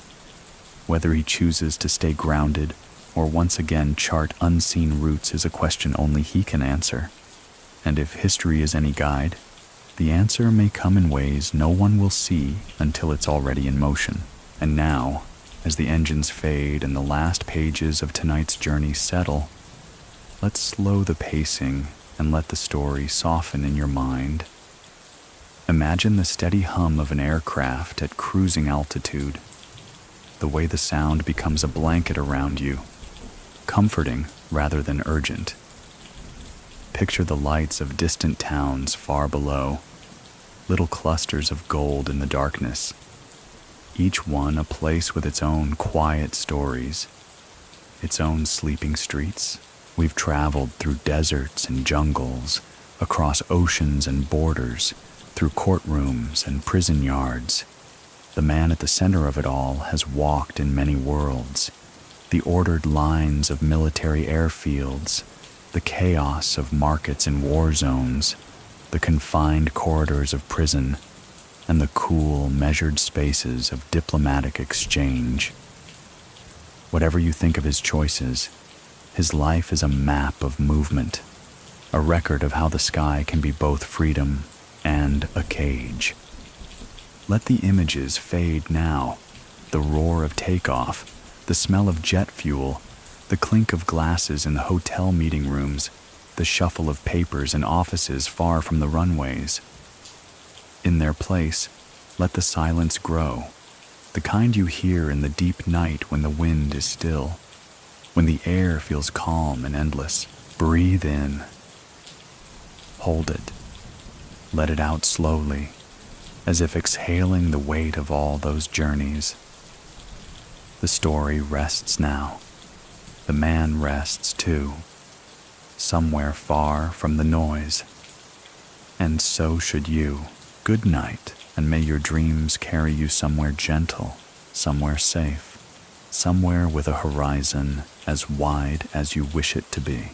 Whether he chooses to stay grounded or once again chart unseen routes is a question only he can answer. And if history is any guide, the answer may come in ways no one will see until it's already in motion. And now, as the engines fade and the last pages of tonight's journey settle, let's slow the pacing and let the story soften in your mind. Imagine the steady hum of an aircraft at cruising altitude, the way the sound becomes a blanket around you, comforting rather than urgent. Picture the lights of distant towns far below, little clusters of gold in the darkness, each one a place with its own quiet stories, its own sleeping streets. We've traveled through deserts and jungles, across oceans and borders, through courtrooms and prison yards. The man at the center of it all has walked in many worlds, the ordered lines of military airfields, the chaos of markets and war zones, the confined corridors of prison, and the cool, measured spaces of diplomatic exchange. Whatever you think of his choices, his life is a map of movement, a record of how the sky can be both freedom and a cage. Let the images fade now, the roar of takeoff, the smell of jet fuel, the clink of glasses in the hotel meeting rooms, the shuffle of papers in offices far from the runways. In their place, let the silence grow, the kind you hear in the deep night when the wind is still, when the air feels calm and endless. Breathe in. Hold it. Let it out slowly, as if exhaling the weight of all those journeys. The story rests now. The man rests too, somewhere far from the noise. And so should you. Good night, and may your dreams carry you somewhere gentle, somewhere safe, somewhere with a horizon as wide as you wish it to be.